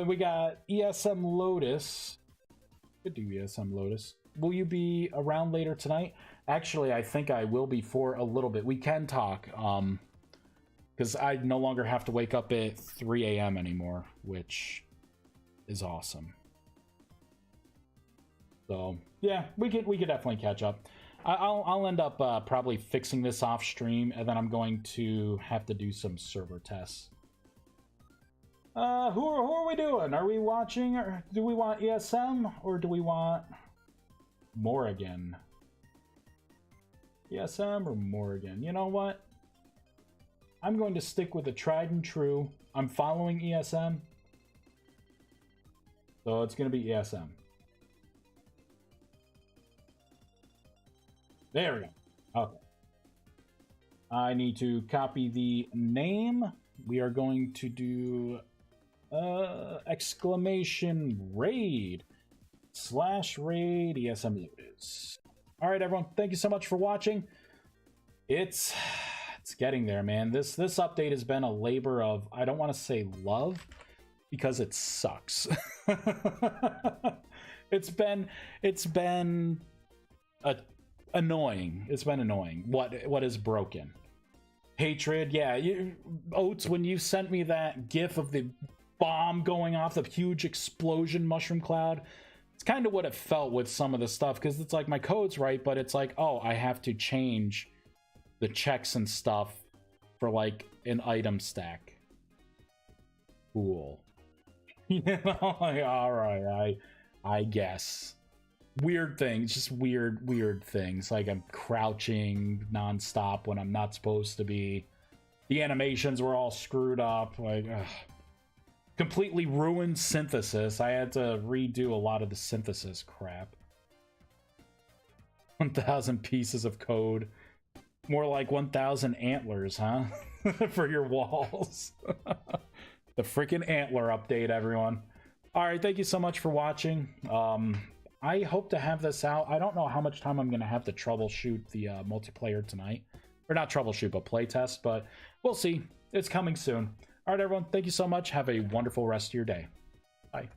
Speaker 1: We got ESM Lotus. Could do ESM Lotus. Will you be around later tonight? Actually, I think I will be for a little bit. We can talk, because I no longer have to wake up at 3 a.m. anymore, which is awesome. So yeah, we could definitely catch up. I'll end up probably fixing this off stream, and then I'm going to have to do some server tests. Who are we doing? Are we watching, or do we want ESM, or do we want Morrigan? ESM or Morrigan? You know what? I'm going to stick with the tried and true. I'm following ESM, so it's going to be ESM. There we go. Okay. I need to copy the name. We are going to do exclamation raid / raid ESM Lotus. All right, everyone. Thank you so much for watching. It's getting there, man. This update has been a labor of, I don't want to say love, because it sucks. It's been annoying. It's been annoying. What is broken? Hatred. Yeah, Oats, when you sent me that gif of the bomb going off, the huge explosion mushroom cloud, it's kind of what it felt with some of the stuff, because it's like my code's right, but it's like, oh, I have to change the checks and stuff for like an item stack. Cool. You know, like, all right, I guess. Weird things, just weird things. Like I'm crouching nonstop when I'm not supposed to be. The animations were all screwed up. Like, ugh. Completely ruined synthesis. I had to redo a lot of the synthesis crap. 1,000 pieces of code. More like 1,000 antlers, huh? For your walls. The freaking antler update, everyone. All right, thank you so much for watching. I hope to have this out. I don't know how much time I'm going to have to troubleshoot the multiplayer tonight. Or not troubleshoot, but playtest. But we'll see. It's coming soon. All right, everyone. Thank you so much. Have a wonderful rest of your day. Bye.